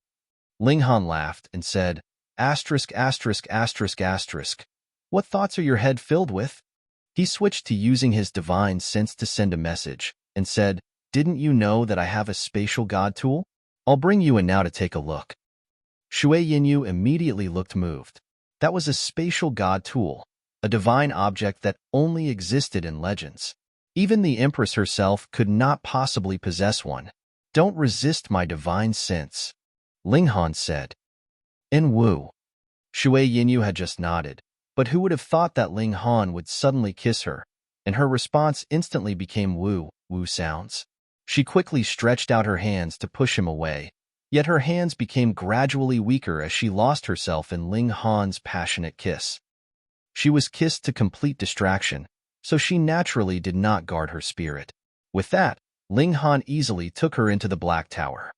Ling Han laughed and said, Asterisk, asterisk, asterisk, asterisk. What thoughts are your head filled with? He switched to using his divine sense to send a message and said, Didn't you know that I have a spatial god tool? I'll bring you in now to take a look. Shui Yinyu immediately looked moved. That was a spatial god tool, a divine object that only existed in legends. Even the Empress herself could not possibly possess one. Don't resist my divine sense, Ling Han said. In Wu. Shui Yinyu had just nodded, but who would have thought that Ling Han would suddenly kiss her, and her response instantly became Wu sounds. She quickly stretched out her hands to push him away, yet her hands became gradually weaker as she lost herself in Ling Han's passionate kiss. She was kissed to complete distraction, so she naturally did not guard her spirit. With that, Ling Han easily took her into the Black Tower.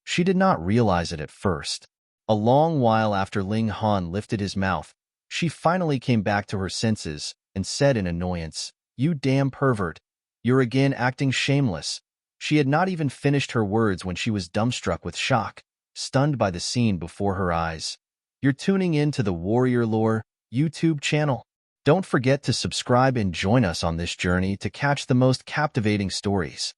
She did not realize it at first. A long while after Ling Han lifted his mouth, she finally came back to her senses and said in annoyance, You damn pervert, you're again acting shameless. She had not even finished her words when she was dumbstruck with shock, stunned by the scene before her eyes. You're tuning in to the Warrior Lore YouTube channel. Don't forget to subscribe and join us on this journey to catch the most captivating stories.